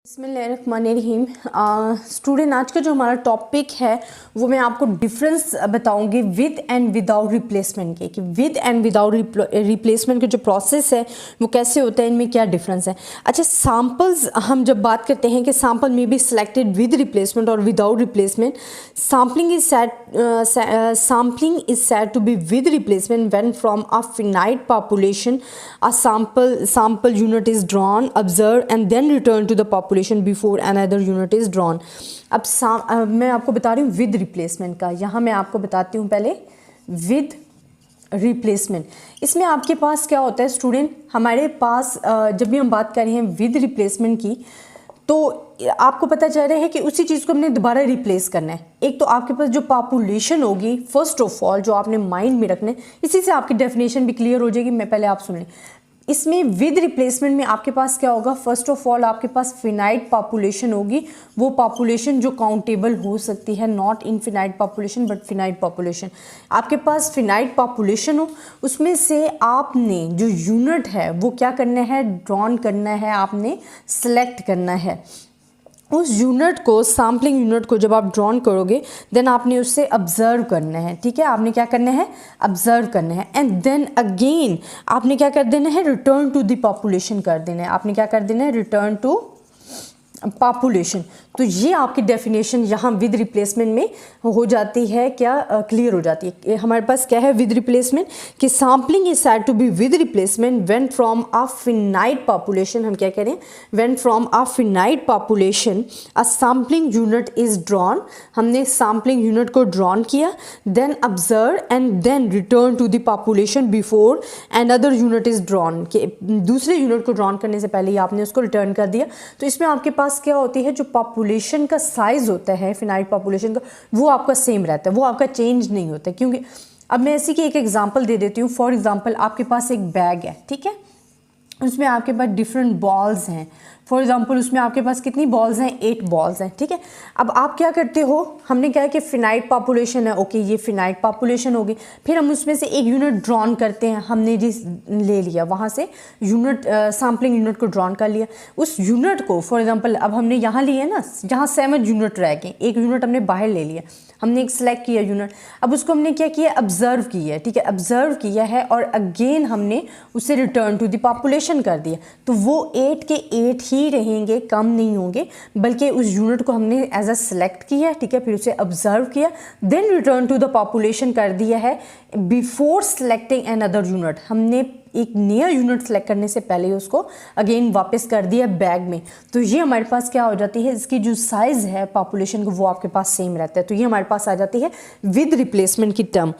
बिस्मिल्लाहिर्रहमानिर्रहीम। स्टूडेंट, आज का जो हमारा टॉपिक है वो मैं आपको डिफरेंस बताऊंगी विद एंड विदाउट रिप्लेसमेंट के, कि विद एंड विदाउट रिप्लेसमेंट के जो प्रोसेस है वो कैसे होता है, इनमें क्या डिफरेंस है। अच्छा, सैम्पल्स हम जब बात करते हैं कि सैम्पल में बी सिलेक्टेड विद रिप्लेसमेंट और without replacement, sampling is said to be with replacement when from a finite population a sample unit is drawn, observed and then return to the population before another unit is drawn। अब मैं आपको बता रही हूँ with replacement का। यहाँ मैं आपको बताती हूँ पहले विद रिप्लेसमेंट। इसमें आपके पास क्या होता है स्टूडेंट, हमारे पास जब भी हम बात कर रहे हैं विद रिप्लेसमेंट की, तो आपको पता चल रहा है कि उसी चीज़ को हमने दोबारा रिप्लेस करना है। एक तो आपके पास जो पॉपुलेशन होगी, फर्स्ट ऑफ ऑल जो आपने माइंड में रखना है, इसी से आपकी डेफिनेशन भी क्लियर हो जाएगी। मैं पहले आप सुन लें। इसमें विद रिप्लेसमेंट में आपके पास क्या होगा, फर्स्ट ऑफ ऑल आपके पास फिनाइट पॉपुलेशन होगी, वो पॉपुलेशन जो काउंटेबल हो सकती है, not infinite population but finite population. आपके पास फिनाइट पॉपुलेशन हो, उसमें से आपने जो यूनिट है वो क्या करना है, ड्रॉन करना है, आपने सेलेक्ट करना है। उस यूनिट को, सैम्पलिंग यूनिट को जब आप ड्रॉन करोगे देन आपने उससे ऑब्जर्व करना है। ठीक है, आपने क्या करना है, ऑब्जर्व करना है। एंड देन अगेन आपने क्या कर देना है, रिटर्न टू द पॉपुलेशन कर देना है। आपने क्या कर देना है, रिटर्न टू पॉपुलेशन। तो ये आपकी डेफिनेशन यहाँ विद रिप्लेसमेंट में हो जाती है, क्या क्लियर हो जाती है। हमारे पास क्या है विद रिप्लेसमेंट, कि sampling is said to be with replacement when from a finite population, हम क्या करें, when from a finite population a sampling unit is drawn, हमने सैम्पलिंग यूनिट को ड्रॉन किया, then observe and then return to the population before another unit is drawn, कि दूसरे unit को drawn करने से पहले ही आपने उसको रिटर्न कर दिया। तो इसमें आपके पास क्या होती है, जो पॉपुलेशन का साइज होता है फिनाइट पॉपुलेशन का, वो आपका सेम रहता है, वो आपका चेंज नहीं होता। क्योंकि अब मैं इसी की एक एग्जांपल दे देती हूँ। फॉर एग्जांपल आपके पास एक बैग है, ठीक है, उसमें आपके पास डिफरेंट बॉल्स हैं। फॉर एग्जांपल उसमें आपके पास कितनी बॉल्स हैं, 8 बॉल्स हैं। ठीक है, अब आप क्या करते हो, हमने क्या है कि फिनाइट पॉपुलेशन है, ओके ये फिनाइट पॉपुलेशन होगी, फिर हम उसमें से एक यूनिट ड्रॉन करते हैं, हमने जी ले लिया वहाँ से यूनिट, सैम्पलिंग यूनिट को ड्रॉन कर लिया। उस यूनिट को फॉर एग्जांपल अब हमने यहाँ लिए ना, जहाँ 7 यूनिट रह गए, एक यूनिट हमने बाहर ले लिया, हमने एक सिलेक्ट किया यूनिट, अब उसको हमने क्या किया, ऑब्जर्व किया। ठीक है, ऑब्जर्व किया है और अगेन हमने उसे रिटर्न टू द पॉपुलेशन कर दिया। तो वो 8 के 8 ही रहेंगे, कम नहीं होंगे, बल्कि उस यूनिट को हमने एज अ सेलेक्ट किया, ठीक है, फिर उसे ऑब्जर्व किया, then return to the population कर दिया है। बिफोर सेलेक्टिंग अनदर यूनिट, हमने एक नया यूनिट सेलेक्ट करने से पहले उसको अगेन वापस कर दिया बैग में। तो ये हमारे पास क्या हो जाती है, इसकी जो साइज़ है पॉपुलेशन को वो आपके पास सेम रहता है। तो ये हमारे पास आ जाती है विद रिप्लेसमेंट की टर्म।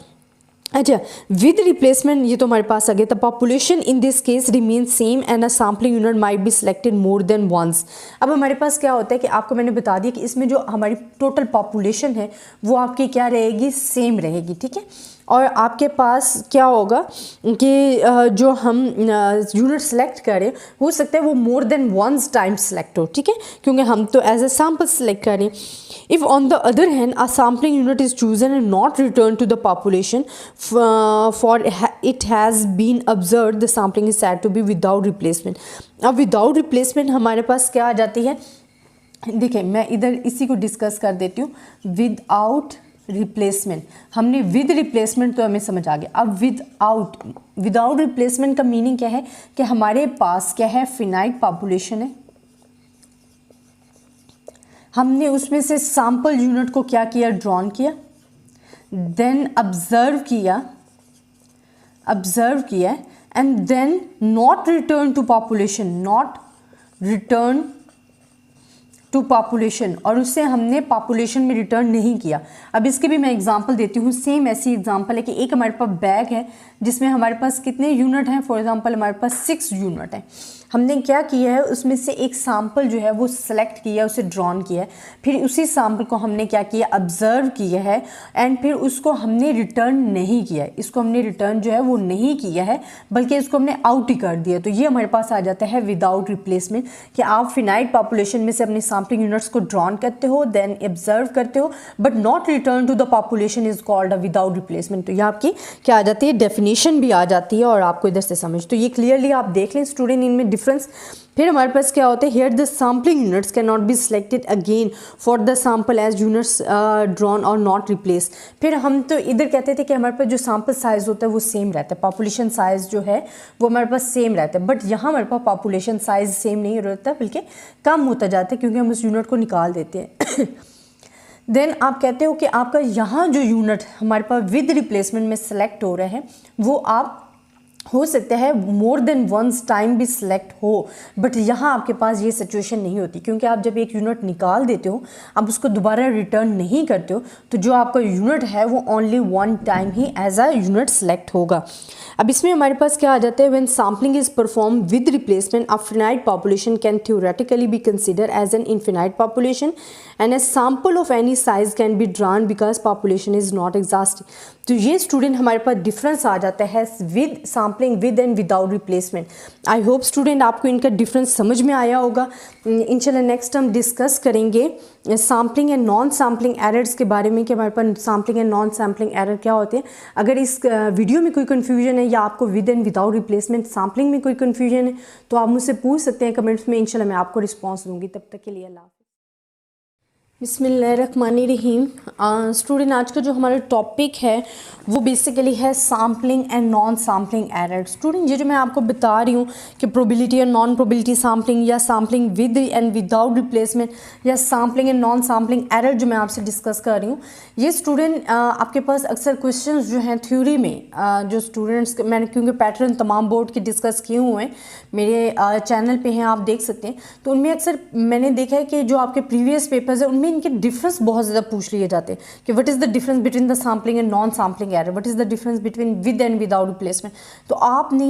अच्छा, विद रिप्लेसमेंट ये तो हमारे पास आ गया। The population in this case remain same and a sampling unit might be selected more than once. अब हमारे पास क्या होता है कि आपको मैंने बता दिया कि इसमें जो हमारी टोटल पॉपुलेशन है वो आपकी क्या रहेगी, सेम रहेगी। ठीक है, और आपके पास क्या होगा कि जो हम यूनिट सेलेक्ट करें, हो सकता है वो more than once time select हो। ठीक है, क्योंकि हम तो एज ए सैम्पल सेलेक्ट करें। If on the other hand a sampling unit is chosen and not returned to the population for it has been observed, the sampling is said to be without replacement। अब without replacement हमारे पास क्या आ जाती है, देखिए मैं इधर इसी को डिस्कस कर देती हूँ। विदाउट रिप्लेसमेंट, हमने विद रिप्लेसमेंट तो हमें समझ आ गया। अब विदाउट रिप्लेसमेंट का मीनिंग क्या है, कि हमारे पास क्या है, फिनाइट पॉपुलेशन है, हमने उसमें से सैम्पल यूनिट को क्या किया, ड्रॉन किया, देन ऑब्जर्व किया and then not return to population, और उससे हमने पॉपुलेशन में रिटर्न नहीं किया। अब इसके भी मैं एग्जांपल देती हूँ। सेम ऐसी एग्जांपल है कि एक हमारे पास बैग है जिसमें हमारे पास कितने यूनिट हैं, फॉर एग्जांपल हमारे पास 6 यूनिट हैं। हमने क्या किया है, उसमें से एक सैम्पल जो है वो सिलेक्ट किया, उसे ड्रॉन किया है, फिर उसी सैम्पल को हमने क्या किया, ऑब्जर्व किया है एंड फिर उसको हमने रिटर्न नहीं किया है। इसको हमने रिटर्न जो है वो नहीं किया है, बल्कि इसको हमने आउट ही कर दिया। तो ये हमारे पास आ जाता है विदाउट रिप्लेसमेंट, कि आप फिनाइट पॉपुलेशन में से अपने सैम्पलिंग यूनिट्स को ड्रॉन करते हो, देन ऑब्जर्व करते हो, but not return to the population is called a without replacement. तो ये आपकी क्या आ जाती है, डेफिनेशन भी आ जाती है और आपको इधर से समझ। तो ये क्लियरली आप देख लें स्टूडेंट, इनमें डिफरेंस। फिर हमारे पास क्या होता है, here the sampling units can not be selected again for the sample as units drawn और नॉट रिप्लेस। फिर हम तो इधर कहते थे कि हमारे पास जो सैम्पल साइज़ होता है वो सेम रहता है, पॉपुलेशन साइज़ जो है वो हमारे पास सेम रहता है, बट यहाँ हमारे पास पॉपुलेशन साइज़ सेम नहीं रहता बल्कि कम होता जाता है क्योंकि हम उस यूनिट को निकाल देते हैं। देन आप कहते हो कि आपका यहाँ जो यूनिट हमारे पास विद रिप्लेसमेंट में सेलेक्ट हो रहे हैं वो आप हो सकता है मोर देन वंस टाइम भी सिलेक्ट हो, बट यहाँ आपके पास ये सिचुएशन नहीं होती क्योंकि आप जब एक यूनिट निकाल देते हो आप उसको दोबारा रिटर्न नहीं करते हो, तो जो आपका यूनिट है वो ओनली वन टाइम ही एज अ यूनिट सेलेक्ट होगा। अब इसमें हमारे पास क्या आ जाता है, when sampling is perform with replacement a finite population can theoretically be consider as an infinite population and a sample of any size can be drawn because population is not exhaustive. तो ये student हमारे पास difference आ जाता है with sampling with and without replacement. I hope student आपको इनका difference समझ में आया होगा। इंशाल्लाह नेक्स्ट हम डिस्कस करेंगे sampling and non sampling errors के बारे में कि हमारे पास sampling and non sampling error क्या होते हैं। अगर इस वीडियो में कोई कन्फ्यूजन है या आपको with and without replacement sampling में कोई कन्फ्यूजन है तो आप मुझसे पूछ सकते हैं कमेंट्स में, इंशाल्लाह मैं आपको रिस्पॉन्स दूंगी। तब तक के लिए अल्लाह। बिस्मिल्लाहिर्रहमानिर्रहीम। स्टूडेंट आज का जो हमारा टॉपिक है वो बेसिकली है sampling and non sampling error. Student ये जो मैं आपको बता रही हूँ कि प्रोबेबिलिटी और नॉन प्रोबेबिलिटी सैम्पलिंग या sampling with and without replacement या sampling and non sampling error जो मैं आपसे डिस्कस कर रही हूँ, ये स्टूडेंट आपके पास अक्सर क्वेश्चंस जो हैं थ्योरी में जो स्टूडेंट्स मैंने क्योंकि पैटर्न तमाम बोर्ड के डिस्कस किए हुए हैं मेरे चैनल पे हैं, आप देख सकते हैं, तो उनमें अक्सर मैंने देखा है कि जो आपके प्रीवियस पेपर्स हैं उनमें इनके डिफरेंस बहुत ज़्यादा पूछ लिए जाते हैं कि what is the difference between the sampling and non sampling error, what is the difference between with and without replacement. तो आपने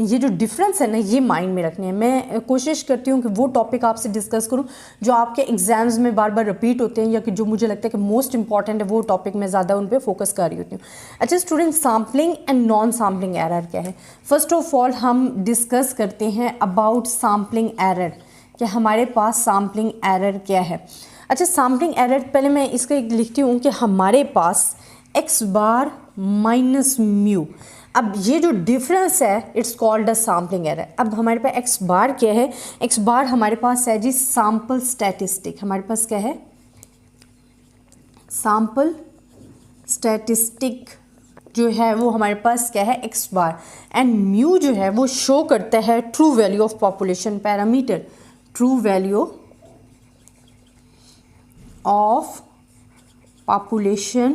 ये जो डिफरेंस है ना ये माइंड में रखने हैं। मैं कोशिश करती हूँ कि वो टॉपिक आपसे डिस्कस करूँ जो आपके एग्जाम्स में बार बार रिपीट होते हैं या कि जो मुझे लगता है कि मोस्ट इंपॉर्टेंट है वो टॉपिक मैं ज़्यादा उन पर फोकस कर रही होती हूँ। अच्छा student, sampling and non sampling error क्या है? फर्स्ट ऑफ ऑल हम डिस्कस करते हैं अबाउट सैम्पलिंग एरर कि हमारे पास सैम्पलिंग एरर क्या है। अच्छा, सैम्पलिंग एरर पहले मैं इसका एक लिखती हूँ कि हमारे पास x बार माइनस म्यू। अब ये जो डिफरेंस है it's called a sampling error. अब हमारे पास x बार क्या है? x बार हमारे पास है जी सैम्पल स्टैटिस्टिक। हमारे पास क्या है? सैम्पल स्टैटिस्टिक जो है वो हमारे पास क्या है? x bar. एंड म्यू जो है वो शो करता है true value of population parameter, true value of population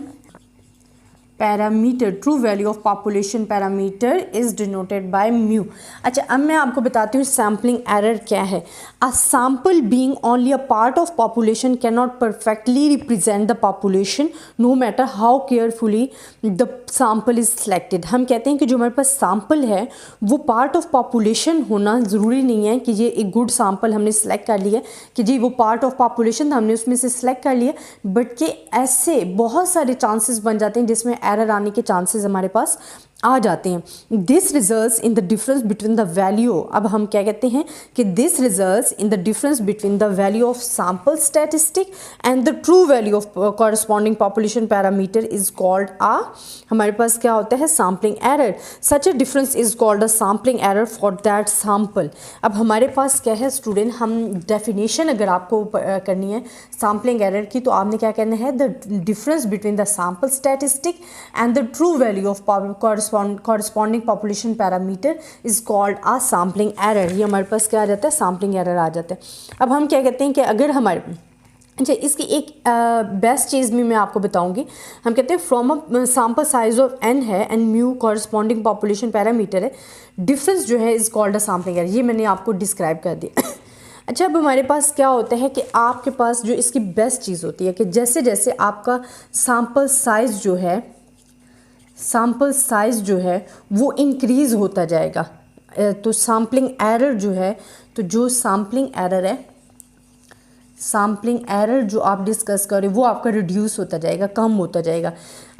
parameter, true value of population parameter is denoted by mu। अच्छा, अब मैं आपको बताती हूँ सैम्पलिंग एरर क्या है। A sample being only a part of population cannot perfectly represent the population no matter how carefully the sample is selected। हम कहते हैं कि जो हमारे पास सैम्पल है वो पार्ट ऑफ पॉपुलेशन होना ज़रूरी नहीं है कि ये एक गुड सैम्पल हमने सेलेक्ट कर लिया कि जी वो पार्ट ऑफ पॉपुलेशन हमने उसमें से सिलेक्ट कर लिया, बट कि ऐसे बहुत सारे चांसेस बन जाते हैं जिसमें एरर आने के चांसेस हमारे पास आ जाते हैं। This results in the difference between the value. अब हम क्या कहते हैं कि this results in the difference between the value of sample statistic and the true value of corresponding population parameter is called uh, हमारे पास क्या होता है? Sampling error. Such a difference is called a sampling error for that sample. अब हमारे पास क्या है स्टूडेंट, हम डेफिनेशन अगर आपको करनी है सैम्पलिंग एरर की तो आपने क्या कहना है? The difference between the sample statistic and the true value of corresponding population parameter is called a sampling error। ये हमारे पास क्या आ जाता है? सैम्पलिंग एरर आ जाता है। अब हम क्या कहते हैं कि अगर हमारे, अच्छा इसकी एक बेस्ट चीज़ भी मैं आपको बताऊंगी। हम कहते हैं from a sample size of n है and mu corresponding population parameter है, डिफरेंस जो है is called a sampling error. ये मैंने आपको डिस्क्राइब कर दिया। अच्छा, अब हमारे पास क्या होता है कि आपके पास जो इसकी बेस्ट चीज़ होती है कि जैसे जैसे आपका सैम्पल साइज़ जो है वो इंक्रीज़ होता जाएगा, तो सैम्पलिंग एरर जो है, तो जो सैम्पलिंग एरर जो आप डिस्कस कर रहे हो वो आपका रिड्यूस होता जाएगा, कम होता जाएगा।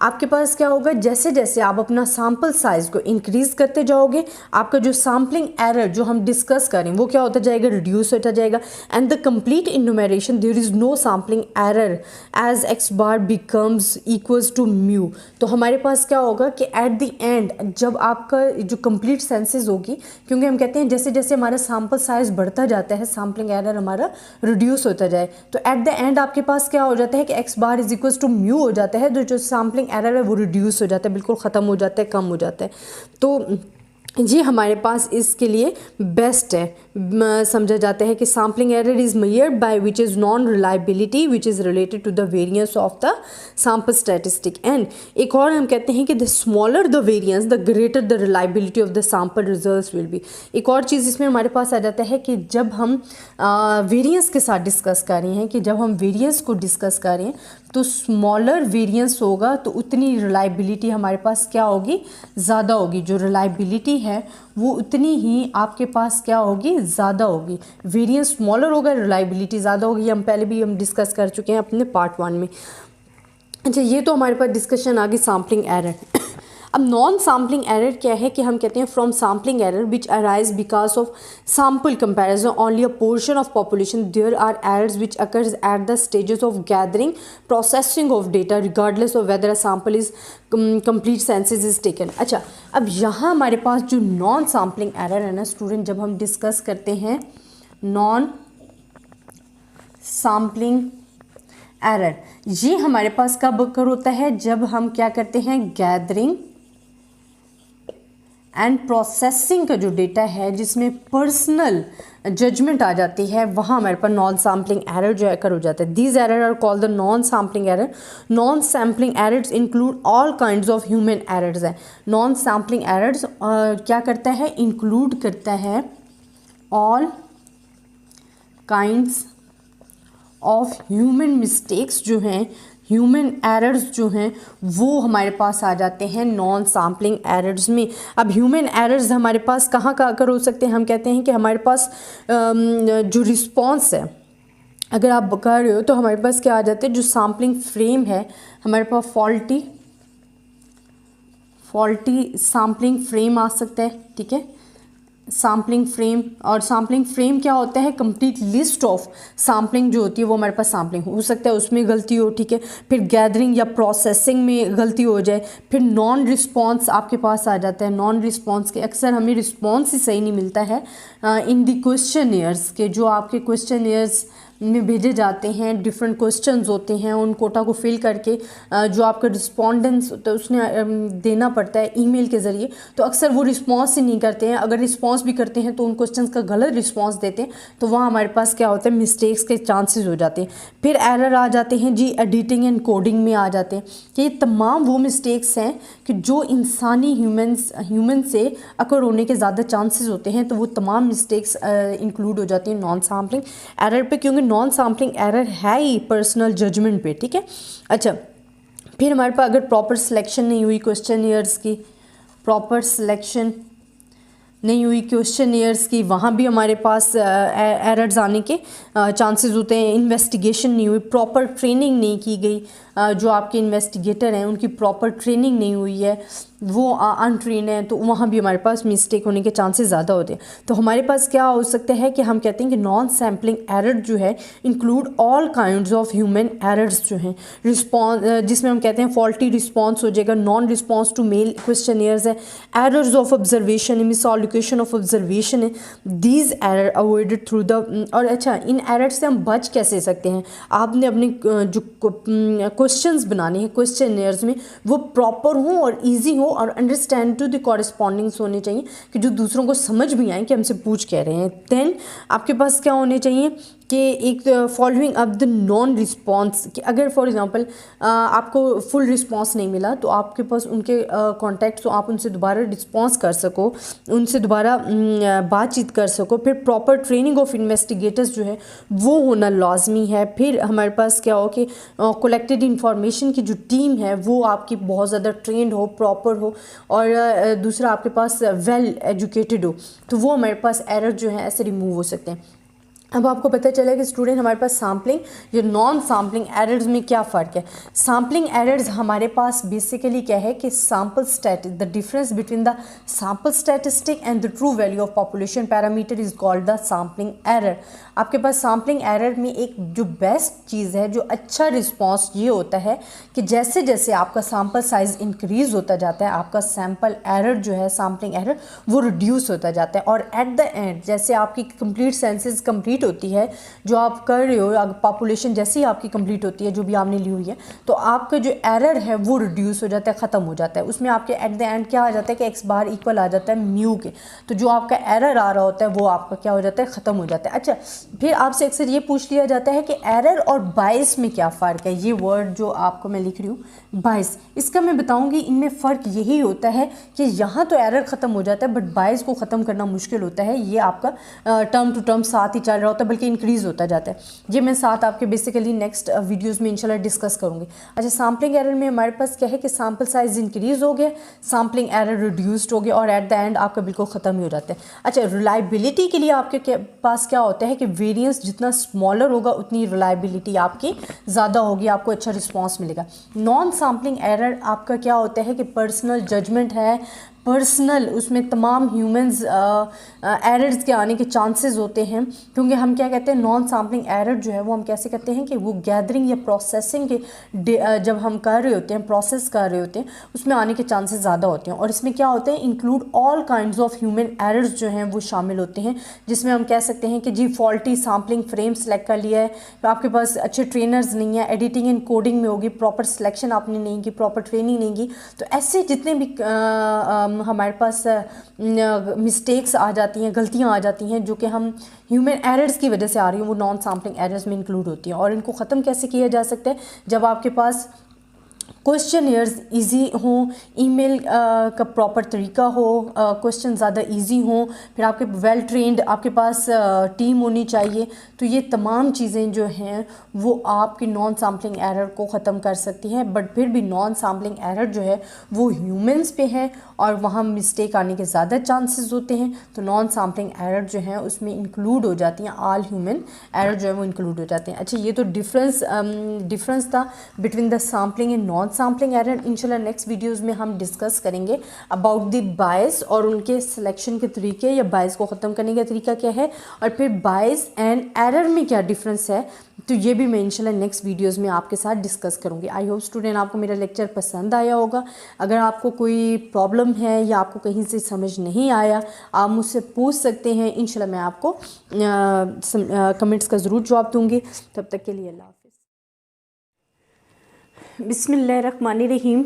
आपके पास क्या होगा, जैसे जैसे आप अपना सैम्पल साइज को इंक्रीज करते जाओगे, आपका जो सैम्पलिंग एरर जो हम डिस्कस करें वो क्या होता जाएगा, रिड्यूस होता जाएगा। And the complete enumeration there is no sampling error as x bar becomes equals to mu. तो हमारे पास क्या होगा कि एट द एंड जब आपका जो कंप्लीट सेंसेस होगी, क्योंकि हम कहते हैं जैसे जैसे हमारा सैम्पल साइज बढ़ता जाता है सैम्पलिंग एरर हमारा रिड्यूस होता जाए, तो एट द एंड आपके पास क्या हो जाता है कि x bar is equals to mu हो जाता है, जो सैम्पलिंग एरर है वो रिड्यूस हो जाता है, बिल्कुल ख़त्म हो जाता है, कम हो जाता है। तो ये हमारे पास इसके लिए बेस्ट है। समझा जाता है कि sampling error is measured by which is non reliability which is related to the variance of the sample statistic. And एक और हम कहते हैं कि the smaller the variance the greater the reliability of the sample results will be. एक और चीज़ इसमें हमारे पास आ जाता है कि जब हम वेरिएंस के साथ डिस्कस कर रहे हैं, कि जब हम वेरिएंस को डिस्कस कर रहे हैं तो स्मॉलर वेरिएंस होगा तो उतनी रिलायबिलिटी हमारे पास क्या होगी, ज़्यादा होगी। जो रिलायबिलिटी है वो उतनी ही आपके पास क्या होगी, ज़्यादा होगी। वेरिएंस स्मॉलर होगा, रिलायबिलिटी ज़्यादा होगी। हम पहले भी हम डिस्कस कर चुके हैं अपने पार्ट 1 में। अच्छा, ये तो हमारे पास डिस्कशन आ गई सैम्पलिंग एरर। अब नॉन सैम्पलिंग एरर क्या है कि हम कहते हैं from sampling error which arise because of sample comparison only a portion of population, there are errors which occurs at the stages of gathering processing of data regardless of whether a sample is complete census is taken. अच्छा, अब यहाँ हमारे पास जो non sampling error है ना student, जब हम discuss करते हैं नॉन सैम्पलिंग एरर, ये हमारे पास कब अकर होता है, जब हम क्या करते हैं, गैदरिंग एंड प्रोसेसिंग का जो डेटा है जिसमें पर्सनल जजमेंट आ जाती है, वहाँ हमारे पास नॉन सैम्पलिंग एरर जो अकर हो जाता है। These error are called the non sampling error. Non sampling errors include all kinds of human errors है। नॉन सैम्पलिंग एरर्स क्या करता है, इंक्लूड करता है all kinds of human mistakes जो हैं, ह्यूमन एरर्स जो हैं वो हमारे पास आ जाते हैं नॉन सैम्पलिंग एरर्स में। अब ह्यूमन एरर्स हमारे पास कहाँ का अकर हो सकते हैं, हम कहते हैं कि हमारे पास जो रिस्पॉन्स है, अगर आप कर रहे हो तो हमारे पास क्या आ जाते हैं, जो सैम्पलिंग फ्रेम है हमारे पास फॉल्टी सैम्पलिंग फ्रेम आ सकता है। ठीक है, सैम्पलिंग फ्रेम, और सैम्पलिंग फ्रेम क्या होता है, कंप्लीट लिस्ट ऑफ सैम्पलिंग जो होती है वो हमारे पास सैम्पलिंग हो सकता है, उसमें गलती हो। ठीक है, फिर गैदरिंग या प्रोसेसिंग में गलती हो जाए, फिर नॉन रिस्पॉन्स आपके पास आ जाता है। नॉन रिस्पॉन्स के अक्सर हमें रिस्पॉन्स ही सही नहीं मिलता है इन द क्वेश्चनियर्स के, जो आपके क्वेश्चनियर्स में भेजे जाते हैं, डिफरेंट क्वेश्चंस होते हैं, उन कोटा को फिल करके जो आपका रिस्पॉन्डेंस होता है उसने देना पड़ता है ईमेल के ज़रिए, तो अक्सर वो रिस्पॉन्स ही नहीं करते हैं। अगर रिस्पॉन्स भी करते हैं तो उन क्वेश्चंस का गलत रिस्पॉन्स देते हैं, तो वहाँ हमारे पास क्या होता है, मिस्टेक्स के चांसेस हो जाते हैं। फिर एरर आ जाते हैं जी एडिटिंग एंड कोडिंग में आ जाते हैं, कि ये तमाम वो मिस्टेक्स हैं कि जो इंसानी ह्यूमन से अकर होने के ज़्यादा चांसेस होते हैं, तो वो तमाम मिस्टेक्स इंक्लूड हो जाती हैं नॉन सैम्पलिंग एरर पे, क्योंकि नॉन सैम्पलिंग एरर है ही पर्सनल जजमेंट पे। ठीक है, अच्छा, फिर हमारे पास अगर प्रॉपर सिलेक्शन नहीं हुई क्वेश्चनियर्स की, प्रॉपर सिलेक्शन नहीं हुई क्वेश्चनियर्स की, वहाँ भी हमारे पास एरर्स आने के चांसेस होते हैं। इन्वेस्टिगेशन नहीं हुई, प्रॉपर ट्रेनिंग नहीं की गई, जो आपके इन्वेस्टिगेटर हैं उनकी प्रॉपर ट्रेनिंग नहीं हुई है, वो अनट्रेन है, तो वहाँ भी हमारे पास मिस्टेक होने के चांसेस ज़्यादा होते हैं। तो हमारे पास क्या हो सकता है कि हम कहते हैं कि नॉन सैम्पलिंग एरर जो है include all kinds of human errors जो हैं। रिस्पॉन्स जिसमें हम कहते हैं फॉल्टी रिस्पॉन्स हो जाएगा, non response to mail questionnaires है, एरर्स ऑफ ऑब्जर्वेशन है, मिस एलोकेशन ऑफ ऑब्जर्वेशन है, these error avoided through the. और अच्छा, इन एरर से हम बच कैसे सकते हैं, आपने अपने जो क्वेश्चंस बनाने हैं क्वेश्चनियर्स में वो प्रॉपर हों और इजी हो और अंडरस्टैंड टू द कॉरेस्पॉन्डिंग्स होने चाहिए, कि जो दूसरों को समझ भी आए कि हमसे पूछ कह रहे हैं। देन आपके पास क्या होने चाहिए कि एक following up the non response, कि अगर फॉर एग्जांपल आपको फुल रिस्पॉन्स नहीं मिला तो आपके पास उनके कॉन्टैक्ट्स हो, आप उनसे दोबारा रिस्पॉन्स कर सको, उनसे दोबारा बातचीत कर सको। फिर प्रॉपर ट्रेनिंग ऑफ इन्वेस्टिगेटर्स जो है वो होना लाजमी है। फिर हमारे पास क्या हो कि कलेक्टेड इंफॉर्मेशन की जो टीम है वो आपकी बहुत ज़्यादा ट्रेंड हो, प्रॉपर हो, और दूसरा आपके पास वेल एजुकेटेड हो, तो वो हमारे पास एरर जो है ऐसे रिमूव हो सकते हैं। अब आपको पता चला कि स्टूडेंट हमारे पास सैम्पलिंग या नॉन सैम्पलिंग एरर्स में क्या फ़र्क है। सैम्पलिंग एरर्स हमारे पास बेसिकली क्या है कि sample static the difference between the sample statistic and the true value of population parameter is called the sampling error. आपके पास सैम्पलिंग एरर में एक जो बेस्ट चीज़ है, जो अच्छा रिस्पॉन्स ये होता है कि जैसे जैसे आपका सैम्पल साइज़ इंक्रीज़ होता जाता है, आपका सैम्पल एरर जो है, सैम्पलिंग एरर, वो रिड्यूस होता जाता है। और एट द एंड जैसे आपकी कंप्लीट सेंसेस कंप्लीट होती है, जो आप कर रहे हो, अगर पॉपुलेशन जैसे ही आपकी कंप्लीट होती है जो भी आपने ली हुई है, तो आपका जो एरर है वो रिड्यूस हो जाता है, ख़त्म हो जाता है। उसमें आपके एट द एंड क्या आ जाता है कि एक्स बार इक्वल आ जाता है म्यू के। तो जो आपका एरर आ रहा होता है वो आपका क्या हो जाता है, ख़त्म हो जाता है। अच्छा, फिर आपसे अक्सर ये पूछ लिया जाता है कि एरर और बायस में क्या फ़र्क है। ये वर्ड जो आपको मैं लिख रही हूँ बायस, इसका मैं बताऊँगी इनमें फ़र्क यही होता है कि यहाँ तो एरर ख़त्म हो जाता है बट बायस को ख़त्म करना मुश्किल होता है। ये आपका टर्म टू टर्म साथ ही चल रहा होता है, बल्कि इंक्रीज़ होता जाता है। ये मैं साथ आपके बेसिकली नेक्स्ट वीडियोस में इंशाल्लाह डिस्कस करूँगी। अच्छा, सैम्पलिंग एरर में हमारे पास क्या है कि सैम्पल साइज इंक्रीज़ हो गया, सैम्पलिंग एरर रिड्यूस्ड हो गया और एट द एंड आपका बिल्कुल ख़त्म ही हो जाता है। अच्छा, रिलायबिलिटी के लिए आपके पास क्या होता है कि वेरिएंस जितना स्मॉलर होगा उतनी रिलायबिलिटी आपकी ज़्यादा होगी, आपको अच्छा रिस्पॉन्स मिलेगा। नॉन सैम्पलिंग एरर आपका क्या होता है कि पर्सनल जजमेंट है, पर्सनल, उसमें तमाम ह्यूमंस एरर्स के आने के चांसेस होते हैं, क्योंकि हम क्या कहते हैं, नॉन सैम्पलिंग एरर जो है वो हम कैसे कहते हैं कि वो गैदरिंग या प्रोसेसिंग के जब हम कर रहे होते हैं, प्रोसेस कर रहे होते हैं, उसमें आने के चांसेस ज़्यादा होते हैं। और इसमें क्या होते हैं, include all kinds of human errors जो हैं वो शामिल होते हैं, जिसमें हम कह सकते हैं कि जी फॉल्टी सैम्पलिंग फ्रेम सेलेक्ट कर लिया है, तो आपके पास अच्छे ट्रेनर्स नहीं है, एडिटिंग एंड कोडिंग में होगी, प्रॉपर सिलेक्शन आपने नहीं की, प्रॉपर ट्रेनिंग नहीं की, तो ऐसे जितने भी हमारे पास मिस्टेक्स आ जाती हैं, गलतियां आ जाती हैं जो कि हम ह्यूमन एरर्स की वजह से आ रही हैं, वो नॉन सैम्पलिंग एरर्स में इंक्लूड होती हैं। और इनको ख़त्म कैसे किया जा सकता है, जब आपके पास क्वेश्चनियर्स इजी हों, ईमेल का प्रॉपर तरीका हो, क्वेश्चन ज़्यादा इजी हों, फिर आपके वेल ट्रेंड आपके पास टीम होनी चाहिए। तो ये तमाम चीज़ें जो हैं वो आपकी नॉन सैम्पलिंग एरर को ख़त्म कर सकती हैं। बट फिर भी नॉन सैम्पलिंग एरर जो है वो ह्यूमंस पे है और वहाँ मिस्टेक आने के ज़्यादा चांसेस होते हैं। तो नॉन सैम्पलिंग एरर जो है उसमें इंक्लूड हो जाती हैं, ऑल ह्यूमन एरर जो है वो इंक्लूड हो जाते हैं। अच्छा, ये तो डिफरेंस था between the sampling and non sampling error. इंशाल्लाह नेक्स्ट वीडियोस में हम डिस्कस करेंगे अबाउट द बायस और उनके सिलेक्शन के तरीके, या बायस को ख़त्म करने का तरीका क्या है, और फिर बायस एंड एरर में क्या डिफरेंस है। तो ये भी मैं इंशाल्लाह नेक्स्ट वीडियोस में आपके साथ डिस्कस करूँगी। आई होप स्टूडेंट आपको मेरा लेक्चर पसंद आया होगा। अगर आपको कोई प्रॉब्लम है या आपको कहीं से समझ नहीं आया, आप मुझसे पूछ सकते हैं। इंशाल्लाह मैं आपको कमेंट्स का ज़रूर जवाब दूँगी। तब तक के लिए अल्लाह हाफ़िज़। बिस्मिल्लाहिर्रहमानिर्रहीम।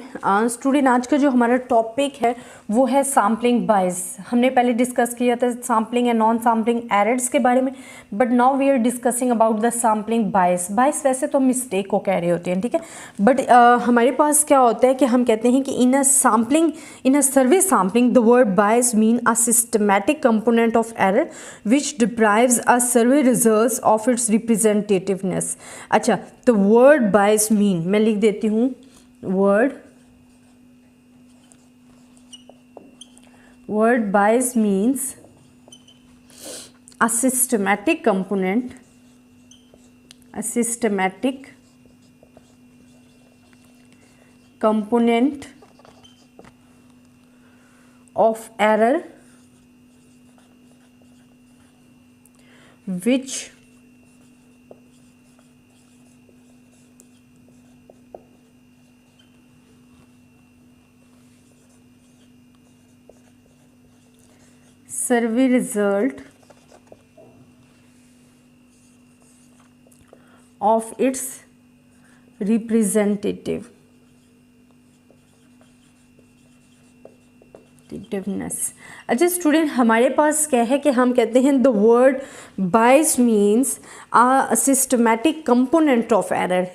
स्टूडेंट, आज का जो हमारा टॉपिक है वो है सैम्पलिंग बायस। हमने पहले डिस्कस किया था sampling and non sampling errors के बारे में, but now we are discussing about the sampling bias. Bias वैसे तो मिस्टेक को कह रहे होते हैं, ठीक है, बट हमारे पास क्या होता है कि हम कहते हैं कि in a survey sampling the word bias mean a systematic component of error which deprives a survey results of its representativeness. अच्छा, तो वर्ड बायस मीन, मैं लिख देती हूँ, word bias means a systematic component of error which survey result of its representativeness। अच्छा student, हमारे पास क्या है कि हम कहते हैं the word bias means a systematic component of error,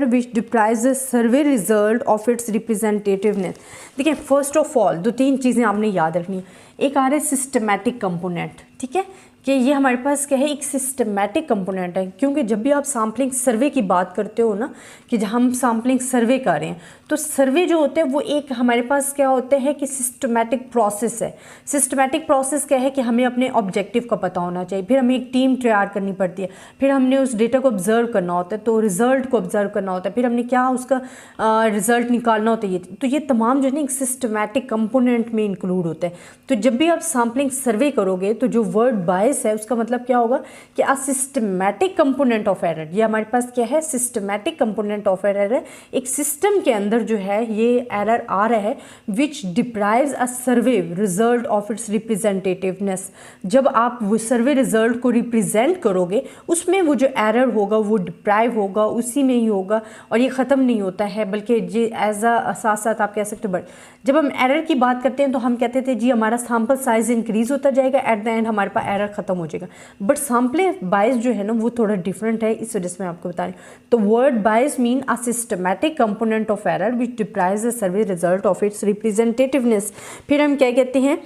which deprives the survey result of its representativeness. देखिए, फर्स्ट ऑफ ऑल 2-3 चीज़ें आपने याद रखनी है। एक आ रहा है सिस्टमैटिक कंपोनेंट, ठीक है, कि ये हमारे पास क्या है, एक सिस्टमेटिक कंपोनेंट है। क्योंकि जब भी आप सैम्पलिंग सर्वे की बात करते हो ना, कि जब हम सैम्पलिंग सर्वे कर रहे हैं, तो सर्वे जो होते हैं वो एक हमारे पास क्या होते हैं कि सिस्टमेटिक प्रोसेस है। सिस्टमेटिक प्रोसेस क्या है कि हमें अपने ऑब्जेक्टिव का पता होना चाहिए, फिर हमें एक टीम तैयार करनी पड़ती है, फिर हमने उस डेटा को ऑब्जर्व करना होता है, तो रिजल्ट को ऑब्जर्व करना होता है, फिर हमने क्या उसका रिजल्ट निकालना होता है। तो ये तमाम जो है ना एक सिस्टमेटिक कंपोनेंट में इंक्लूड होते हैं। तो जब भी आप सैम्पलिंग सर्वे करोगे तो जो वर्ड बायस है उसका मतलब क्या होगा कि अ सिस्टमैटिक कंपोनेंट ऑफ एरर। ये हमारे पास क्या है, सिस्टमैटिक कंपोनेंट ऑफ एरर है। एक सिस्टम के अंदर जो है ये एरर आ रहा है which deprives a survey result of its representativeness. जब आप वो सर्वे रिजल्ट को रिप्रेजेंट करोगे उसमें वो जो एरर होगा वो डिप्राइव होगा, उसी में ही होगा, और ये ख़त्म नहीं होता है, बल्कि जी एज अ साथ साथ आप कह सकते हो। बट जब हम एरर की बात करते हैं तो हम कहते थे जी हमारा सैम्पल साइज इंक्रीज होता जाएगा, एट द एंड हमारे पास एरर खत्म हो जाएगा। बट सैम्पल बायस जो है ना वो थोड़ा डिफरेंट है, इस वजह से मैं आपको बता रही हूँ। तो word bias mean a systematic component of error which deprives the survey result of its representativeness. फिर हम क्या कहते हैं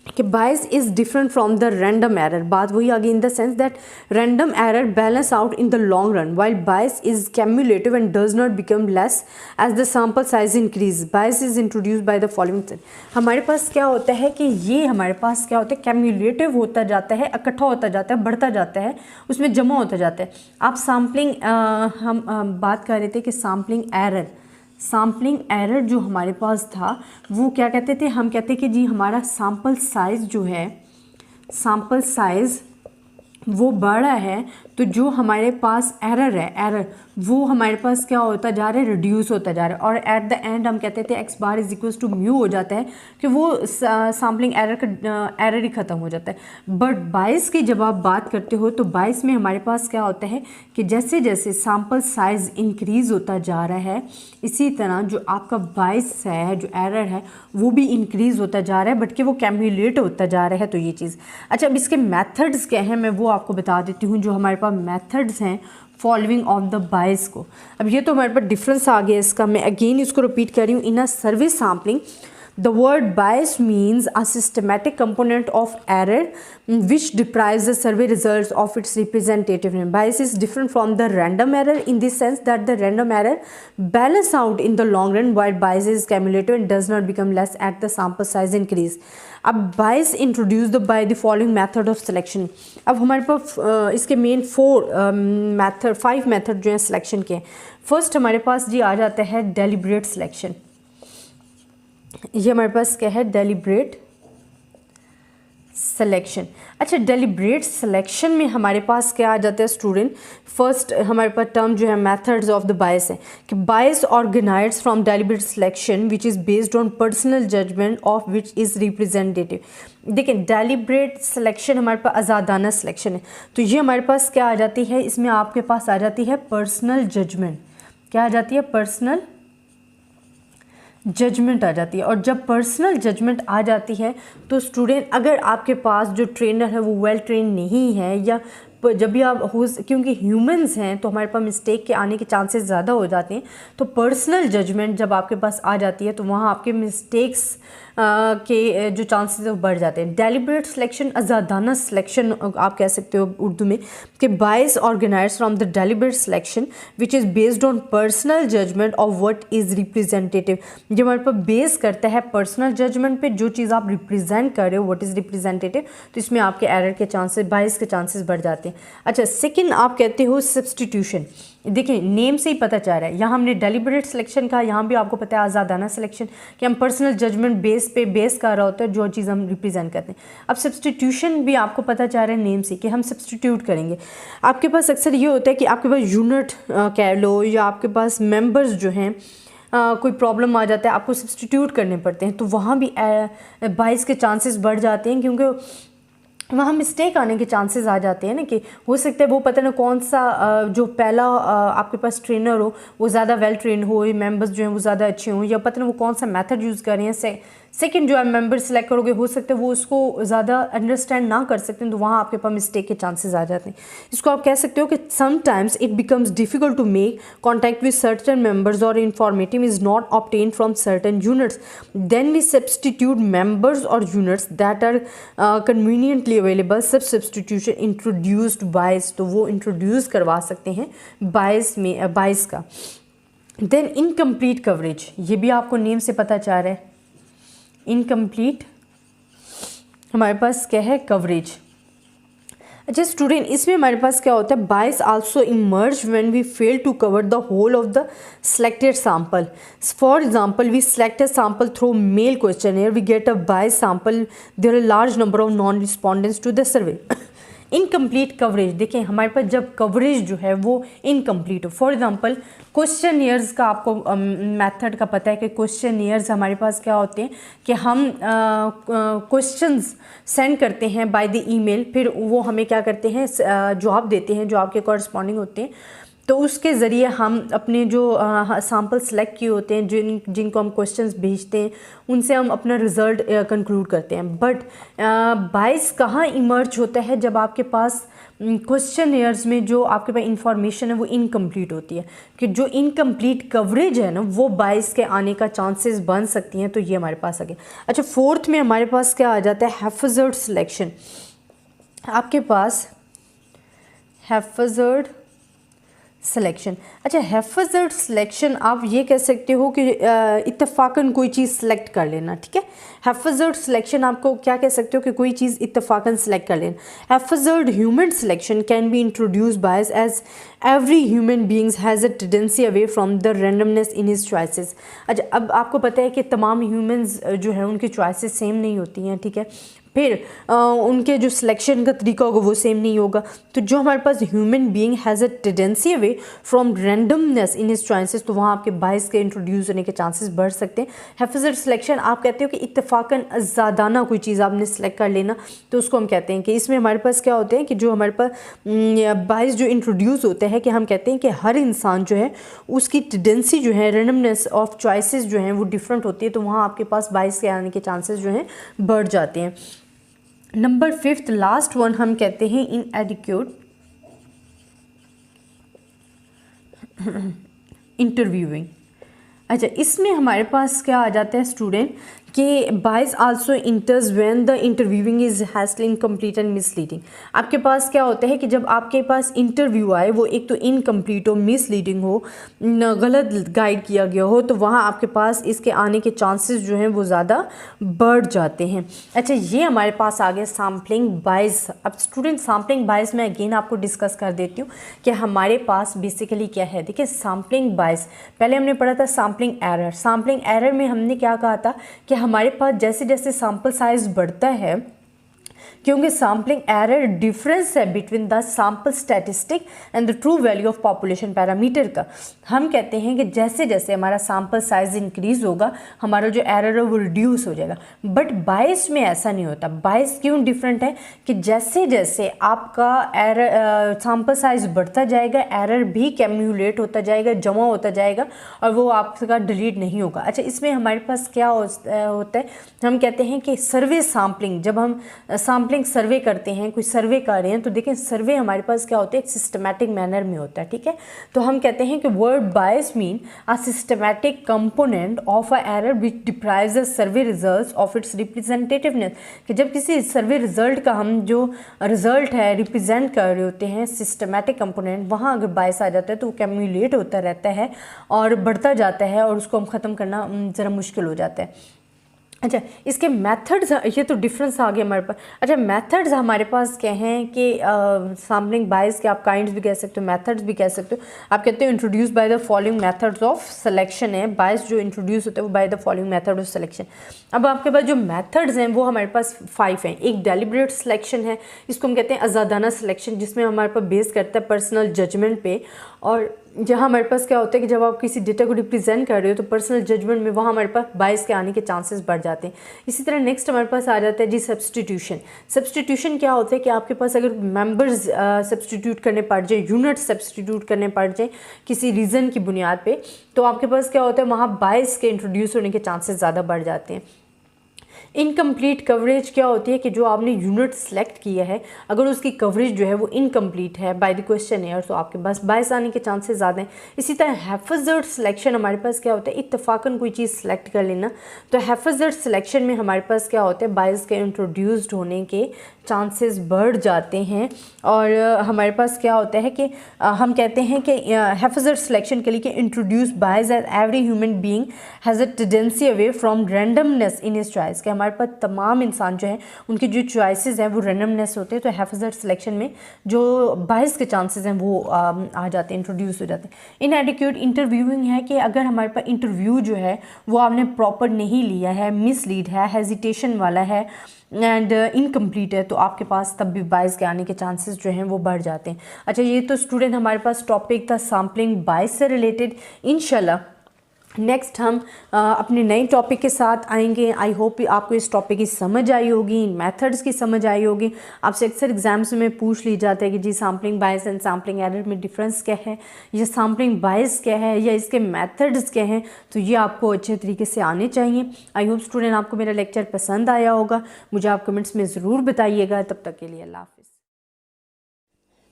कि bias is different from the random error. बात वही आ गई in the sense that random error balance out in the long run, while bias is cumulative and does not become less as the sample size increase. Bias is introduce by the following. हमारे पास क्या होता है कि ये हमारे पास क्या होता है, कैम्युलेटिव होता जाता है, इकट्ठा होता जाता है, बढ़ता जाता है, उसमें जमा होता जाता है। आप सैम्पलिंग हम बात कर रहे थे कि सैम्पलिंग एरर जो हमारे पास था वो क्या कहते थे, हम कहते कि जी हमारा सैम्पल साइज़ जो है, सैम्पल साइज़ वो बड़ा है, तो जो हमारे पास एरर वो हमारे पास क्या होता जा रहा है, रिड्यूस होता जा रहा है, और एट द एंड हम कहते थे x bar is equals to mu हो जाता है कि वो सैम्पलिंग एरर ही ख़त्म हो जाता है। बट बायस की जब आप बात करते हो तो बायस में हमारे पास क्या होता है कि जैसे जैसे सैम्पल साइज़ इंक्रीज़ होता जा रहा है, इसी तरह जो आपका बायस है, जो एरर है वो भी इंक्रीज़ होता जा रहा है, बट कि वो कैम्युलेट होता जा रहा है। तो ये चीज़ अच्छा, अब इसके मेथड्स क्या हैं मैं वो आपको बता देती हूँ, जो हमारे पास मेथड्स हैं फॉलोइंग ऑफ द बायस को। अब ये तो हमारे पास डिफरेंस आ गया इसका, मैं अगेन इसको रिपीट कर रही हूँ। इन a survey sampling the word bias means a systematic component of error which deprives the survey results of its representativeness. Bias is different from the random error in the sense that the random error balance out in the long run, while bias is cumulative and does not become less at the sample size increase. अब bias introduced by the following method of selection. अब हमारे पास इसके main 5 method जो है selection के। First हमारे पास जी आ जाता है डेलिब्रेट सिलेक्शन। ये हमारे पास क्या है, डेलिब्रेट सिलेक्शन। अच्छा, डेलिब्रेट सिलेक्शन में हमारे पास क्या आ जाता है स्टूडेंट, फर्स्ट हमारे पास टर्म जो है मेथड्स ऑफ द बायस है कि bias organised from deliberate selection which is based on personal judgement of which is representative. देखिए, डेलिब्रेट सिलेक्शन हमारे पास आज़ादाना सिलेक्शन है, तो ये हमारे पास क्या आ जाती है, इसमें आपके पास आ जाती है पर्सनल जजमेंट। क्या आ जाती है, पर्सनल जजमेंट आ जाती है। और जब पर्सनल जजमेंट आ जाती है तो स्टूडेंट, अगर आपके पास जो ट्रेनर है वो वेल ट्रेन नहीं है, या जब भी आप क्योंकि ह्यूमंस हैं तो हमारे पास मिस्टेक के आने के चांसेस ज़्यादा हो जाते हैं, तो पर्सनल जजमेंट जब आपके पास आ जाती है तो वहाँ आपके मिस्टेक्स के जो चांसेस है वो बढ़ जाते हैं। डेलिब्रेट सिलेक्शन आज़ादाना सिलेक्शन आप कह सकते हो उर्दू में, कि bias organised from the deliberate selection which is based on personal judgement of what is representative. जो हमारे पास बेस करता है पर्सनल जजमेंट पे, जो चीज़ आप रिप्रेजेंट कर रहे हो व्हाट इज़ रिप्रेजेंटेटिव, तो इसमें आपके एरर के चांसेस, बायस के चांसेस बढ़ जाते हैं। अच्छा, सेकेंड आप कहते हो सब्सटीट्यूशन। देखिए, नेम से ही पता चल रहा है, यहाँ हमने डेलिब्रेट सिलेक्शन का, यहाँ भी आपको पता है आज़ादाना सिलेक्शन, कि हम पर्सनल जजमेंट बेस कर रहा होता है जो चीज़ हम रिप्रेजेंट करते हैं। अब सब्सटीट्यूशन भी आपको पता चल रहा है नेम से कि हम सब्सटीट्यूट करेंगे। आपके पास अक्सर ये होता है कि आपके पास यूनिट कह लो, या आपके पास मेंबर्स जो हैं कोई प्रॉब्लम आ जाता है, आपको सब्सटीट्यूट करने पड़ते हैं, तो वहाँ भी बायस के चांसेस बढ़ जाते हैं, क्योंकि वहाँ मिस्टेक आने के चांसेस आ जाते हैं ना, कि हो सकता है वो पता ना कौन सा जो पहला आपके पास ट्रेनर हो वो ज़्यादा वेल ट्रेन हो, मेंबर्स जो हैं वो ज़्यादा अच्छे हों, या पता ना वो कौन सा मेथड यूज़ कर रहे हैं, सेकंड जो आप मेंबर सेलेक्ट करोगे हो सकता है वो उसको ज़्यादा अंडरस्टैंड ना कर सकते हैं, तो वहाँ आपके पास मिस्टेक के चांसेस आ जाते हैं। इसको आप कह सकते हो कि sometimes it becomes difficult to make contact with certain members और informative is not obtain from certain units, then we substitute members और units that are conveniently available. सब सब्सटीट्यूशन इंट्रोड्यूस्ड बायस, तो वो इंट्रोड्यूस करवा सकते हैं बायस में, बायस का। देन इनकम्प्लीट कवरेज, ये भी आपको नेम से पता चल रहा है, इनकम्प्लीट हमारे पास क्या है, कवरेज। अच्छा स्टूडेंट, इसमें हमारे पास क्या होता है, bias also emerge when we fail to cover the whole of the selected sample. For example, we select a sample through mail questionnaire, we get a biased sample, there are a large number of non-respondents to the survey. Incomplete coverage, देखें हमारे पास जब coverage जो है वो incomplete हो। For example questionnaires का आपको method का पता है कि क्वेश्चनियर्स हमारे पास क्या होते हैं कि हम क्वेश्चंस सेंड करते हैं बाय द ईमेल, फिर वो हमें क्या करते हैं, जवाब देते हैं जो आपके कॉरस्पॉन्डिंग होते हैं, तो उसके ज़रिए हम अपने जो सैम्पल सेलेक्ट किए होते हैं, जिनको हम क्वेश्चंस भेजते हैं, उनसे हम अपना रिज़ल्ट कंक्लूड करते हैं। बट बायस कहाँ इमर्ज होता है, जब आपके पास क्वेश्चनियर्स में जो आपके पास इंफॉर्मेशन है वो इनकम्प्लीट होती है, कि जो इनकम्प्लीट कवरेज है ना वो बायस के आने का चांसेस बन सकती हैं। तो ये हमारे पास आ गया। अच्छा फोर्थ में हमारे पास क्या आ जाता है, हैफेज़र्ड सिलेक्शन। आपके पास हैफेज़र्ड सिलेक्शन, अच्छा हैफेज़र्ड सिलेक्शन आप ये कह सकते हो कि इत्तफाकन कोई चीज़ सेलेक्ट कर लेना, ठीक है। हैफेज़र्ड सिलेक्शन आपको क्या कह सकते हो कि कोई चीज़ इत्तफाकन सेलेक्ट कर लेना। Haphazard human selection can be introduced bias as every human beings has a tendency away from the randomness in his choices. अच्छा अब आपको पता है कि तमाम ह्यूमंस जो है उनकी चॉइसेस सेम नहीं होती हैं, ठीक है, फिर उनके जो सिलेक्शन का तरीका होगा वो सेम नहीं होगा। तो जो हमारे पास human being has a tendency away from randomness in his choices, तो वहाँ आपके बायस के इंट्रोड्यूस होने के चांसेस बढ़ सकते हैं। हैफेज़र्ड सिलेक्शन आप कहते हो कि इत्तफाकन ज़्यादाना कोई चीज़ आपने सेलेक्ट कर लेना, तो उसको हम कहते हैं कि इसमें हमारे पास क्या होते हैं कि जो हमारे पास बायस जो इंट्रोड्यूस होते हैं, कि हम कहते हैं कि हर इंसान जो है उसकी टेंडेंसी जो है रैंडमनेस ऑफ चॉइसेस जो हैं वो डिफरेंट होती है, तो वहाँ आपके पास बायस के आने के चांसेस जो हैं बढ़ जाते हैं। नंबर फिफ्थ लास्ट वन हम कहते हैं इनएडिक्वेट इंटरव्यूइंग। अच्छा इसमें हमारे पास क्या आ जाता है स्टूडेंट कि bias also enters when the interviewing is hastily incomplete and misleading. आपके पास क्या होता है कि जब आपके पास इंटरव्यू आए वो एक तो इनकम्प्लीट हो, मिसलीडिंग हो, गलत गाइड किया गया हो, तो वहाँ आपके पास इसके आने के चांसेस जो हैं वो ज़्यादा बढ़ जाते हैं। अच्छा ये हमारे पास आ गया सैम्पलिंग बायस। अब स्टूडेंट सैम्पलिंग बायस मैं अगेन आपको डिस्कस कर देती हूँ कि हमारे पास बेसिकली क्या है। देखिए सैम्पलिंग बायस पहले हमने पढ़ा था सैम्पलिंग एरर। सैम्पलिंग एरर में हमने क्या कहा था कि हमारे पास जैसे जैसे सैम्पल साइज बढ़ता है, क्योंकि सैम्पलिंग एरर डिफरेंस है between the sample statistic and the true value of population parameter का, हम कहते हैं कि जैसे जैसे हमारा सैम्पल साइज इंक्रीज होगा हमारा जो एरर है वो रिड्यूस हो जाएगा। बट बायस में ऐसा नहीं होता। बायस क्यों डिफरेंट है कि जैसे जैसे आपका एरर सैम्पल साइज बढ़ता जाएगा एरर भी कैम्यूलेट होता जाएगा, जमा होता जाएगा और वो आपका डिलीट नहीं होगा। अच्छा इसमें हमारे पास क्या होता है, हम कहते हैं कि सर्वे सैम्पलिंग, जब हम सैम्पलिंग सर्वे करते हैं, कोई सर्वे कर रहे हैं, तो देखें सर्वे हमारे पास क्या होता है, एक सिस्टमैटिक मैनर में होता है, ठीक है। तो हम कहते हैं कि word bias mean a systematic component of a error which deprives the survey results of its representativeness, कि जब किसी सर्वे रिजल्ट का हम जो रिजल्ट है रिप्रेजेंट कर रहे होते हैं सिस्टमैटिक कंपोनेंट, वहाँ अगर बायस आ जाता है तो वो कैम्युलेट होता रहता है और बढ़ता जाता है और उसको हम ख़त्म करना ज़रा मुश्किल हो जाता है। अच्छा इसके मेथड्स, ये तो डिफरेंस आ गया हमारे पास। अच्छा मेथड्स हमारे पास क्या हैं कि सैम्पलिंग बायस के आप काइंड्स भी कह सकते हो, मेथड्स भी कह सकते हो। आप कहते हो introduce by the following methods of selection है, बायस जो इंट्रोड्यूस होता है वो bye the following method of selection. अब आपके पास जो मेथड्स हैं वो हमारे पास 5 हैं। एक डेलिब्रेट सिलेक्शन है, इसको हम कहते हैं आज़ादाना सिलेक्शन, जिसमें हमारे पास बेस करता है पर्सनल जजमेंट पे, और जहाँ हमारे पास क्या होता है कि जब आप किसी डेटा को रिप्रेजेंट कर रहे हो तो पर्सनल जजमेंट में वहाँ हमारे पास बायस के आने के चांसेस बढ़ जाते हैं। इसी तरह नेक्स्ट हमारे पास आ जाता है जी सब्सटीट्यूशन। सब्सटीट्यूशन क्या होता है कि आपके पास अगर मेंबर्स सब्सटीट्यूट करने पड़ जाए, यूनिट सब्सटीट्यूट करने पड़ जाए किसी रीज़न की बुनियाद पे, तो आपके पास क्या होता है वहाँ बायस के इंट्रोड्यूस होने के चांसेस ज़्यादा बढ़ जाते हैं। इनकम्प्लीट कवरेज क्या होती है कि जो आपने यूनिट सेलेक्ट किया है अगर उसकी कवरेज जो है वो इनकम्प्लीट है बाय द क्वेश्चन एयर तो आपके पास बायस आने के चांसेस ज़्यादा हैं। इसी तरह हैफाजर्ड सिलेक्शन हमारे पास क्या होता है, इत्तफाकन कोई चीज़ सेलेक्ट कर लेना, तो हैफाजर्ड सिलेक्शन में हमारे पास क्या होता है, बायस के इंट्रोड्यूस्ड होने के चांसेस बढ़ जाते हैं। और हमारे पास क्या होता है कि हम कहते हैं कि हैफाजर्ड सिलेक्शन के लिए कि introduce bias as every human being has a tendency away from randomness in his choice, कि हमारे पास तमाम इंसान जो है उनकी जो चॉइसेस हैं वो रैंडमनेस होते हैं। तो हैफाजर्ड सिलेक्शन में जो बायस के चांसेस हैं वो आ जाते हैं, इंट्रोड्यूस हो जाते हैं। इनएडिक्वेट इंटरव्यूइंग है कि अगर हमारे पास इंटरव्यू जो है वो आपने प्रॉपर नहीं लिया है, मिसलीड है, हेजिटेशन वाला है एंड इनकम्प्लीट है, तो आपके पास तब भी बायस के आने के चांसेस जो हैं वो बढ़ जाते हैं। अच्छा, ये तो स्टूडेंट हमारे पास टॉपिक था सैम्पलिंग बायस से रिलेटेड। इंशाल्लाह नेक्स्ट हम अपने नए टॉपिक के साथ आएंगे। आई होप आपको इस टॉपिक की समझ आई होगी, इन मेथड्स की समझ आई होगी। आपसे अक्सर एग्जाम्स में पूछ ली जाता है कि जी sampling bias and sampling error में डिफरेंस क्या है, या सैम्पलिंग बायस क्या है, या इसके मेथड्स क्या हैं, तो ये आपको अच्छे तरीके से आने चाहिए। आई होप स्टूडेंट आपको मेरा लेक्चर पसंद आया होगा। मुझे आप कमेंट्स में ज़रूर बताइएगा। तब तक के लिए अल्लाह हाफ़िज़।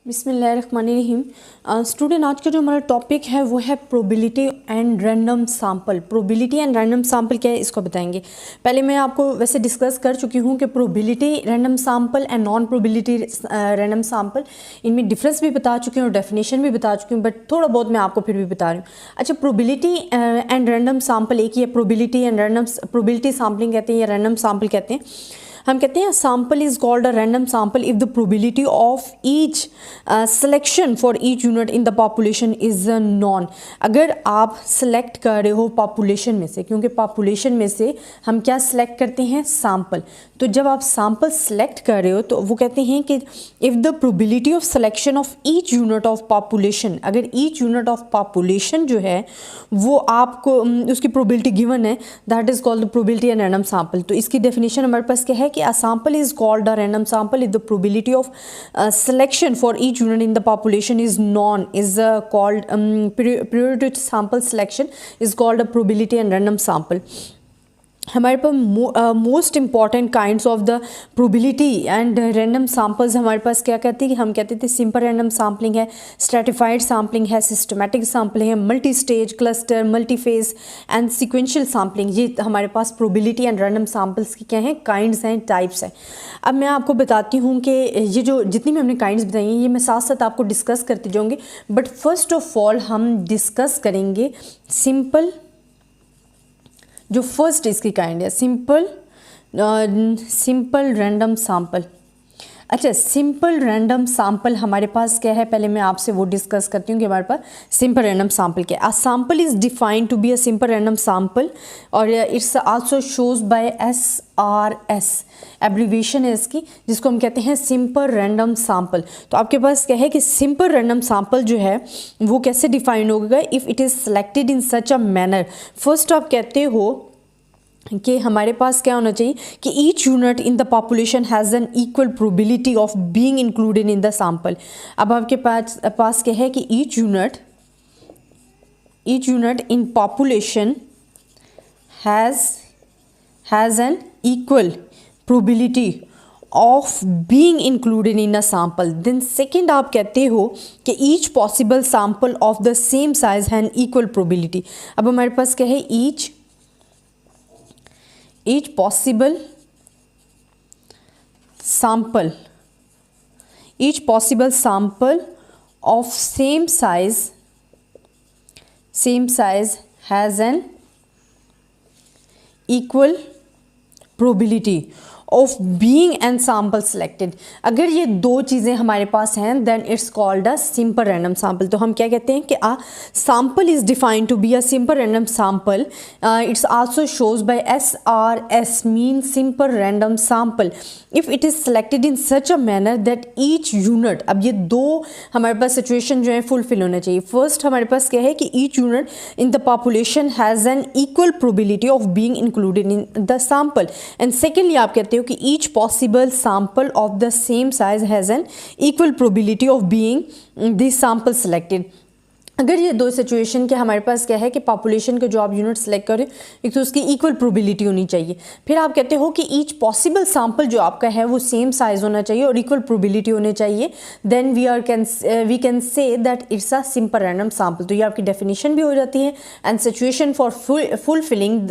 बिस्मिल्लाहिर्रहमानिर्रहीम। स्टूडेंट आज का जो हमारा टॉपिक है वो है probability and random sample. Probability and random sample क्या है इसको बताएंगे। पहले मैं आपको वैसे डिस्कस कर चुकी हूँ कि probability random sample and non probability random sample, इनमें डिफरेंस भी बता चुकी हूँ और डेफिनेशन भी बता चुकी हूँ, बट थोड़ा बहुत मैं आपको फिर भी बता रही हूँ। अच्छा, प्रोबेबिलिटी एंड रैंडम सैम्पल एक ही है। Probability and random, probability sampling कहते हैं या रैंडम सैम्पल कहते हैं। हम कहते हैं sample is called a random sample if the probability of each selection for each unit in the population is non. अगर आप सेलेक्ट कर रहे हो पॉपुलेशन में से, क्योंकि पॉपुलेशन में से हम क्या सेलेक्ट करते हैं, सैम्पल, तो जब आप सैम्पल सेलेक्ट कर रहे हो तो वो कहते हैं कि if the probability of selection of each unit of population, अगर ईच यूनिट ऑफ पॉपुलेशन जो है वो आपको उसकी प्रोबेबिलिटी गिवन है, that is called the probability and random sample. तो इसकी डेफिनेशन हमारे पास क्या है कि a sample is called a random sample if the probability of selection for each unit in the population is non, is called priority to sample selection is called a probability and random sample। हमारे पास most important kinds of the probability and random samples हमारे पास क्या कहते हैं, हम कहते थे सिंपल रैंडम सैम्पलिंग है, स्ट्रेटिफाइड सैम्पलिंग है, सिस्टमैटिक सैम्पलिंग है, multi stage, cluster, multiphase and sequential sampling. ये हमारे पास प्रोबेबिलिटी एंड रैंडम सैम्पल्स की क्या हैं, काइंड्स हैं, टाइप्स हैं। अब मैं आपको बताती हूँ कि ये जो जितनी भी हमने काइंड्स बताई हैं ये मैं साथ साथ आपको डिस्कस करती जाऊँगी, बट फर्स्ट ऑफ ऑल हम डिस्कस करेंगे सिंपल, जो फर्स्ट इसकी काइंड है सिंपल रैंडम सैम्पल। अच्छा, सिंपल रैंडम सैम्पल हमारे पास क्या है, पहले मैं आपसे वो डिस्कस करती हूँ कि हमारे पास सिंपल रैंडम सैम्पल क्या है। A sample is defined to be a simple random sample और it's also shows by SRS, abbreviation है इसकी, जिसको हम कहते हैं सिंपल रैंडम सैम्पल। तो आपके पास क्या है कि सिंपल रैंडम सैम्पल जो है वो कैसे डिफाइन होगा, if it is selected in such a manner. First आप कहते हो कि हमारे पास क्या होना चाहिए कि each unit in the population has an equal probability of being included in the sample. अब आपके पास क्या है कि each unit in population has an equal probability of being included in a sample. Then second आप कहते हो कि each possible sample of the same size have an equal probability. अब हमारे पास क्या है, each possible sample of same size has an equal probability of being and sample selected. अगर ये दो चीज़ें हमारे पास हैं then it's called a simple random sample. तो हम क्या कहते हैं कि a sample is defined to be a simple random sample, it's also shows by SRS mean simple random sample if it is selected in such a manner that each unit. अब ये दो हमारे पास सिचुएशन जो है fulfil होना चाहिए। First हमारे पास क्या है कि each unit in the population has an equal probability of being included in the sample, and secondly आप कहते हो कि each possible sample of the same size has an equal probability of being the sample selected। अगर ये दो situation के हमारे पास क्या है कि पॉपुलेशन के जो आप यूनिट सेलेक्ट करें, एक तो उसकी इक्वल प्रोबेबिलिटी होनी चाहिए, फिर आप कहते हो कि ईच पॉसिबल सैंपल जो आपका है वो सेम साइज होना चाहिए और इक्वल प्रोबेबिलिटी होने चाहिए, then we can say that it's a simple random sample. तो ये आपकी डेफिनेशन भी हो जाती है and situation for fulfilling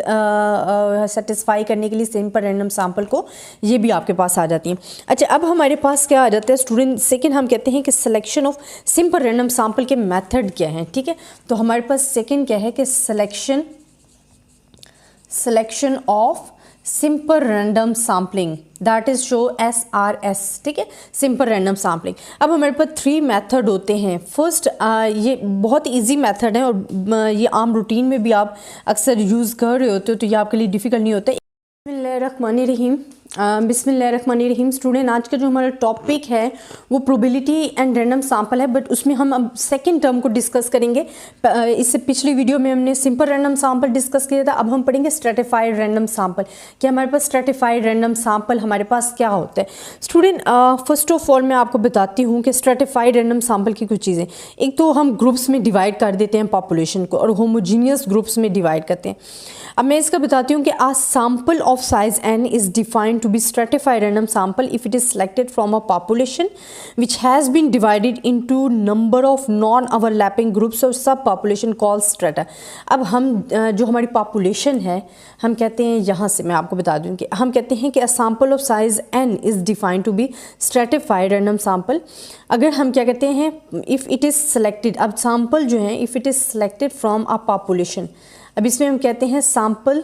satisfy करने के लिए सिंपल रैंडम सैंपल को ये भी आपके पास आ जाती है। अच्छा, अब हमारे पास क्या आ जाता है स्टूडेंट, सेकेंड हम कहते हैं कि selection of simple random sample के मेथड क्या है। ठीक है, तो हमारे पास सेकंड क्या है कि selection of simple random sampling, that is show SRS। ठीक है, सिंपल रैंडम सैम्पलिंग। अब हमारे पास 3 मेथड होते हैं। फर्स्ट ये बहुत इजी मेथड है और ये आम रूटीन में भी आप अक्सर यूज़ कर रहे होते हो, तो ये आपके लिए डिफ़िकल्ट नहीं होता है। बिस्मिल्लाहिर्रहमानिर्रहीम। स्टूडेंट, आज का जो हमारा टॉपिक है वो प्रोबेबिलिटी एंड रैंडम सैंपल है, बट उसमें हम अब सेकंड टर्म को डिस्कस करेंगे। इससे पिछली वीडियो में हमने सिंपल रैंडम सैंपल डिस्कस किया था, अब हम पढ़ेंगे स्ट्रेटिफाइड रैंडम सैंपल। कि हमारे पास स्ट्रेटिफाइड रैंडम सैंपल हमारे पास क्या होता है। स्टूडेंट, फर्स्ट ऑफ ऑल मैं आपको बताती हूँ कि स्ट्रेटिफाइड रैंडम सैंपल की कुछ चीज़ें। एक तो हम ग्रुप्स में डिवाइड कर देते हैं पॉपुलेशन को और होमोजीनियस ग्रुप्स में डिवाइड करते हैं। अब मैं इसका बताती हूँ कि a sample of size n is defined to be stratified random sample if it is selected from a population which has been divided into number of non-overlapping groups or subpopulation called strata। अब हम जो हमारी population है, हम कहते हैं, यहाँ से मैं आपको बता दूँ कि हम कहते हैं कि a sample of size n is defined to be stratified random sample। अगर हम क्या कहते हैं, if it is selected, अब sample जो है if it is selected from a population, अब इसमें हम कहते हैं सैम्पल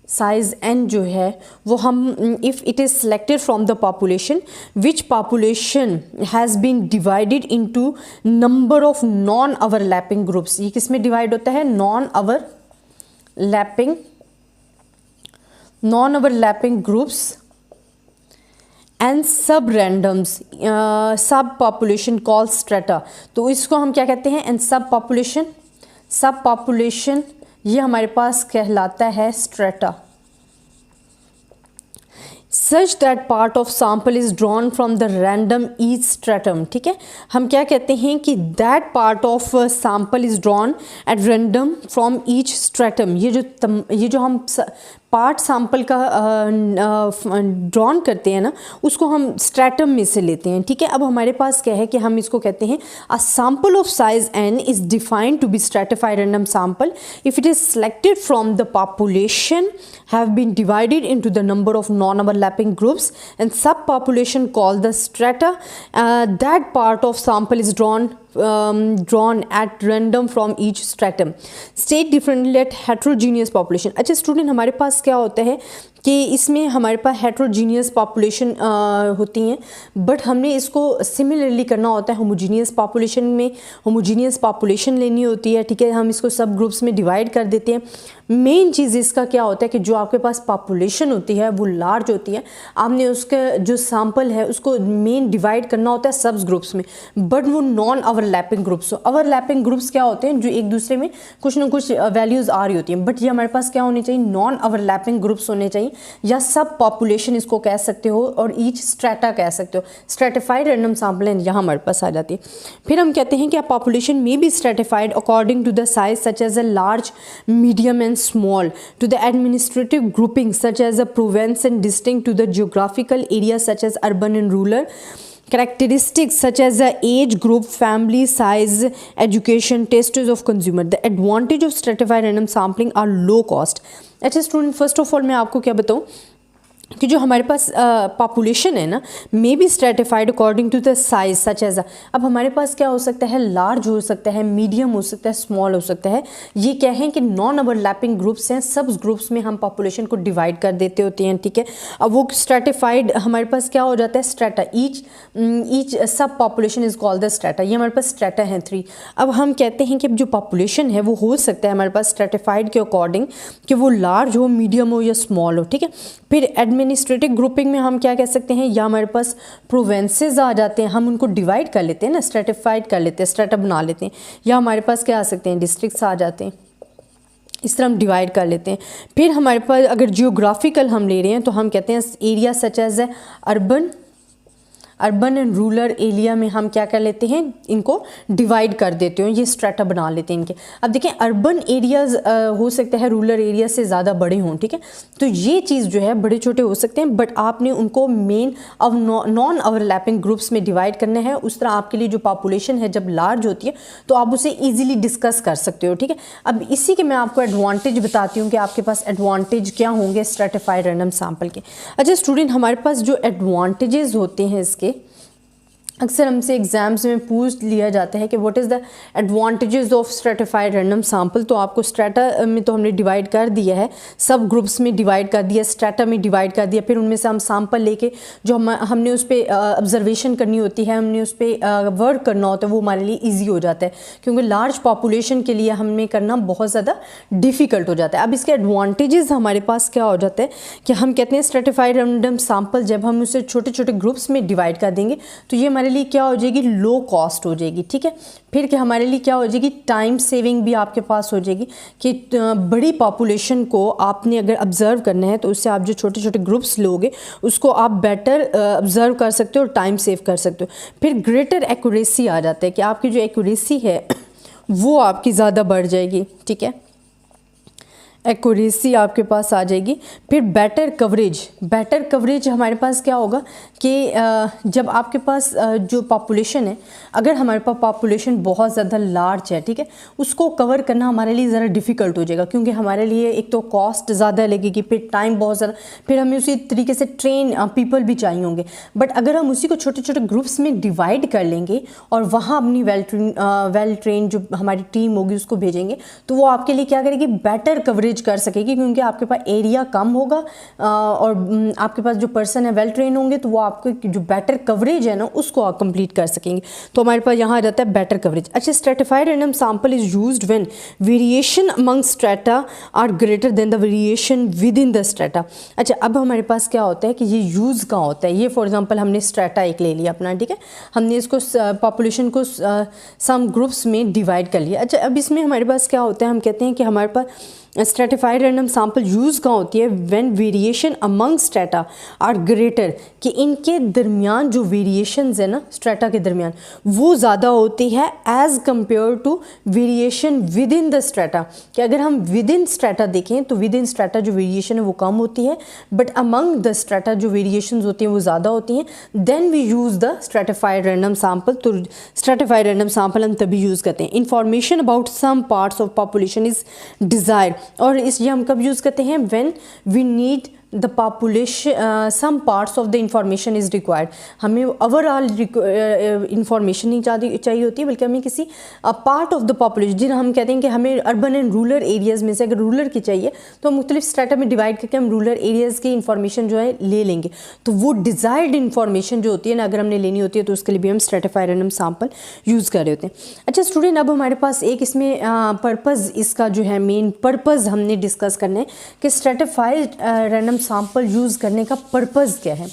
साइज n जो है वो हम if it is selected from the population which population has been divided into number of non overlapping groups. ये किस में डिवाइड होता है, non overlapping groups and sub randoms sub population call strata. तो इसको हम क्या कहते हैं, एंड सब पॉपुलेशन ये हमारे पास कहलाता है strata. Such that part of sample is drawn from the random each stratum. ठीक है, हम क्या कहते हैं कि that part of sample is drawn at random from each stratum. ये जो हम पार्ट सैम्पल का ड्रॉन करते हैं ना, उसको हम स्ट्रेटम में से लेते हैं। ठीक है, अब हमारे पास क्या है कि हम इसको कहते हैं a sample of size n is defined to be stratified random sample if it is selected from the population have been divided into the number of non-overlapping groups and subpopulation called the strata. That part of sample is drawn at random from each stratum. State differently at heterogeneous population. अच्छा student, हमारे पास क्या होता है कि इसमें हमारे पास heterogeneous population होती हैं, बट हमने इसको सिमिलरली करना होता है होमोजीनियस पॉपुलेशन में। होमोजीनियस पॉपुलेशन लेनी होती है। ठीक है, हम इसको सब ग्रुप्स में डिवाइड कर देते हैं। मेन चीज़ इसका क्या होता है कि जो आपके पास पॉपुलेशन होती है वो लार्ज होती है, आपने उसका जो सैम्पल है उसको मेन डिवाइड करना होता है सब ग्रुप्स में, बट वो non overlapping groups. Overlapping groups क्या होते हैं, जो एक दूसरे में कुछ ना कुछ वैल्यूज़ आ रही होती हैं, बट ये हमारे पास क्या होनी चाहिए, नॉन ओवरलैपिंग ग्रुप्स होने चाहिए, या सब पॉपुलेशन इसको कह सकते हो और ईच स्ट्रेटा कह सकते हो। स्ट्रेटिफाइड रैंडम सैम्पल यहाँ हमारे पास आ जाती है। फिर हम कहते हैं कि पॉपुलेशन में be stratified according to the size such as a large, medium and small, to the administrative grouping such as a province and distinct to the geographical areas such as urban and rural, characteristics such as the age group, family size, education, tastes of consumer. The advantage of stratified random sampling are low cost. अच्छा student, first of all मैं आपको क्या बताऊँ कि जो हमारे पास population है ना, may be stratified according to the size such as. अब हमारे पास क्या हो सकता है, लार्ज हो सकता है, मीडियम हो सकता है, स्मॉल हो सकता है। ये क्या है कि नॉन ओवरलैपिंग ग्रुप्स हैं, सब ग्रुप्स में हम पॉपुलेशन को डिवाइड कर देते होते हैं। ठीक है, अब वो स्ट्रेटिफाइड हमारे पास क्या हो जाता है, स्ट्रेटा। ईच सब population is called the strata. ये हमारे पास स्ट्रेटा हैं 3। अब हम कहते हैं कि जो पॉपुलेशन है वो हो सकता है हमारे पास स्ट्रेटिफाइड के अकॉर्डिंग कि वो लार्ज हो, मीडियम हो या स्मॉल हो। ठीक है, फिर एडमिनिस्ट्रेटिव ग्रुपिंग में हम क्या कह सकते हैं, या हमारे पास प्रोवेंसेस आ जाते हैं, हम उनको डिवाइड कर लेते हैं ना, स्ट्रेटिफाइड कर लेते हैं, स्ट्रेटा बना लेते हैं। या हमारे पास क्या आ सकते हैं, डिस्ट्रिक्ट्स आ जाते हैं, इस तरह हम डिवाइड कर लेते हैं। फिर हमारे पास अगर जियोग्राफिकल हम ले रहे हैं तो हम कहते हैं area such as urban urban and rural area में हम क्या कर लेते हैं, इनको डिवाइड कर देते हैं, ये स्ट्रेटा बना लेते हैं इनके। अब देखें अर्बन एरियाज हो सकता है रूरल एरिया से ज़्यादा बड़े हों, ठीक है, तो ये चीज़ जो है बड़े छोटे हो सकते हैं, बट आपने उनको मेन अब नॉन ओवरलैपिंग ग्रुप्स में डिवाइड करना है। उस तरह आपके लिए जो पॉपुलेशन है जब लार्ज होती है तो आप उसे ईजिली डिस्कस कर सकते हो, ठीक है। अब इसी के मैं आपको एडवांटेज बताती हूँ कि आपके पास एडवांटेज क्या होंगे स्ट्रेटिफाइड रैंडम सैंपल के। अच्छा स्टूडेंट, हमारे पास जो एडवांटेजेस होते हैं इसके, अक्सर हमसे एग्जाम्स में पूछ लिया जाता है कि what is the advantages of stratified random sample. तो आपको स्ट्रेटा में तो हमने डिवाइड कर दिया है, सब ग्रुप्स में डिवाइड कर दिया, स्ट्रेटा में डिवाइड कर दिया, फिर उनमें से हम सैंपल लेके जो हमने उस पर ऑब्जर्वेशन करनी होती है, हमने उस पर वर्क करना होता है, वो हमारे लिए ईजी हो जाता है, क्योंकि लार्ज पॉपुलेशन के लिए हमें करना बहुत ज़्यादा डिफ़िकल्ट हो जाता है। अब इसके एडवांटेजेस हमारे पास क्या हो जाता है कि हम कहते हैं स्ट्रेटिफाइड रैंडम सैंपल जब हम उसे छोटे छोटे ग्रुप्स में डिवाइड कर देंगे तो ये हमारे लिए क्या हो जाएगी, लो कॉस्ट हो जाएगी, ठीक है। फिर क्या हमारे लिए क्या हो जाएगी, टाइम सेविंग भी आपके पास हो जाएगी कि बड़ी पॉपुलेशन को आपने अगर ऑब्जर्व करना है तो उससे आप जो छोटे छोटे ग्रुप्स लोगे उसको आप बेटर ऑब्जर्व कर सकते हो और टाइम सेव कर सकते हो। फिर ग्रेटर एक्यूरेसी आ जाता है कि आपकी जो एक्यूरेसी है वो आपकी ज़्यादा बढ़ जाएगी, ठीक है, एक्यूरेसी आपके पास आ जाएगी। फिर बेटर कवरेज हमारे पास क्या होगा कि जब आपके पास जो पॉपुलेशन है, अगर हमारे पास पॉपुलेशन बहुत ज़्यादा लार्ज है, ठीक है, उसको कवर करना हमारे लिए ज़रा डिफ़िकल्ट हो जाएगा, क्योंकि हमारे लिए एक तो कॉस्ट ज़्यादा लगेगी, फिर टाइम बहुत ज़्यादा, फिर हमें उसी तरीके से ट्रेन पीपल भी चाहिए होंगे। बट अगर हम उसी को छोटे छोटे ग्रुप्स में डिवाइड कर लेंगे और वहाँ अपनी वेल ट्रेन जो हमारी टीम होगी उसको भेजेंगे तो वो आपके लिए क्या करेगी, बेटर कवरेज कर सकेगी, क्योंकि आपके पास एरिया कम होगा और आपके पास जो पर्सन है वेल ट्रेन होंगे तो वो आपको जो बेटर कवरेज है ना उसको आप कंप्लीट कर सकेंगे। तो हमारे पास यहाँ आ जाता है बेटर कवरेज। अच्छा, stratified random sample is used when variation among strata are greater than the variation within the strata. अच्छा, अब हमारे पास क्या होता है कि ये यूज़ कहाँ होता है। ये फॉर एग्जांपल हमने स्ट्रेटा एक ले लिया अपना, ठीक है, हमने इसको पॉपुलेशन को सम ग्रुप्स में डिवाइड कर लिया। अच्छा, अब इसमें हमारे पास क्या होता है, हम कहते हैं कि हमारे पास स्ट्रेटिफाइड रैंडम सैंपल यूज़ कहाँ होती है, when variation among strata are greater, कि इनके दरमियान जो वेरिएशंस है ना स्ट्रेटा के दरमियान वो ज़्यादा होती है as compare to variation within the strata. कि अगर हम विद इन स्ट्रेटा देखें तो विद इन स्ट्रेटा जो वेरिएशन है वो कम होती है, बट अमंग द स्ट्रेटा जो वेरिएशन होती हैं वो ज़्यादा होती हैं। Then we use the stratified random sample. तो स्ट्रेटिफाइड रैंडम सैंपल हम तभी यूज़ करते हैं। Information about some parts of population is desired, और इसलिए हम कब यूज़ करते हैं, when we need the population some parts of the information is required. हमें ओवरऑल इंफॉर्मेशन नहीं चाहिए होती है, बल्कि हमें किसी पार्ट ऑफ द पॉपुलेशन, जिन्हें हम कहते हैं कि हमें अर्बन एंड रूरल एरियाज़ में से अगर रूरल की चाहिए तो हम मुख्तलिफ स्ट्रेटा में डिवाइड करके हम रूरल एरियाज़ की इंफॉर्मेशन जो है ले लेंगे। तो वो डिज़ायर्ड इंफॉर्मेशन जो होती है ना, अगर हमने लेनी होती है तो उसके लिए भी हम स्ट्रेटिफाइड रैंडम सैंपल यूज़ कर रहे होते हैं। अच्छा स्टूडेंट, अब हमारे पास एक इसमें पर्पज़, इसका जो है मेन पर्पज़ हमने डिस्कस करना है कि स्ट्रेटिफाइड रैंडम सैंपल यूज़ करने का पर्पज़ क्या है।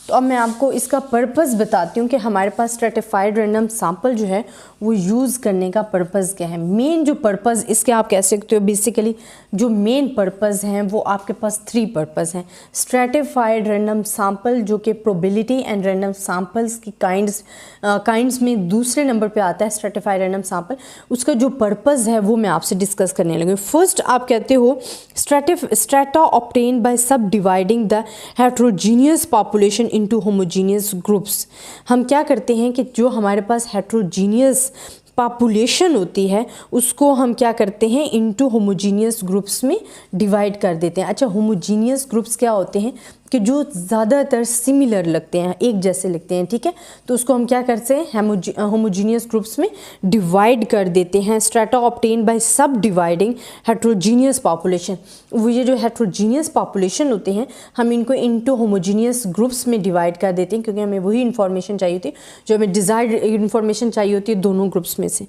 तो अब मैं आपको इसका पर्पज़ बताती हूँ कि हमारे पास स्ट्रेटिफाइड रैंडम सैंपल जो है वो यूज़ करने का पर्पज़ क्या है। मेन जो पर्पज़ इसके आप कह सकते हो, बेसिकली जो मेन पर्पज़ हैं वो आपके पास 3 पर्पज़ हैं। स्ट्रेटिफाइड रैंडम सैंपल जो कि प्रोबेबिलिटी एंड रैंडम सैंपल्स की काइंड्स में दूसरे नंबर पे आता है स्ट्रेटिफाइड रैंडम सैंपल। उसका जो पर्पज़ है वो मैं आपसे डिस्कस करने लगी। फर्स्ट आप कहते हो स्ट्रेटा ऑब्टेन्ड बाय सब dividing the heterogeneous population into homogeneous groups. हम क्या करते हैं कि जो हमारे पास हेट्रोजीनियस पॉपुलेशन होती है उसको हम क्या करते हैं, इनटू होमोजीनियस ग्रुप्स में डिवाइड कर देते हैं। अच्छा, होमोजीनियस ग्रुप्स क्या होते हैं कि जो ज़्यादातर सिमिलर लगते हैं, एक जैसे लगते हैं, ठीक है, तो उसको हम क्या करते हैं, होमोजीनियस ग्रुप्स में डिवाइड कर देते हैं। स्ट्रेटा ऑब्टेन बाय सब डिवाइडिंग हेट्रोजीनियस पॉपुलेशन। वो ये जो हेट्रोजीनियस पॉपुलेशन होते हैं हम इनको इनटू होमोजीनियस ग्रुप्स में डिवाइड कर देते हैं, क्योंकि हमें वही इन्फॉर्मेशन चाहिए होती है जो हमें डिज़ायर्ड इन्फॉर्मेशन चाहिए होती है दोनों ग्रुप्स में से।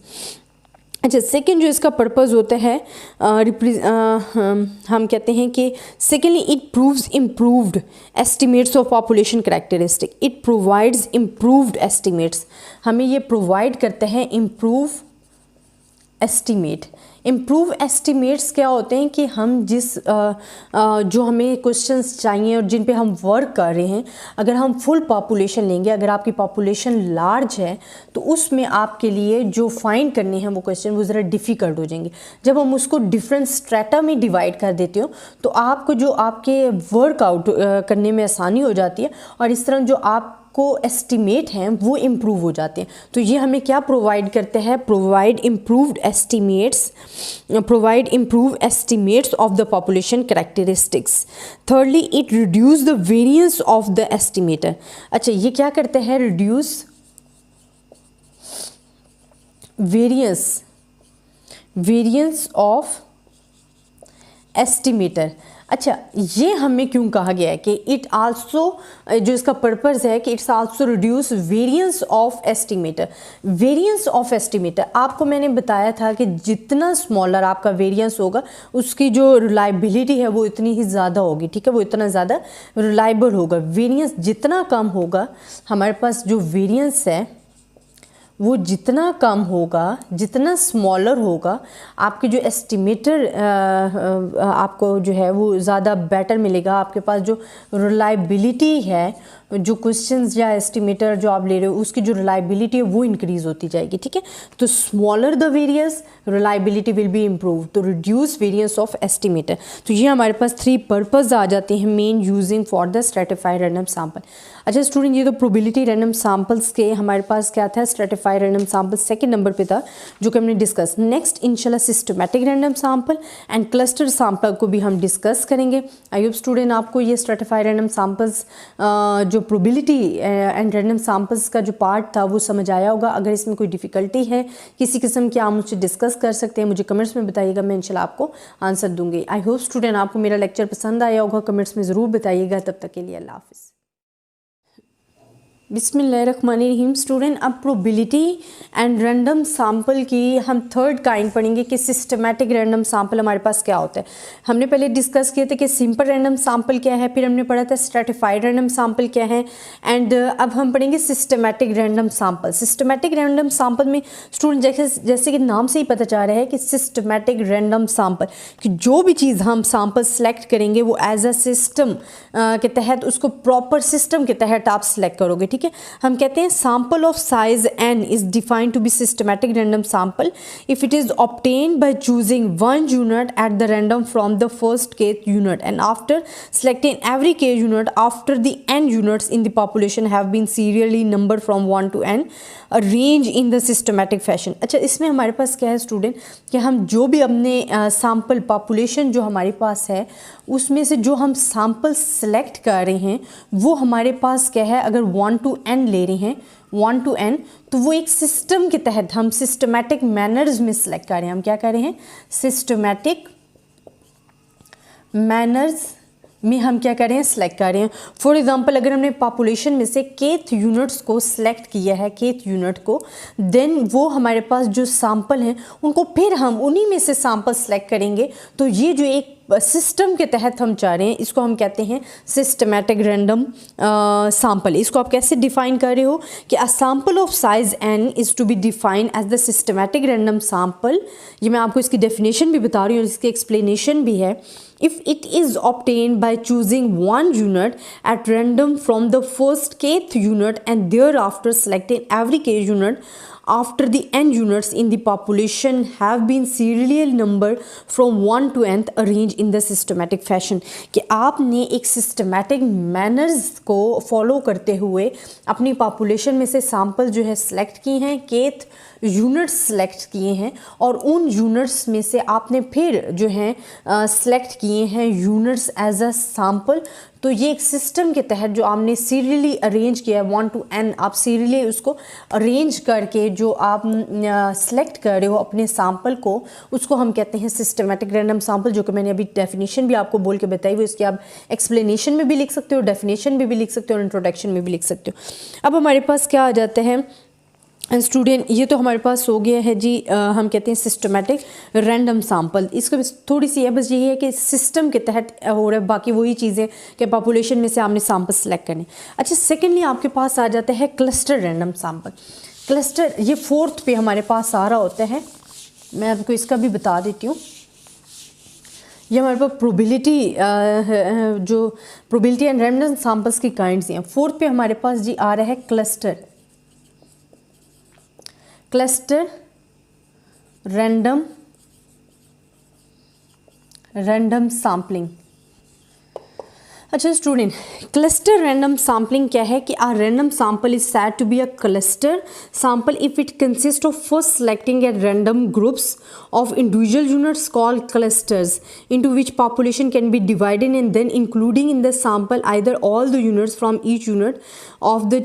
अच्छा, सेकेंड जो इसका पर्पज़ होता है हम कहते हैं कि secondly it proves improved estimates of population characteristic. It provides improved estimates, हमें ये प्रोवाइड करता है इम्प्रूव एस्टिमेट। इम्प्रूव एस्टिमेट्स क्या होते हैं कि हम जिस जो हमें क्वेश्चंस चाहिए और जिन पे हम वर्क कर रहे हैं, अगर हम फुल पॉपुलेशन लेंगे, अगर आपकी पॉपुलेशन लार्ज है तो उसमें आपके लिए जो फाइंड करने हैं वो क्वेश्चन वो ज़रा डिफ़िकल्ट हो जाएंगे। जब हम उसको डिफरेंट स्ट्रेटा में डिवाइड कर देते हो तो आपको जो आपके वर्कआउट करने में आसानी हो जाती है और इस तरह जो आप को एस्टिमेट हैं वो इम्प्रूव हो जाते हैं। तो ये हमें क्या प्रोवाइड करते हैं, provide improve estimates of the population characteristics. Thirdly, it reduce the variance of the estimator. अच्छा, ये क्या करते हैं, रिड्यूस वेरिएंस ऑफ एस्टिमेटर। अच्छा, ये हमें क्यों कहा गया है कि इट आल्सो, जो इसका पर्पज़ है कि it's also reduce variance of estimator. Variance of estimator आपको मैंने बताया था कि जितना स्मॉलर आपका वेरिएंस होगा उसकी जो रिलायबिलिटी है वो इतनी ही ज़्यादा होगी, ठीक है, वो इतना ज़्यादा रिलायबल होगा। वेरिएंस जितना कम होगा, हमारे पास जो वेरिएंस है वो जितना कम होगा, जितना स्मॉलर होगा, आपके जो एस्टिमेटर आपको जो है वो ज़्यादा बेटर मिलेगा। आपके पास जो रिलायबिलिटी है, जो क्वेश्चंस या एस्टिमेटर जो आप ले रहे हो उसकी जो रिलायबिलिटी है वो इंक्रीज़ होती जाएगी, ठीक है। तो smaller the variance, reliability will be improve, तो रिड्यूस वेरिएंस ऑफ एस्टिमेटर। तो ये हमारे पास 3 पर्पज़ आ जाते हैं main using for the stratified random sample. अच्छा स्टूडेंट, ये तो प्रोबेबिलिटी रैंडम सैंपल्स के हमारे पास क्या था, stratified random sample second number पे था जो कि हमने डिस्कस। नेक्स्ट इंशाल्लाह systematic random sample and cluster sample को भी हम डिस्कस करेंगे। आई होप स्टूडेंट आपको ये स्ट्रेटिफाइड रैंडम सैंपल्स जो प्रोबेबिलिटी एंड रैंडम सैंपल्स का जो पार्ट था वो समझ आया होगा। अगर इसमें कोई डिफ़िकल्टी है किसी किस्म की, आप मुझसे डिस्कस कर सकते हैं, मुझे कमेंट्स में बताइएगा, मैं इंशाल्लाह आपको आंसर दूंगी। आई होप स्टूडेंट आपको मेरा लेक्चर पसंद आया होगा, कमेंट्स में ज़रूर बताइएगा। तब तक के लिए अल्लाह हाफ़िज़। बिस्मिल्लाहिर्रहमानिर्रहीम। स्टूडेंट, अब प्रोबेबिलिटी एंड रैंडम सैंपल की हम थर्ड काइंड पढ़ेंगे कि सिस्टमैटिक रैंडम सैंपल हमारे पास क्या होता है। हमने पहले डिस्कस किए थे कि सिंपल रैंडम सैंपल क्या है, फिर हमने पढ़ा था स्ट्रेटिफाइड रैंडम सैंपल क्या है, एंड अब हम पढ़ेंगे systematic random sample. Systematic random sample में स्टूडेंट जैसे कि नाम से ही पता चल रहा है कि सिस्टमैटिक रैंडम सैंपल, कि जो भी चीज़ हम सैंपल सेलेक्ट करेंगे वो एज अ सिस्टम के तहत, उसको प्रॉपर सिस्टम के तहत आप सेलेक्ट करोगे, ठीक है। हम कहते हैं sample of size n is defined to be systematic random sample if it is obtained by choosing one unit at the random from the first k unit and after selecting every k unit after the n units in the population have been serially number from 1 to n arrange in the systematic fashion. अच्छा, इसमें हमारे पास क्या है student कि हम जो भी अपने सैंपल पॉपुलेशन जो हमारे पास है उसमें से जो हम सैंपल सेलेक्ट कर रहे हैं वो हमारे पास क्या है, अगर 1 to n ले रहे हैं, 1 to n, तो वो एक सिस्टम के तहत हम सिस्टमैटिक मैनर्स में सेलेक्ट कर रहे हैं। हम क्या कर रहे हैं, सिस्टमैटिक मैनर्स में हम क्या कर रहे हैं, सेलेक्ट कर रहे हैं। फॉर एग्जांपल, अगर हमने पॉपुलेशन में से kth यूनिट्स को सिलेक्ट किया है, kth यूनिट को, देन वो हमारे पास जो सैंपल हैं उनको फिर हम उन्हीं में से सैंपल सेलेक्ट करेंगे। तो ये जो एक सिस्टम के तहत हम चाह रहे हैं इसको हम कहते हैं सिस्टमैटिक रैंडम सैंपल। इसको आप कैसे डिफाइन कर रहे हो कि a sample of size n is to be defined as the systematic random sample. ये मैं आपको इसकी डेफिनेशन भी बता रही हूँ और इसकी एक्सप्लेनेशन भी है। If it is obtained by choosing one unit at random from the first kth unit and thereafter selecting every k unit after the n units in the population have been serial numbered from 1 to n arranged in the systematic fashion, कि आपने एक systematic manners को follow करते हुए अपनी population में से sample जो है सेलेक्ट किए हैं, केथ यूनिट्स सेलेक्ट किए हैं और उन यूनिट्स में से आपने फिर जो है सेलेक्ट किए हैं यूनिट्स एज अ सैंपल। तो ये एक सिस्टम के तहत जो आपने सीरियली अरेंज किया है 1 to n, आप सीरियली उसको अरेंज करके जो आप सेलेक्ट कर रहे हो अपने सैंपल को, उसको हम कहते हैं सिस्टमैटिक रैंडम सैंपल, जो कि मैंने अभी डेफिनेशन भी आपको बोल के बताई हुई। इसकी आप एक्सप्लेनेशन में भी लिख सकते हो, डेफिनेशन में भी लिख सकते हो और इंट्रोडक्शन में भी लिख सकते हो। अब हमारे पास क्या आ जाता है स्टूडेंट, ये तो हमारे पास हो गया है जी, हम कहते हैं सिस्टमैटिक रैंडम सैंपल। इसको थोड़ी सी है बस यही है कि सिस्टम के तहत हो रहा है, बाकी वही चीज़ें कि पॉपुलेशन में से आपने सैंपल सेलेक्ट करने। अच्छा, सेकेंडली आपके पास आ जाता है क्लस्टर रैंडम सैंपल। क्लस्टर ये फोर्थ पे हमारे पास आ रहा होता है मैं आपको इसका भी बता देती हूँ। ये हमारे पास प्रोबेबिलिटी जो प्रोबेबिलिटी एंड रैंडम सैंपल्स की काइंड्स हैं। फोर्थ पे हमारे पास जी आ रहा है क्लस्टर, क्लस्टर रैंडम सैम्पलिंग। अच्छा स्टूडेंट, क्लस्टर रैंडम सैम्पलिंग क्या है कि a random sample is said to be a cluster sample if it consist of first selecting at random groups of individual units called clusters into which population can be divided and then including in the sample either all the units from each unit of the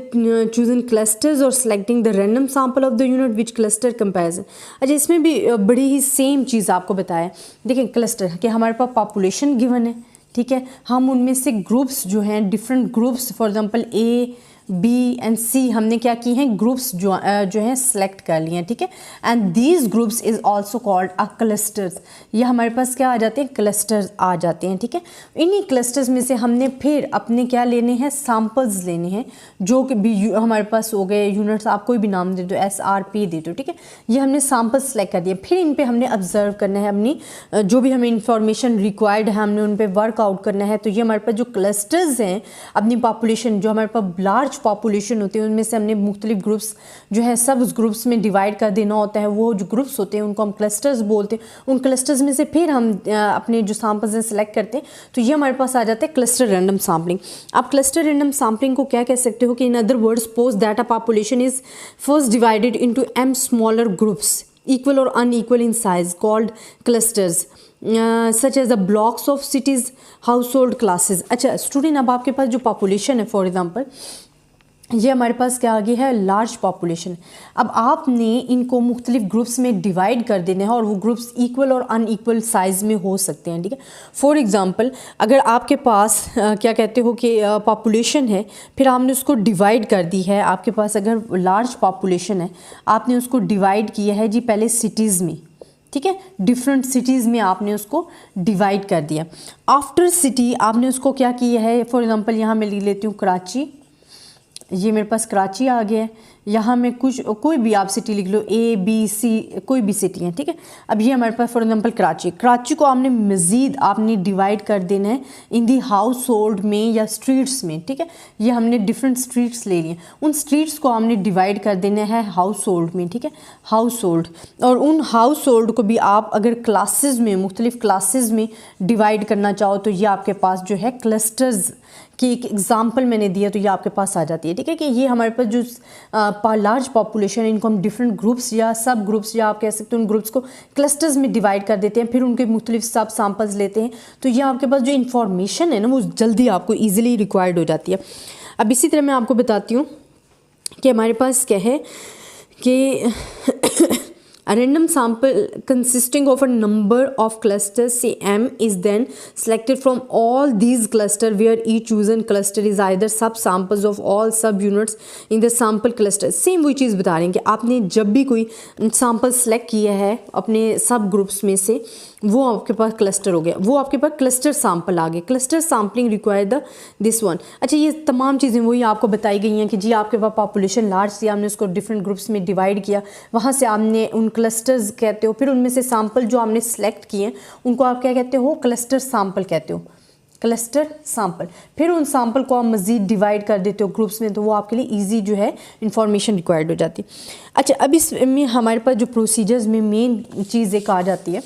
chosen clusters or selecting the random sample of the unit which cluster comparison। अच्छा इसमें भी बड़ी ही same चीज़ आपको बताया। देखिए cluster कि हमारे पास population given है, ठीक है, हम उनमें से ग्रुप्स जो हैं different groups for example A B and C हमने क्या की हैं ग्रुप्स जो हैं सेलेक्ट कर लिए हैं, ठीक है, and these groups is also called a clusters. ये हमारे पास क्या आ जाते हैं क्लस्टर्स आ जाते हैं, ठीक है। इन्हीं क्लस्टर्स में से हमने फिर अपने क्या लेने हैं सैम्पल्स लेने हैं जो कि भी हमारे पास हो गए यूनिट्स, आप कोई भी नाम दे दो SRP दे दो, ठीक है। ये हमने सैम्पल्स सेलेक्ट कर दिए, फिर इन पर हमने ऑब्जर्व करना है अपनी जो भी हमें इंफॉर्मेशन रिक्वायर्ड है हमने उन पर वर्कआउट करना है। तो ये हमारे पास जो क्लस्टर्स हैं अपनी पॉपुलेशन जो हमारे पास लार्ज पॉपुलेशन होती है उनमें से हमने मुख्तलिफ ग्रुप्स जो है सब उस ग्रुप्स में डिवाइड कर देना होता है। वो जो ग्रुप्स होते हैं उनको हम क्लस्टर्स बोलते हैं। उन क्लस्टर्स में से फिर हम अपने जो सैम्पल्स हैं सेलेक्ट करते हैं। तो ये हमारे पास आ जाता है क्लस्टर रैंडम सैम्पलिंग। आप क्लस्टर रैंडम सैम्पलिंग को क्या कह सकते हो कि in other words suppose that a population is first divided into m smaller groups equal or unequal in size called clusters such as the blocks of cities household classes। अच्छा student, अब आपके पास जो पॉपुलेशन है for example ये हमारे पास क्या आ गई है लार्ज पॉपुलेशन। अब आपने इनको मुख्तलिफ ग्रुप्स में डिवाइड कर देने हैं और वो ग्रुप्स इक्वल और अनइक्वल साइज़ में हो सकते हैं, ठीक है। फॉर एग्जांपल अगर आपके पास क्या कहते हो कि पॉपुलेशन है फिर आपने उसको डिवाइड कर दी है, आपके पास अगर लार्ज पॉपुलेशन है आपने उसको डिवाइड किया है जी पहले सिटीज़ में, ठीक है, डिफरेंट सिटीज़ में आपने उसको डिवाइड कर दिया। आफ्टर सिटी आपने उसको क्या किया है, फॉर एग्ज़ाम्पल यहाँ मैं ले लेती हूँ कराची, ये मेरे पास कराची आ गया है। यहाँ में कुछ कोई भी आप सिटी लिख लो ABC कोई भी सिटी है, ठीक है। अब ये हमारे पास फॉर एग्जांपल कराची को आपने मज़ीद आपने डिवाइड कर देना है इन दी हाउस होल्ड में या स्ट्रीट्स में, ठीक है। ये हमने डिफरेंट स्ट्रीट्स ले लिए, उन स्ट्रीट्स को हमने डिवाइड कर देना है हाउस होल्ड में, ठीक है, हाउस होल्ड। और उन हाउस होल्ड को भी आप अगर क्लासेस में मुख्तलिफ क्लासेस में डिवाइड करना चाहो तो ये आपके पास जो है क्लस्टर्स की एक एग्जाम्पल मैंने दिया तो ये आपके पास आ जाती है, ठीक है। कि ये हमारे पास जो लार्ज पॉपुलेशन है इनको हम डिफरेंट ग्रुप्स या सब ग्रुप्स या आप कह सकते हो उन ग्रुप्स को क्लस्टर्स में डिवाइड कर देते हैं, फिर उनके मुख्तलिफ सब सैम्पल्स लेते हैं। तो ये आपके पास जो इन्फॉर्मेशन है ना वो जल्दी आपको ईजिली रिक्वायर्ड हो जाती है। अब इसी तरह मैं आपको बताती हूँ कि हमारे पास क्या है कि a random sample consisting of a number of clusters say M is then selected from all these clusters where each chosen cluster is either subsamples of all subunits in the sample cluster। Same वही चीज़ बता रहे हैं कि आपने जब भी कोई sample select किया है अपने सब ग्रुप्स में से वो आपके पास क्लस्टर हो गया, वो आपके पास क्लस्टर सैम्पल आ गए। Cluster sampling require the this one. अच्छा ये तमाम चीज़ें वही आपको बताई गई हैं कि जी आपके पास पॉपुलेशन लार्ज थी, आपने उसको डिफरेंट ग्रुप्स में डिवाइड किया, वहाँ से आपने उन क्लस्टर्स कहते हो, फिर उनमें से सैम्पल जो आपने सेलेक्ट किए उनको आप क्या कहते हो क्लस्टर सैम्पल कहते हो, क्लस्टर सैम्पल। फिर उन सैम्पल को आप मज़ीद डिवाइड कर देते हो ग्रुप्स में तो वो आपके लिए इजी जो है इंफॉर्मेशन रिक्वायर्ड हो जाती है। अच्छा अब इसमें हमारे पास जो प्रोसीजर्स में मेन चीज़ एक आ जाती है,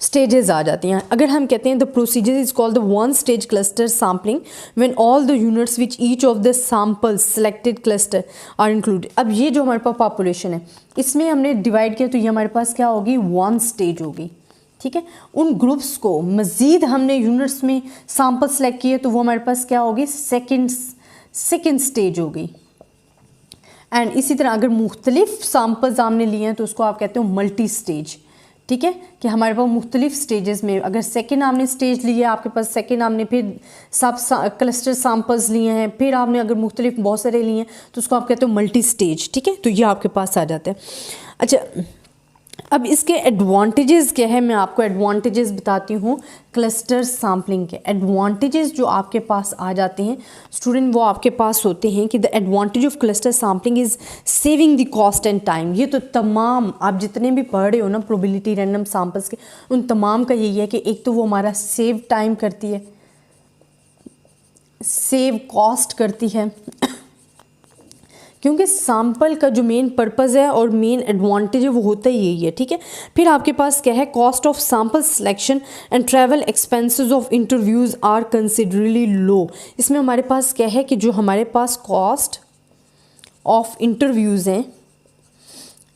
स्टेजेस आ जाती हैं। अगर हम कहते हैं the procedure is called the one stage cluster sampling when all the units which each of the samples selected cluster are included. अब ये जो हमारे पास पॉपुलेशन है इसमें हमने डिवाइड किया तो ये हमारे पास क्या होगी वन स्टेज होगी, ठीक है। उन ग्रुप्स को मज़ीद हमने यूनिट्स में सैम्पल सेलेक्ट किए तो वो हमारे पास क्या होगी सेकेंड स्टेज होगी। एंड इसी तरह अगर मुख्तलिफ सैम्पल्स हमने लिए हैं तो उसको आप कहते हो मल्टी स्टेज, ठीक है। कि हमारे पास मुख्तलिफ स्टेजेस में अगर सेकेंड आपने स्टेज लिया आपके पास सेकेंड आपने फिर सब क्लस्टर सैम्पल्स लिए हैं, फिर आपने अगर मुख्तलिफ बहुत सारे लिए हैं तो उसको आप कहते हो मल्टी स्टेज, ठीक है। तो ये आपके पास आ जाता है। अच्छा अब इसके एडवांटेजेस क्या है, मैं आपको एडवांटेजेस बताती हूँ क्लस्टर सैम्पलिंग के। एडवांटेजेस जो आपके पास आ जाते हैं स्टूडेंट, वो आपके पास होते हैं कि the advantage of cluster sampling is saving the cost and time. ये तो तमाम आप जितने भी पढ़ रहे हो ना प्रोबेबिलिटी रैंडम सैम्पल्स के, उन तमाम का यही है कि एक तो वो हमारा सेव टाइम करती है, सेव कॉस्ट करती है, क्योंकि सैम्पल का जो मेन पर्पज़ है और मेन एडवांटेज है वो होता ही यही है, ठीक है। फिर आपके पास क्या है, cost of sample selection and travel expenses of interviews are considerably low. इसमें हमारे पास क्या है कि जो हमारे पास कॉस्ट ऑफ इंटरव्यूज़ हैं,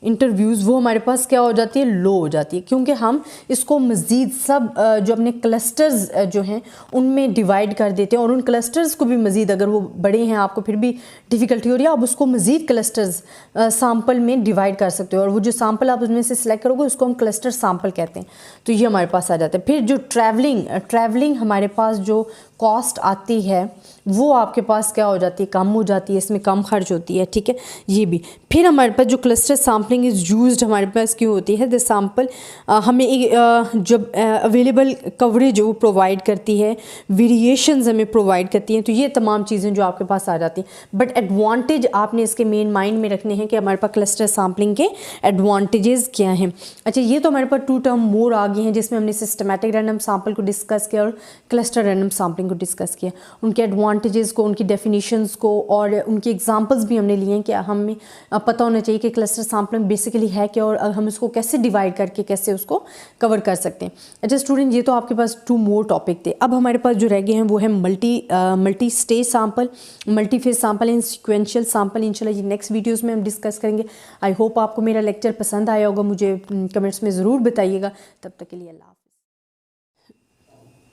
इंटरव्यूज़ वो हमारे पास क्या हो जाती है, लो हो जाती है, क्योंकि हम इसको मज़ीद सब जो अपने क्लस्टर्स जो हैं उनमें डिवाइड कर देते हैं, और उन क्लस्टर्स को भी मज़ीद अगर वो बड़े हैं आपको फिर भी डिफ़िकल्टी हो रही है, आप उसको मज़ीद क्लस्टर्स सैम्पल में डिवाइड कर सकते हो, और वो जो सैम्पल आप उसमें से सिलेक्ट करोगे उसको हम क्लस्टर सैम्पल कहते हैं। तो ये हमारे पास आ जाता है। फिर जो ट्रैवलिंग हमारे पास जो कॉस्ट आती है वो आपके पास क्या हो जाती है, कम हो जाती है, इसमें कम खर्च होती है, ठीक है, ये भी। फिर हमारे पास जो क्लस्टर सैम्पलिंग इज़ यूज्ड हमारे पास क्यों होती है, द सैम्पल हमें एक जब अवेलेबल कवरेज वो प्रोवाइड करती है, वेरिएशंस हमें प्रोवाइड करती हैं, तो ये तमाम चीज़ें जो आपके पास आ जाती हैं। बट एडवांटेज आपने इसके मेन माइंड में रखने हैं कि हमारे पास क्लस्टर सैम्पलिंग के एडवांटेजेस क्या हैं। अच्छा, ये तो हमारे पास 2 टर्म मोर आ गए हैं जिसमें हमने सिस्टमैटिक रैंडम सैम्पल को डिस्कस किया और क्लस्टर रैंडम सैम्पलिंग को डिस्कस किया, उनके एडवांटेजेस को, उनकी डेफिनेशंस को और उनके एग्जांपल्स भी हमने लिए हैं कि हमें पता होना चाहिए कि क्लस्टर सैम्पलिंग बेसिकली है क्या और हम उसको कैसे डिवाइड करके कैसे उसको कवर कर सकते हैं। अच्छा स्टूडेंट, ये तो आपके पास 2 मोर टॉपिक थे। अब हमारे पास जो रह गए हैं वो है multi stage sample, multi phase sample and sequential sample. इंशाल्लाह ये नेक्स्ट वीडियोज़ में हम डिस्कस करेंगे। आई होप आपको मेरा लेक्चर पसंद आया होगा, मुझे कमेंट्स में ज़रूर बताइएगा। तब तक के लिए अल्लाह।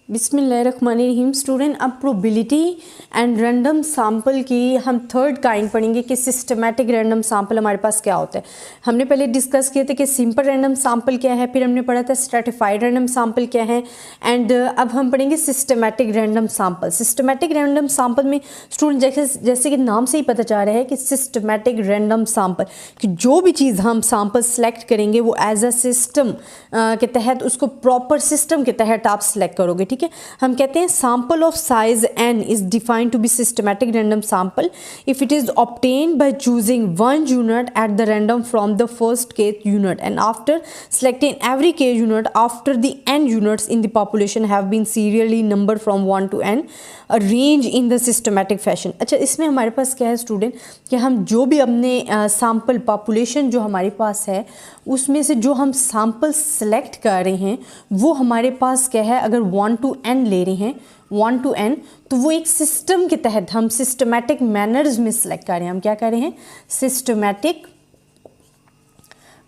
बिस्मिल्लाहिर्रहमानिर्रहीम। स्टूडेंट, अब प्रोबेबिलिटी एंड रैंडम सैम्पल की हम थर्ड काइंड पढ़ेंगे कि सिस्टमैटिक रैंडम सैम्पल हमारे पास क्या होता है। हमने पहले डिस्कस किए थे कि सिंपल रैंडम सैम्पल क्या है, फिर हमने पढ़ा था स्ट्रैटिफाइड रैंडम सैम्पल क्या है, एंड अब हम पढ़ेंगे systematic random sample. Systematic random sample में स्टूडेंट जैसे कि नाम से ही पता चल रहा है कि सिस्टमैटिक रैंडम सैम्पल, कि जो भी चीज़ हम सैम्पल सेलेक्ट करेंगे वो एज अ सिस्टम के तहत, उसको प्रॉपर सिस्टम के तहत आप सेलेक्ट करोगे, ठीक है। हम कहते हैं sample of size n is defined to be systematic random sample if it is obtained by choosing 1 unit at the random from the first k unit and after selecting every k unit after the n units in the population have been serially numbered from 1 to n arranged in the systematic fashion। अच्छा, इसमें हमारे पास क्या है student कि हम जो भी अपने सैम्पल पॉपुलेशन जो हमारे पास है उसमें से जो हम सैम्पल सेलेक्ट कर रहे हैं वो हमारे पास क्या है, अगर 1 to n ले रहे हैं 1 to n, तो वो एक सिस्टम के तहत हम सिस्टमैटिक मैनर्स में सेलेक्ट कर रहे हैं। हम क्या कर रहे हैं, सिस्टमैटिक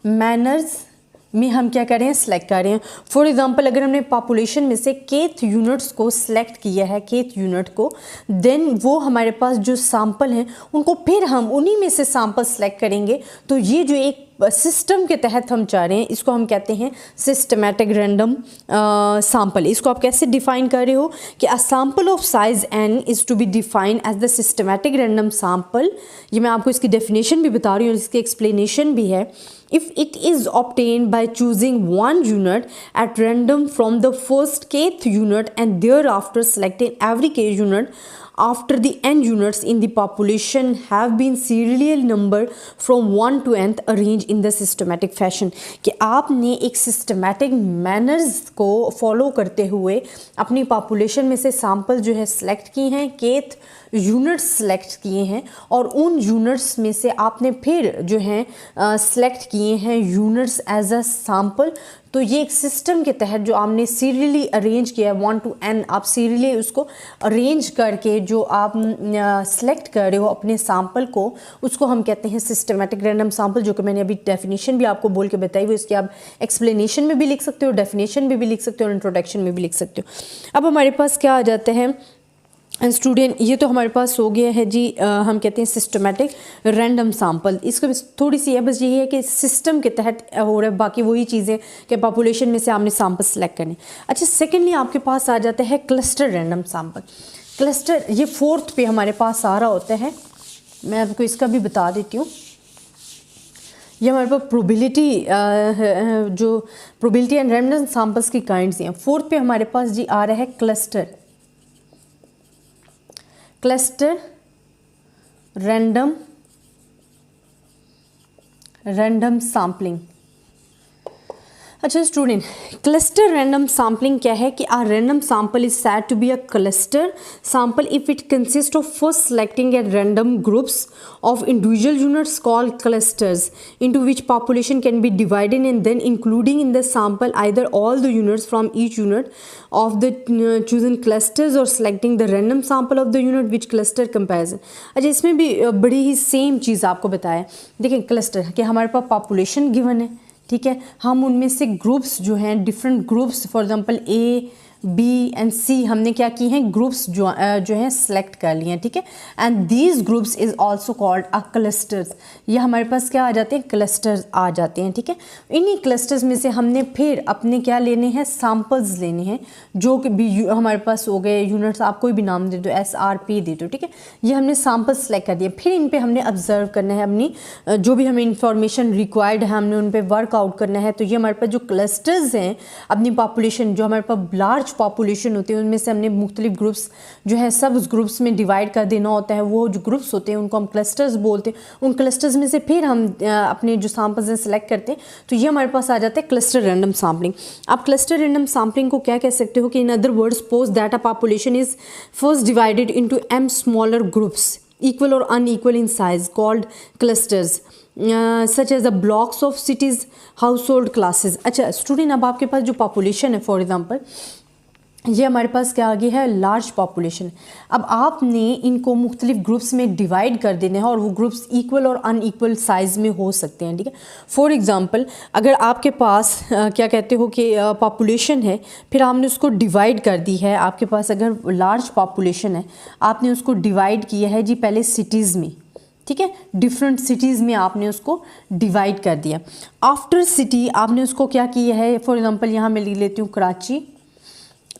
मैनर्स में हम क्या कर रहे हैं, सेलेक्ट कर रहे हैं। फॉर एग्जांपल, अगर हमने पॉपुलेशन में से केथ यूनिट्स को सिलेक्ट किया है, केथ यूनिट को, देन वो हमारे पास जो सैम्पल हैं उनको फिर हम उन्हीं में से सैम्पल सेलेक्ट करेंगे। तो ये जो एक सिस्टम के तहत हम चाह रहे हैं इसको हम कहते हैं सिस्टमैटिक रैंडम सैम्पल। इसको आप कैसे डिफाइन कर रहे हो कि a sample of size n is to be defined as the systematic random sample. ये मैं आपको इसकी डेफिनेशन भी बता रही हूँ और इसकी एक्सप्लेनेशन भी है। if it is obtained by choosing 1 unit at random from the first kth unit and thereafter selecting every k unit after the n units in the population have been serially numbered from 1 to nth arranged in the systematic fashion। कि आपने एक systematic manners को follow करते हुए अपनी population में से sample जो है सेलेक्ट किए हैं, केथ यूनिट्स सेलेक्ट किए हैं और उन यूनिट्स में से आपने फिर जो हैं सेलेक्ट किए हैं यूनिट्स एज अ सैम्पल। तो ये एक सिस्टम के तहत जो आपने सीरियली अरेंज किया है 1 to n, आप सीरियली उसको अरेंज करके जो आप सेलेक्ट कर रहे हो अपने सैम्पल को, उसको हम कहते हैं सिस्टमैटिक रैंडम सैम्पल। जो कि मैंने अभी डेफिनेशन भी आपको बोल के बताई, वो इसकी आप एक्सप्लेनेशन में भी लिख सकते हो, डेफिनेशन में भी लिख सकते हो और इंट्रोडक्शन में भी लिख सकते हो। अब हमारे पास क्या आ जाता है स्टूडेंट, ये तो हमारे पास हो गया है जी, हम कहते हैं सिस्टमैटिक रैंडम सैम्पल। इसको थोड़ी सी है बस यही है कि सिस्टम के तहत हो रहा है, बाकी वही चीज़ें कि पॉपुलेशन में से आपने सैम्पल सेलेक्ट करने। अच्छा, सेकेंडली आपके पास आ जाता है क्लस्टर रैंडम सैम्पल। क्लस्टर ये 4th पे हमारे पास आ रहा होता है, मैं आपको इसका भी बता देती हूँ। ये हमारे पास प्रोबेबिलिटी जो प्रोबेबिलिटी एंड रैंडम सैंपल्स की काइंड्स हैं। फोर्थ पे हमारे पास जी आ रहा है क्लस्टर रैंडम सैम्पलिंग। अच्छा स्टूडेंट, क्लस्टर रैंडम सैम्पलिंग क्या है कि a random sample is said to be a cluster sample if it consist of first selecting at random groups of individual units called clusters into which population can be divided and then including in the sample either all the units from each unit of the chosen clusters or selecting the random sample of the unit which cluster comparison। अच्छा इसमें भी बड़ी ही same चीज़ आपको बताया। देखिए cluster कि हमारे पास population given है, ठीक है, हम उनमें से ग्रुप्स जो हैं different groups for example A B and C हमने क्या की हैं ग्रुप्स जो हैं सेलेक्ट कर लिए हैं, ठीक है, and these groups is also called a clusters. ये हमारे पास क्या आ जाते हैं क्लस्टर्स आ जाते हैं, ठीक है। इन्हीं क्लस्टर्स में से हमने फिर अपने क्या लेने हैं सैम्पल्स लेने हैं जो कि भी हमारे पास हो गए यूनिट्स, आप कोई भी नाम दे दो SRP दे दो, ठीक है। ये हमने सैम्पल्स सेलेक्ट कर दिए, फिर इन पे हमने ऑब्जर्व करना है अपनी जो भी हमें इंफॉर्मेशन रिक्वायर्ड है हमने उन पर वर्कआउट करना है। तो ये हमारे पास जो क्लस्टर्स हैं अपनी पॉपुलेशन जो हमारे पास लार्ज पॉपुलेशन होती है उनमें से हमने मुख्तलिफ ग्रुप्स जो है सब उस ग्रुप्स में डिवाइड कर देना होता है। वो जो ग्रुप्स होते हैं उनको हम क्लस्टर्स बोलते हैं। उन क्लस्टर्स में से फिर हम अपने जो सैम्पल्स हैं सेलेक्ट करते हैं। तो ये हमारे पास आ जाता है क्लस्टर रैंडम सैम्पलिंग। आप क्लस्टर रैंडम सैम्पलिंग को क्या कह सकते हो कि in other words suppose that a population is first divided into m smaller groups equal or unequal in size called clusters such as the blocks of cities household classes। अच्छा student, अब आपके पास जो पॉपुलेशन है for example ये हमारे पास क्या आ गया है लार्ज पॉपुलेशन। अब आपने इनको मुख्तलिफ ग्रुप्स में डिवाइड कर देने हैं और वो ग्रुप्स इक्वल और अनइक्वल साइज़ में हो सकते हैं, ठीक है। फॉर एग्जांपल अगर आपके पास क्या कहते हो कि पॉपुलेशन है फिर आपने उसको डिवाइड कर दी है, आपके पास अगर लार्ज पॉपुलेशन है आपने उसको डिवाइड किया है जी पहले सिटीज़ में, ठीक है, डिफरेंट सिटीज़ में आपने उसको डिवाइड कर दिया। आफ्टर सिटी आपने उसको क्या किया है, फॉर एग्ज़ाम्पल यहाँ मैं लिख लेती हूँ कराची,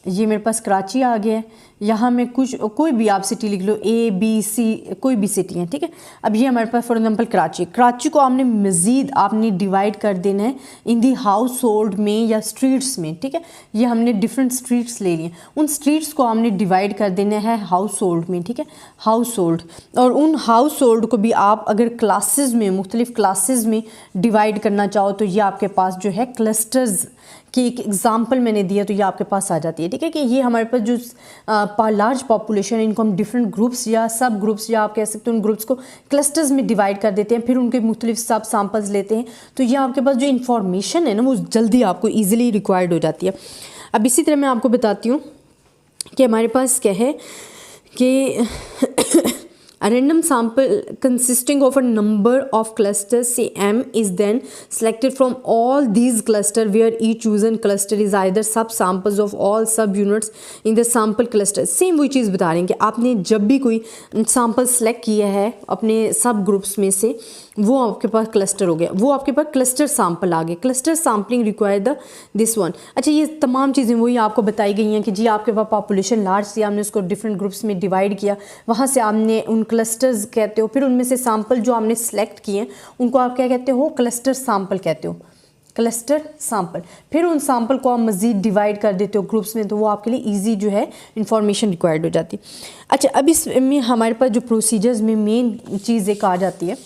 ये मेरे पास कराची आ गया है। यहाँ में कुछ कोई भी आप सिटी लिख लो ABC कोई भी सिटी है, ठीक है। अब ये हमारे पास फॉर एग्जांपल कराची को आपने मज़ीद आपने डिवाइड कर देना है इन दी हाउस होल्ड में या स्ट्रीट्स में, ठीक है। ये हमने डिफरेंट स्ट्रीट्स ले लिए, उन स्ट्रीट्स को हमने डिवाइड कर देना है हाउस होल्ड में, ठीक है, हाउस होल्ड। और उन हाउस होल्ड को भी आप अगर क्लासेस में मुख्तलिफ क्लासेस में डिवाइड करना चाहो तो ये आपके पास जो है क्लस्टर्स की एक एग्जाम्पल मैंने दिया तो ये आपके पास आ जाती है, ठीक है। कि ये हमारे पास जो लार्ज पॉपुलेशन है इनको हम डिफरेंट ग्रुप्स या सब ग्रुप्स या आप कह सकते हो उन ग्रुप्स को क्लस्टर्स में डिवाइड कर देते हैं, फिर उनके मुख्तलिफ सब सैम्पल्स लेते हैं। तो ये आपके पास जो इन्फॉर्मेशन है ना वो जल्दी आपको ईजिली रिक्वायर्ड हो जाती है। अब इसी तरह मैं आपको बताती हूँ कि हमारे पास क्या है कि a random sample consisting of a number of clusters say M is then selected from all these clusters where each chosen cluster is either subsamples of all subunits in the sample cluster। Same वही चीज़ बता रहे हैं कि आपने जब भी कोई sample select किया है अपने सब ग्रुप्स में से वो आपके पास क्लस्टर हो गया, वो आपके पास क्लस्टर सैम्पल आ गए। Cluster sampling require the this one. अच्छा ये तमाम चीज़ें वही आपको बताई गई हैं कि जी आपके पास पॉपुलेशन लार्ज थी, आपने उसको डिफरेंट ग्रुप्स में डिवाइड किया, वहाँ से आपने उन क्लस्टर्स कहते हो, फिर उनमें से सैम्पल जो आपने सेलेक्ट किए हैं उनको आप क्या कहते हो क्लस्टर सैम्पल कहते हो, क्लस्टर सैम्पल। फिर उन सैम्पल को आप मज़ीद डिवाइड कर देते हो ग्रुप्स में तो वो आपके लिए इजी जो है इंफॉर्मेशन रिक्वायर्ड हो जाती है। अच्छा अब इसमें हमारे पास जो प्रोसीजर्स में मेन चीज़ एक आ जाती है,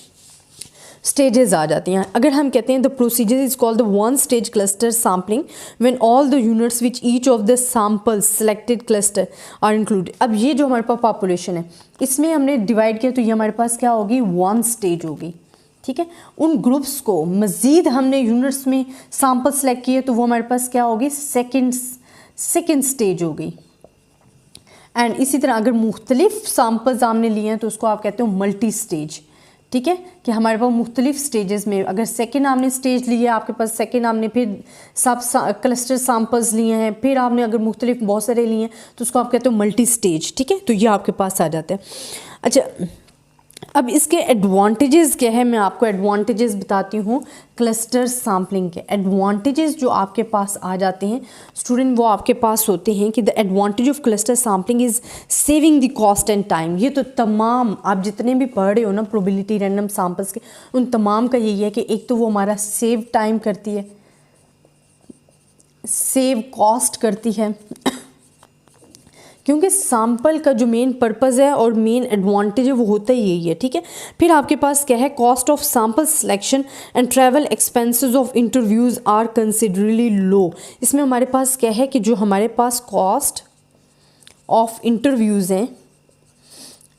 स्टेजेस आ जाती हैं। अगर हम कहते हैं the procedure is called the one stage cluster sampling when all the units which each of the samples selected cluster are included. अब ये जो हमारे पास पॉपुलेशन है इसमें हमने डिवाइड किया तो ये हमारे पास क्या होगी वन स्टेज होगी, ठीक है। उन ग्रुप्स को मज़ीद हमने यूनिट्स में सैम्पल सेलेक्ट किए तो वो हमारे पास क्या होगी सेकेंड स्टेज होगी। एंड इसी तरह अगर मुख्तलिफ सैम्पल्स हमने लिए हैं तो उसको आप कहते हो मल्टी स्टेज, ठीक है। कि हमारे पास मुख्तलिफ स्टेजेस में अगर सेकेंड आपने स्टेज लिए आपके पास सेकेंड आपने फिर सब क्लस्टर सैम्पल्स लिए हैं, फिर आपने अगर मुख्तलिफ बहुत सारे लिए हैं तो उसको आप कहते हो मल्टी स्टेज, ठीक है। तो ये आपके पास आ जाता है। अच्छा अब इसके एडवांटेजेस क्या है, मैं आपको एडवांटेजेस बताती हूँ क्लस्टर सैम्पलिंग के। एडवांटेजेस जो आपके पास आ जाते हैं स्टूडेंट, वो आपके पास होते हैं कि the advantage of cluster sampling is saving the cost and time. ये तो तमाम आप जितने भी पढ़ रहे हो ना प्रोबेबिलिटी रैंडम सैम्पल्स के, उन तमाम का यही है कि एक तो वो हमारा सेव टाइम करती है, सेव कॉस्ट करती है, क्योंकि सैम्पल का जो मेन पर्पज़ है और मेन एडवांटेज है वो होता ही यही है, ठीक है। फिर आपके पास क्या है, cost of sample selection and travel expenses of interviews are considerably low. इसमें हमारे पास क्या है कि जो हमारे पास कॉस्ट ऑफ इंटरव्यूज़ हैं,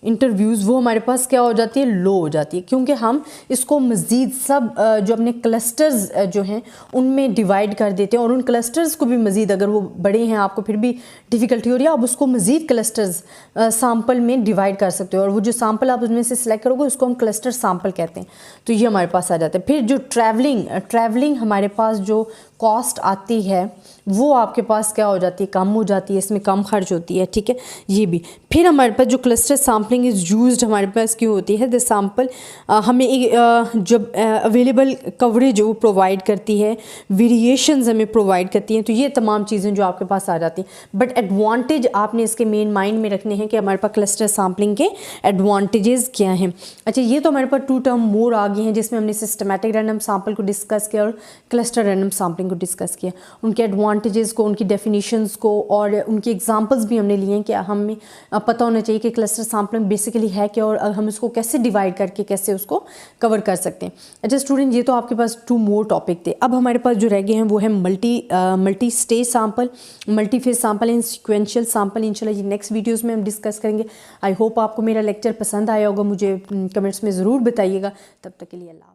इंटरव्यूज़ वो हमारे पास क्या हो जाती है, लो हो जाती है, क्योंकि हम इसको मज़ीद सब जो अपने क्लस्टर्स जो हैं उनमें डिवाइड कर देते हैं, और उन क्लस्टर्स को भी मज़ीद अगर वो बड़े हैं आपको फिर भी डिफ़िकल्टी हो रही है, आप उसको मज़ीद क्लस्टर्स सैम्पल में डिवाइड कर सकते हो, और वो जो सैम्पल आप उसमें से सिलेक्ट करोगे उसको हम क्लस्टर सैम्पल कहते हैं। तो ये हमारे पास आ जाता है। फिर जो ट्रैवलिंग हमारे पास जो कॉस्ट आती है वो आपके पास क्या हो जाती है, कम हो जाती है, इसमें कम खर्च होती है, ठीक है, ये भी। फिर हमारे पास जो क्लस्टर सैम्पलिंग इज़ यूज्ड हमारे पास क्यों होती है, द सैम्पल हमें एक जब अवेलेबल कवरेज वो प्रोवाइड करती है, वेरिएशंस हमें प्रोवाइड करती हैं, तो ये तमाम चीज़ें जो आपके पास आ जाती हैं। बट एडवांटेज आपने इसके मेन माइंड में रखने हैं कि हमारे पास क्लस्टर सैम्पलिंग के एडवांटेजेस क्या हैं। अच्छा, ये तो हमारे पास 2 टर्म मोर आ गए हैं जिसमें हमने सिस्टमैटिक रैंडम सैम्पल को डिस्कस किया और क्लस्टर रैंडम सैम्पलिंग को डिस्कस किया, उनके एडवांटेजेस को, उनकी डेफिनेशंस को, और उनकी एग्जांपल्स भी हमने लिए हैं कि हमें पता होना चाहिए कि क्लस्टर सैम्पलिंग बेसिकली है क्या और हम इसको कैसे डिवाइड करके कैसे उसको कवर कर सकते हैं। अच्छा स्टूडेंट, ये तो आपके पास 2 मोर टॉपिक थे। अब हमारे पास जो रह गए हैं वो है multi stage sample, multi phase sample and sequential sample. इंशाल्लाह ये नेक्स्ट वीडियोज़ में हम डिस्कस करेंगे। आई होप आपको मेरा लेक्चर पसंद आया होगा, मुझे कमेंट्स में ज़रूर बताइएगा। तब तक के लिए अल्लाह।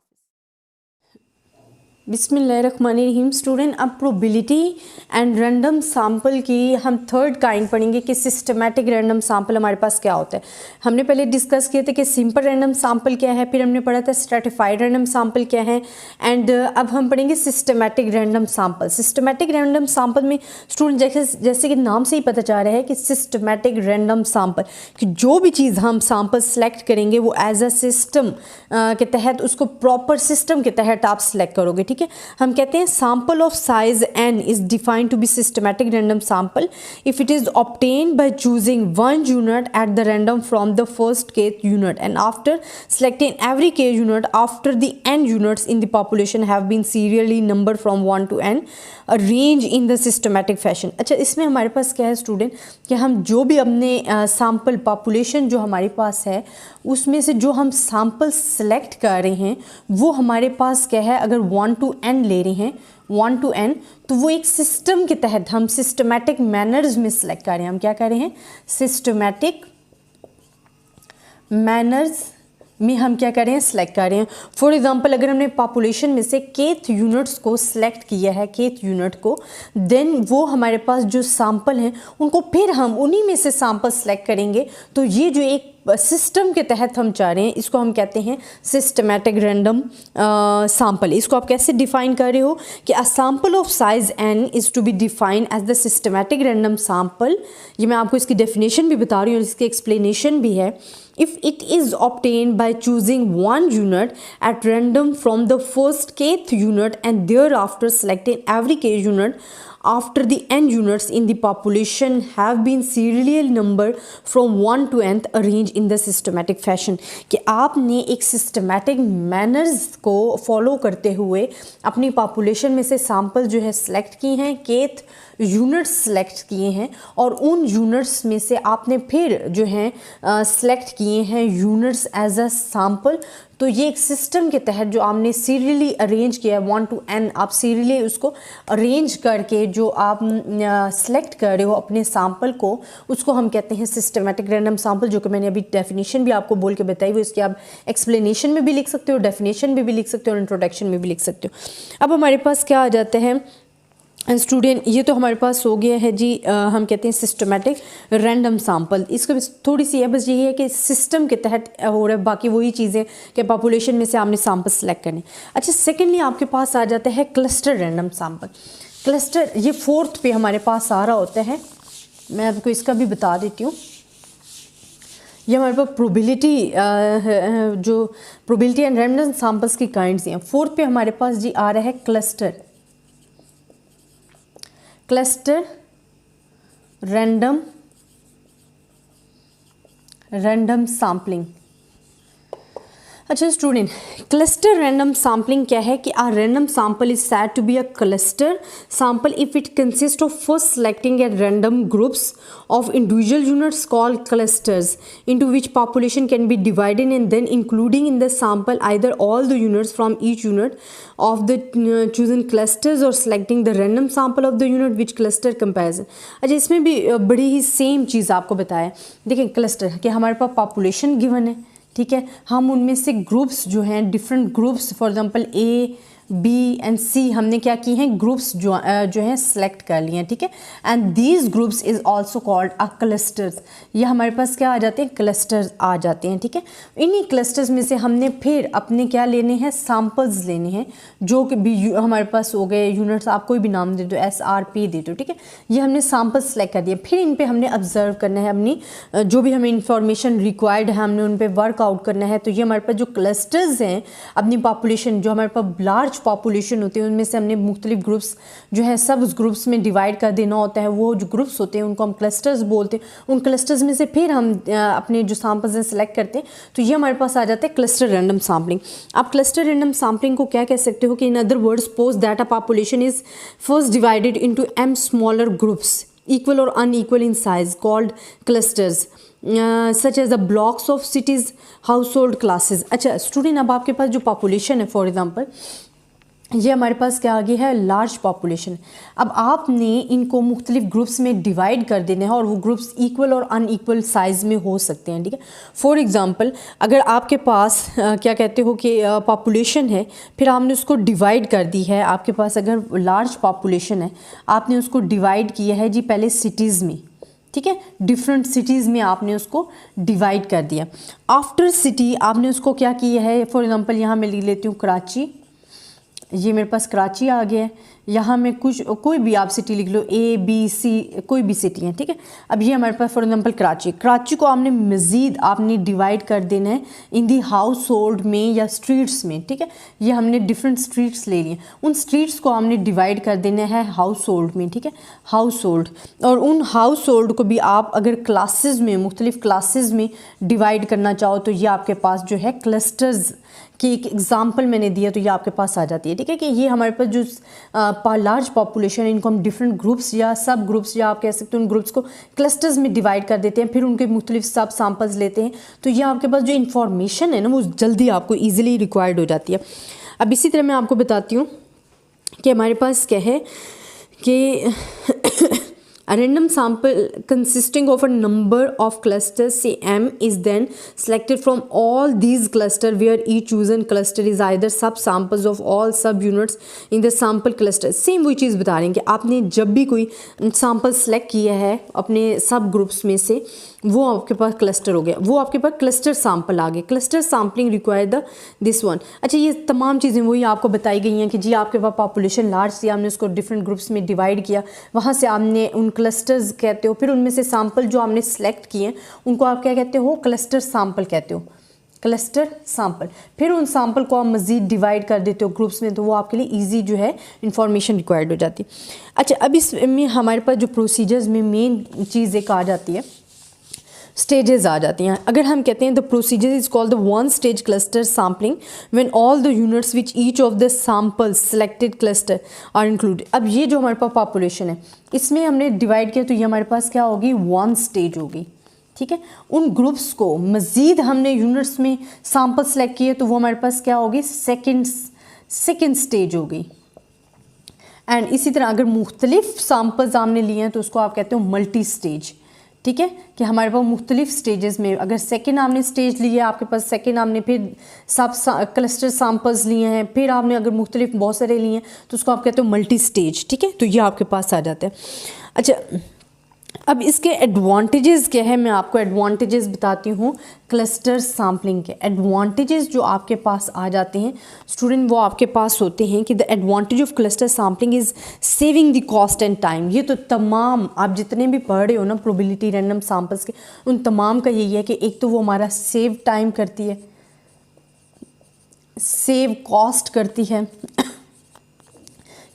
बिस्मिल्लाहिर्रहमानिर्रहीम। स्टूडेंट, अब प्रोबेबिलिटी एंड रैंडम सैम्पल की हम थर्ड काइंड पढ़ेंगे कि सिस्टमैटिक रैंडम सैम्पल हमारे पास क्या होता है। हमने पहले डिस्कस किए थे कि सिंपल रैंडम सैम्पल क्या है, फिर हमने पढ़ा था स्ट्रैटिफाइड रैंडम सैम्पल क्या है, एंड अब हम पढ़ेंगे systematic random sample. Systematic random sample में स्टूडेंट जैसे कि नाम से ही पता चल रहा है कि सिस्टमैटिक रैंडम सैम्पल, कि जो भी चीज़ हम सैम्पल सेलेक्ट करेंगे वो एज अ सिस्टम के तहत, उसको प्रॉपर सिस्टम के तहत आप सेलेक्ट करोगे, ठीक है। हम कहते हैं sample of size n is defined to be systematic random sample if it is obtained by choosing 1 unit at the random from the first k unit and after selecting every k unit after the n units in the population have been serially numbered from 1 to n arranged in the systematic fashion। अच्छा, इसमें हमारे पास क्या है student कि हम जो भी अपने सैम्पल पॉपुलेशन जो हमारे पास है उसमें से जो हम सैम्पल सेलेक्ट कर रहे हैं वो हमारे पास क्या है, अगर 1 to n ले रहे हैं, 1 to n, तो वो एक सिस्टम के तहत हम सिस्टमैटिक मैनर्स में सेलेक्ट कर रहे हैं। हम क्या कर रहे हैं, सिस्टमैटिक मैनर्स में हम क्या कर रहे हैं, सेलेक्ट कर रहे हैं। फॉर एग्जांपल, अगर हमने पॉपुलेशन में से केथ यूनिट्स को सिलेक्ट किया है, केथ यूनिट को, देन वो हमारे पास जो सैम्पल हैं उनको फिर हम उन्हीं में से सैम्पल सेलेक्ट करेंगे। तो ये जो एक सिस्टम के तहत हम चाह रहे हैं, इसको हम कहते हैं सिस्टमैटिक रैंडम सैम्पल। इसको आप कैसे डिफाइन कर रहे हो कि a sample of size n is to be defined as the systematic random sample. ये मैं आपको इसकी डेफिनेशन भी बता रही हूँ और इसकी एक्सप्लेनेशन भी है। If it is obtained by choosing 1 unit at random from the first kth unit and thereafter selecting every k unit after the n units in the population have been serially numbered from 1 to nth arranged in the systematic fashion। कि आपने एक systematic manners को follow करते हुए अपनी population में से sample जो है सेलेक्ट किए हैं, केथ यूनिट्स सेलेक्ट किए हैं, और उन यूनिट्स में से आपने फिर जो हैं सेलेक्ट किए हैं यूनिट्स एज अ सैम्पल। तो ये एक सिस्टम के तहत जो आपने सीरियली अरेंज किया है 1 to n, आप सीरियली उसको अरेंज करके जो आप सेलेक्ट कर रहे हो अपने सैम्पल को, उसको हम कहते हैं सिस्टमैटिक रैंडम सैम्पल। जो कि मैंने अभी डेफिनेशन भी आपको बोल के बताई हुई, इसकी आप एक्सप्लेनेशन में भी लिख सकते हो, डेफिनेशन में भी लिख सकते हो और इंट्रोडक्शन में भी लिख सकते हो। अब हमारे पास क्या आ जाता है स्टूडेंट, ये तो हमारे पास हो गया है जी, हम कहते हैं सिस्टमैटिक रैंडम सैम्पल। इसको थोड़ी सी है बस, यही है कि सिस्टम के तहत हो रहा है, बाकी वही चीज़ें कि पॉपुलेशन में से आपने सैम्पल सेलेक्ट करने। अच्छा, सेकेंडली आपके पास आ जाता है क्लस्टर रैंडम सैम्पल। क्लस्टर ये 4th पे हमारे पास आ रहा होता है, मैं आपको इसका भी बता देती हूँ। ये हमारे पास प्रोबेबिलिटी जो प्रोबेबिलिटी एंड रैंडम सैंपल्स की काइंड्स हैं। फोर्थ पे हमारे पास जी आ रहा है क्लस्टर रैंडम सैम्पलिंग। अच्छा स्टूडेंट, क्लस्टर रैंडम सैम्पलिंग क्या है कि a random sample is said to be a cluster sample if it consist of first selecting at random groups of individual units called clusters into which population can be divided and then including in the sample either all the units from each unit of the chosen clusters or selecting the random sample of the unit which cluster comparison। अच्छा इसमें भी बड़ी ही same चीज़ आपको बताया। देखिए cluster कि हमारे पास population given है, ठीक है, हम उनमें से ग्रुप्स जो हैं different groups for example A B and C हमने क्या की हैं ग्रुप्स जो हैं सेलेक्ट कर लिए हैं, ठीक है, and these groups is also called a clusters. ये हमारे पास क्या आ जाते हैं क्लस्टर्स आ जाते हैं, ठीक है। इन्हीं क्लस्टर्स में से हमने फिर अपने क्या लेने हैं सैम्पल्स लेने हैं जो कि भी हमारे पास हो गए यूनिट्स, आप कोई भी नाम दे दो SRP दे दो, ठीक है। ये हमने सैम्पल्स सेलेक्ट कर दिए, फिर इन पे हमने ऑब्जर्व करना है अपनी जो भी हमें इंफॉर्मेशन रिक्वायर्ड है हमने उन पे वर्कआउट करना है। तो ये हमारे पास जो क्लस्टर्स हैं अपनी पॉपुलेशन जो हमारे पास लार्ज पॉपुलेशन होती है उनमें से हमने मुख्तलिफ ग्रुप्स जो है सब उस ग्रुप्स में डिवाइड कर देना होता है। वो जो ग्रुप्स होते हैं उनको हम क्लस्टर्स बोलते हैं। उन क्लस्टर्स में से फिर हम अपने जो सैम्पल्स हैं सेलेक्ट करते हैं। तो ये हमारे पास आ जाता है क्लस्टर रैंडम सैम्पलिंग। आप क्लस्टर रैंडम सैम्पलिंग को क्या कह सकते हो कि in other words suppose that a population is first divided into m smaller groups equal or unequal in size called clusters such as the blocks of cities household classes। अच्छा student, अब आपके पास जो पॉपुलेशन है for example ये हमारे पास क्या आ गई है लार्ज पॉपुलेशन। अब आपने इनको मुख्तलिफ ग्रुप्स में डिवाइड कर देना है और वो ग्रुप्स इक्वल और अनइक्वल साइज़ में हो सकते हैं, ठीक है। फॉर एग्जांपल अगर आपके पास क्या कहते हो कि पॉपुलेशन है फिर आपने उसको डिवाइड कर दी है, आपके पास अगर लार्ज पॉपुलेशन है आपने उसको डिवाइड किया है जी पहले सिटीज़ में, ठीक है, डिफरेंट सिटीज़ में आपने उसको डिवाइड कर दिया। आफ्टर सिटी आपने उसको क्या किया है, फॉर एग्जांपल यहाँ मैं लिख लेती हूँ कराची, ये मेरे पास कराची आ गया है। यहाँ में कुछ कोई भी आप सिटी लिख लो A B C कोई भी सिटी है, ठीक है। अब ये हमारे पास फॉर एग्जांपल कराची को आपने मज़ीद आपने डिवाइड कर देना है इन दी हाउस होल्ड में या स्ट्रीट्स में, ठीक है। ये हमने डिफरेंट स्ट्रीट्स ले लिए, उन स्ट्रीट्स को हमने डिवाइड कर देना है हाउस होल्ड में, ठीक है, हाउस होल्ड। और उन हाउस होल्ड को भी आप अगर क्लासेस में मुख्तलिफ क्लासेस में डिवाइड करना चाहो तो ये आपके पास जो है क्लस्टर्स की एक एग्जाम्पल मैंने दिया तो ये आपके पास आ जाती है, ठीक है। कि ये हमारे पास जो लार्ज पॉपुलेशन है इनको हम डिफरेंट ग्रुप्स या सब ग्रुप्स या आप कह सकते हो उन ग्रुप्स को क्लस्टर्स में डिवाइड कर देते हैं, फिर उनके मुख्तलिफ सब सैम्पल्स लेते हैं। तो ये आपके पास जो इन्फॉर्मेशन है ना वो जल्दी आपको ईजिली रिक्वायर्ड हो जाती है। अब इसी तरह मैं आपको बताती हूँ कि हमारे पास क्या है कि a random sample consisting of a number of clusters say M is then selected from all these clusters where each chosen cluster is either subsamples of all subunits in the sample cluster। Same वही चीज़ बता रहे हैं कि आपने जब भी कोई sample select किया है अपने सब ग्रुप्स में से वो आपके पास क्लस्टर हो गया, वो आपके पास क्लस्टर सैम्पल आ गए। Cluster sampling require the this one. अच्छा ये तमाम चीज़ें वही आपको बताई गई हैं कि जी आपके पास पॉपुलेशन लार्ज थी, आपने उसको डिफरेंट ग्रुप्स में डिवाइड किया, वहाँ से आपने उन क्लस्टर्स कहते हो, फिर उनमें से सैम्पल जो आपने सेलेक्ट किए उनको आप क्या कहते हो क्लस्टर सैम्पल कहते हो, क्लस्टर सैम्पल। फिर उन सैम्पल को आप मज़ीद डिवाइड कर देते हो ग्रुप्स में तो वो आपके लिए इजी जो है इंफॉर्मेशन रिक्वायर्ड हो जाती है। अच्छा अब इसमें हमारे पास जो प्रोसीजर्स में मेन चीज़ एक आ जाती है स्टेजेस आ जाती हैं। अगर हम कहते हैं the procedure is called the one stage cluster sampling when all the units which each of the samples selected cluster are included. अब ये जो हमारे पास पॉपुलेशन है इसमें हमने डिवाइड किया तो ये हमारे पास क्या होगी वन स्टेज होगी, ठीक है। उन ग्रुप्स को मज़ीद हमने यूनिट्स में सैम्पल सेलेक्ट किए तो वो हमारे पास क्या होगी सेकेंड स्टेज होगी। एंड इसी तरह अगर मुख्तलिफ सैम्पल्स हमने लिए हैं तो उसको आप कहते हो मल्टी स्टेज, ठीक है। कि हमारे पास मुख्तलिफ स्टेजेस में अगर सेकेंड आपने स्टेज लिया है आपके पास सेकेंड आपने फिर सब क्लस्टर सैम्पल्स लिए हैं फिर आपने अगर मुख्तलिफ बहुत सारे लिए हैं तो उसको आप कहते हो मल्टी स्टेज, ठीक है। तो ये आपके पास आ जाता है। अच्छा अब इसके एडवांटेजेस क्या है, मैं आपको एडवांटेजेस बताती हूँ क्लस्टर सैम्पलिंग के। एडवांटेजेस जो आपके पास आ जाते हैं स्टूडेंट, वो आपके पास होते हैं कि the advantage of cluster sampling is saving the cost and time. ये तो तमाम आप जितने भी पढ़ रहे हो ना प्रोबेबिलिटी रैंडम सैम्पल्स के, उन तमाम का यही है कि एक तो वो हमारा सेव टाइम करती है, सेव कॉस्ट करती है,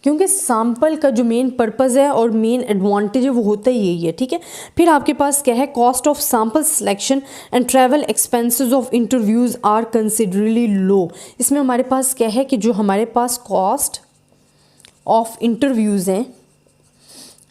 क्योंकि सैम्पल का जो मेन पर्पज़ है और मेन एडवांटेज है वो होता ही यही है, ठीक है। फिर आपके पास क्या है, cost of sample selection and travel expenses of interviews are considerably low. इसमें हमारे पास क्या है कि जो हमारे पास कॉस्ट ऑफ इंटरव्यूज़ हैं,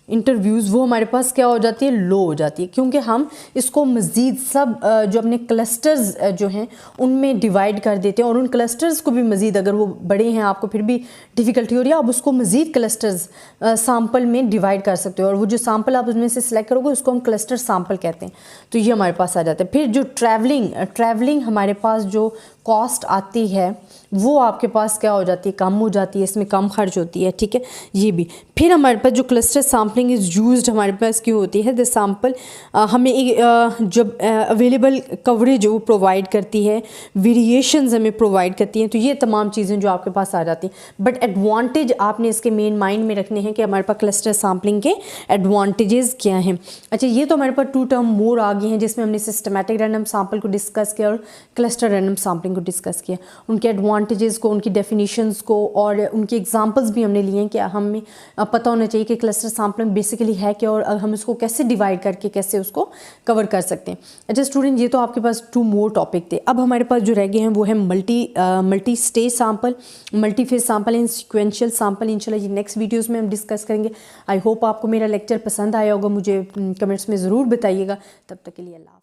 इंटरव्यूज़ वो हमारे पास क्या हो जाती है, लो हो जाती है, क्योंकि हम इसको मज़ीद सब जो अपने क्लस्टर्स जो हैं उनमें डिवाइड कर देते हैं, और उन क्लस्टर्स को भी मज़ीद अगर वो बड़े हैं आपको फिर भी डिफ़िकल्टी हो रही है, आप उसको मज़ीद क्लस्टर्स सैम्पल में डिवाइड कर सकते हो, और वो जो सैम्पल आप उसमें से सिलेक्ट करोगे उसको हम क्लस्टर सैम्पल कहते हैं। तो ये हमारे पास आ जाता है। फिर जो ट्रैवलिंग हमारे पास जो कॉस्ट आती है वो आपके पास क्या हो जाती है, कम हो जाती है, इसमें कम खर्च होती है, ठीक है, ये भी। फिर हमारे पास जो क्लस्टर सैम्पलिंग इज़ यूज्ड हमारे पास क्यों होती है, द सैम्पल हमें एक जब अवेलेबल कवरेज वो प्रोवाइड करती है, वेरिएशंस हमें प्रोवाइड करती हैं, तो ये तमाम चीज़ें जो आपके पास आ जाती हैं। बट एडवांटेज आपने इसके मेन माइंड में रखने हैं कि हमारे पास क्लस्टर सैम्पलिंग के एडवांटेजेस क्या हैं। अच्छा, ये तो हमारे पास 2 टर्म मोर आ गए हैं जिसमें हमने सिस्टमैटिक रैंडम सैम्पल को डिस्कस किया और क्लस्टर रैंडम सैम्पलिंग को डिस्कस किया, उनके एडवांटेजेस को, उनकी डेफिनेशंस को, और उनके एग्जांपल्स भी हमने लिए हैं कि हमें पता होना चाहिए कि क्लस्टर सैम्पलिंग बेसिकली है क्या और हम इसको कैसे डिवाइड करके कैसे उसको कवर कर सकते हैं। अच्छा स्टूडेंट, ये तो आपके पास 2 मोर टॉपिक थे। अब हमारे पास जो रह गए हैं वो है multi stage sample, multi phase sample and sequential sample. इंशाल्लाह ये नेक्स्ट वीडियोज़ में हम डिस्कस करेंगे। आई होप आपको मेरा लेक्चर पसंद आया होगा, मुझे कमेंट्स में ज़रूर बताइएगा। तब तक के लिए अल्लाह।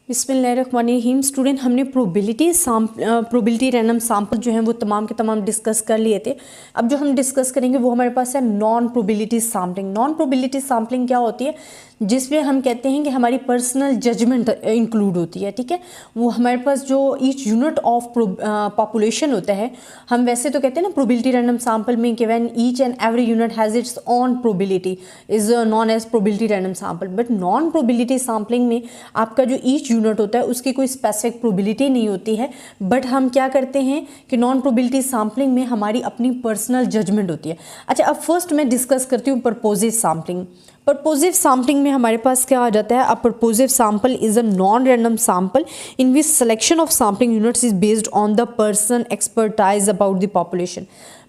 बिस्मिल्लाहिर्रहमानिर्रहीम। स्टूडेंट, हमने प्रोबेबिलिटी रैंडम सैम्पल जो हैं वो तमाम के तमाम डिस्कस कर लिए थे। अब जो हम डिस्कस करेंगे वो हमारे पास है non probability sampling. Non probability sampling क्या होती है, जिसमें हम कहते हैं कि हमारी पर्सनल जजमेंट इंक्लूड होती है, ठीक है। वो हमारे पास जो ईच यूनिट ऑफ पॉपुलेशन होता है, हम वैसे तो कहते हैं ना प्रोबेबिलिटी रैंडम सैम्पल में कि when each and every unit has its own probability is known as probability random sample. But non probability sampling में आपका जो ईच यूनिट होता है उसकी कोई स्पेसिफिक प्रोबेबिलिटी नहीं होती है, बट हम क्या करते हैं कि नॉन प्रोबेबिलिटी सैम्पलिंग में हमारी अपनी पर्सनल जजमेंट होती है। अच्छा, अब फर्स्ट मैं डिस्कस करती हूँ पर्पोजिव सैम्पलिंग। पर्पोजिव सैम्पलिंग में हमारे पास क्या आ जाता है, a purposive sample is a non random sample in which selection of sampling units is based on the person expertise about the population.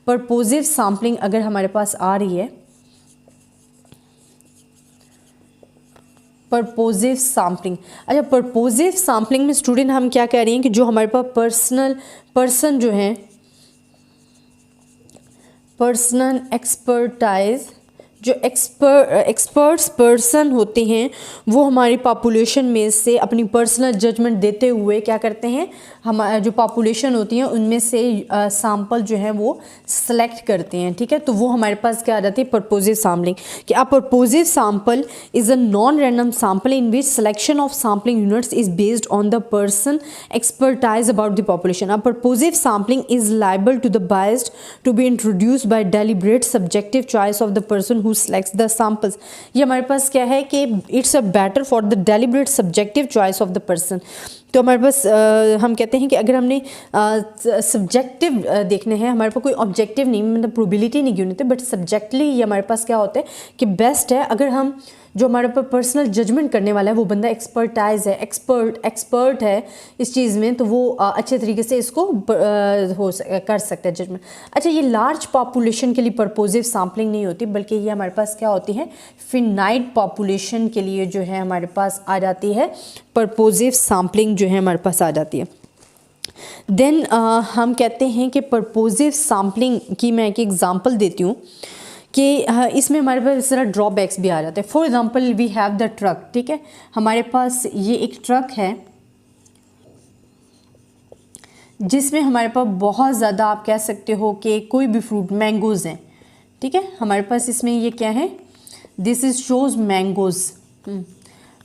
Purposive sampling अगर हमारे पास आ रही है, पर्पोजिव सैम्पलिंग। अच्छा, पर्पोजिव सैम्पलिंग में स्टूडेंट हम क्या कह रहे हैं कि जो हमारे पास पर्सन जो है, पर्सनल एक्सपर्टाइज, जो एक्सपर्ट्स पर्सन होते हैं वो हमारी पॉपुलेशन में से अपनी पर्सनल जजमेंट देते हुए क्या करते हैं, हमारा जो पॉपुलेशन होती है उनमें से सैम्पल जो है वो सेलेक्ट करते हैं, ठीक है। तो वो हमारे पास क्या आ जाती है, पर्पोजिव सैम्पलिंग। कि a purposive sample is a non random sample in which selection of sampling units is based on the person expertise about the population. A purposive sampling is liable to the biased to be introduced by deliberate subjective choice of the person who selects the samples। ये हमारे पास क्या है कि it's a better for the deliberate subjective choice of the person. तो हमारे पास हम कहते हैं कि अगर हमने सब्जेक्टिव देखने हैं, हमारे पास कोई ऑब्जेक्टिव नहीं, मतलब प्रोबेबिलिटी नहीं गिनी होती, बट सब्जेक्टली ये हमारे पास क्या होता है कि बेस्ट है अगर हम जो हमारे पर पर्सनल जजमेंट करने वाला है वो बंदा एक्सपर्टाइज है, एक्सपर्ट है इस चीज़ में, तो वो अच्छे तरीके से इसको कर सकता है जजमेंट। अच्छा, ये लार्ज पॉपुलेशन के लिए पर्पोजिव सैम्पलिंग नहीं होती, बल्कि ये हमारे पास क्या होती है, फिनाइट पॉपुलेशन के लिए जो है हमारे पास आ जाती है पर्पोजिव सैम्पलिंग जो है हमारे पास आ जाती है। देन हम कहते हैं कि पर्पोजिव सैम्पलिंग की मैं एक एग्जांपल देती हूँ कि इसमें हमारे पास इस तरह ड्रॉबैक्स भी आ जाते हैं। For example we have the truck, ठीक है, हमारे पास ये एक ट्रक है जिसमें हमारे पास बहुत ज़्यादा आप कह सकते हो कि कोई भी फ्रूट, मैंगोज़ हैं, ठीक है, हमारे पास इसमें ये क्या है, this is shows mangoes,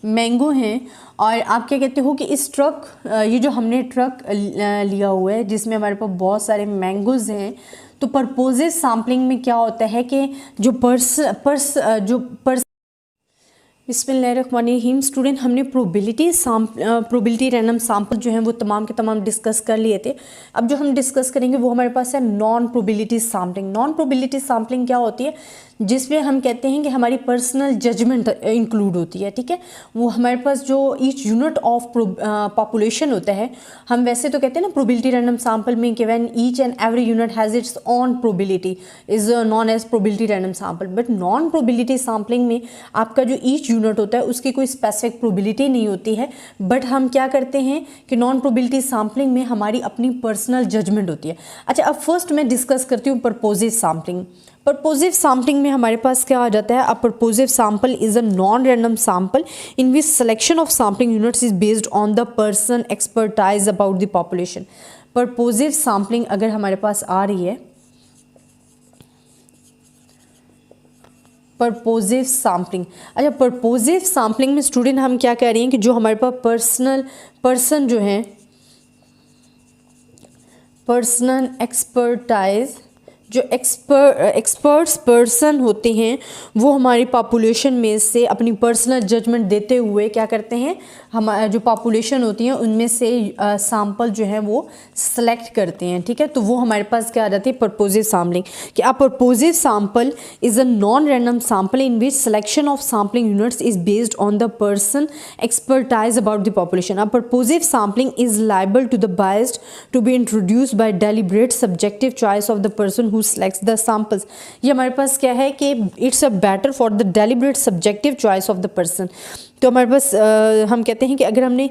mango हैं। और आप क्या कहते हो कि इस ट्रक, ये जो हमने ट्रक लिया हुआ है जिसमें हमारे पास बहुत सारे मैंगोज़ हैं, तो पर्पोजिव सैम्पलिंग में क्या होता है कि जो पर्सन बिस्मिल्लाहिर्रहमानिर्रहीम। स्टूडेंट, हमने प्रोबेबिलिटी रैंडम सैंपल जो है वो तमाम के तमाम डिस्कस कर लिए थे। अब जो हम डिस्कस करेंगे वो हमारे पास है non probability sampling. Non probability sampling क्या होती है? जिसमें हम कहते हैं कि हमारी पर्सनल जजमेंट इंक्लूड होती है। ठीक है, वो हमारे पास जो ईच यूनिट ऑफ पॉपुलेशन होता है, हम वैसे तो कहते हैं ना प्रोबेबिलिटी रैंडम सैंपल में कि when each and every unit has its own probability is known as probability random sample. But non probability sampling में आपका जो ईच यूनिट होता है उसकी कोई स्पेसिफिक प्रोबेबिलिटी नहीं होती है। बट हम क्या करते हैं कि नॉन प्रोबेबिलिटी सैम्पलिंग में हमारी अपनी पर्सनल जजमेंट होती है। अच्छा, अब फर्स्ट मैं डिस्कस करती हूँ पर्पोजिव सैम्पलिंग। पर्पोजिव सैम्पलिंग में हमारे पास क्या आ जाता है? A purposive sample is a non random sample in which selection of sampling units is based on the person expertise about the population. Purposive sampling अगर हमारे पास आ रही है, पर्पोजिव सैम्पलिंग, अच्छा पर्पोजिव सैम्पलिंग में स्टूडेंट हम क्या कह रहे हैं कि जो हमारे पास पर्सन जो है पर्सनल एक्सपर्टाइज, जो एक्सपर्ट्स पर्सन होते हैं वो हमारी पॉपुलेशन में से अपनी पर्सनल जजमेंट देते हुए क्या करते हैं, हमारा जो पॉपुलेशन होती है उनमें से सैंपल जो है वो सेलेक्ट करते हैं। ठीक है, तो वो हमारे पास क्या आ जाती है? Purposive sampling. कि a purposive sample is a non random sample in which selection of sampling units is based on the person expertise about the population. A purposive sampling is liable to the biased to be introduced by deliberate subjective choice of the person who selects the samples। ये हमारे पास क्या है कि it's a better for the deliberate subjective choice of the person। तो हमारे पास हम कहते हैं कि अगर हमने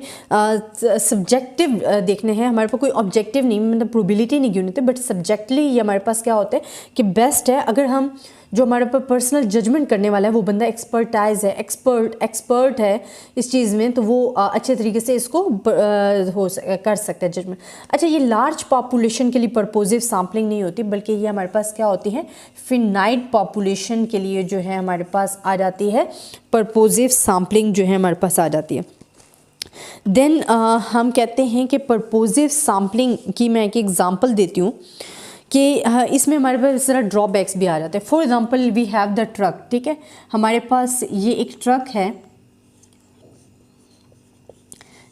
सब्जेक्टिव देखने हैं, हमारे पास कोई ऑब्जेक्टिव नहीं, मतलब प्रोबेबिलिटी नहीं गिनी होती, बट सब्जेक्टली ये हमारे पास क्या होता है कि बेस्ट है अगर हम जो हमारे पास पर्सनल जजमेंट करने वाला है वो बंदा एक्सपर्टाइज है, एक्सपर्ट है इस चीज़ में, तो वो अच्छे तरीके से इसको कर सकता है जजमेंट। अच्छा, ये लार्ज पॉपुलेशन के लिए पर्पोजिव सैम्पलिंग नहीं होती, बल्कि ये हमारे पास क्या होती है? फिनाइट पॉपुलेशन के लिए जो है हमारे पास आ जाती है पर्पोजिव सैम्पलिंग जो है हमारे पास आ जाती है। देन हम कहते हैं कि पर्पोजिव सैम्पलिंग की मैं एक एग्जांपल देती हूँ कि इसमें हमारे पास इस तरह ड्रॉबैक्स भी आ जाते हैं। For example we have the truck. ठीक है, हमारे पास ये एक ट्रक है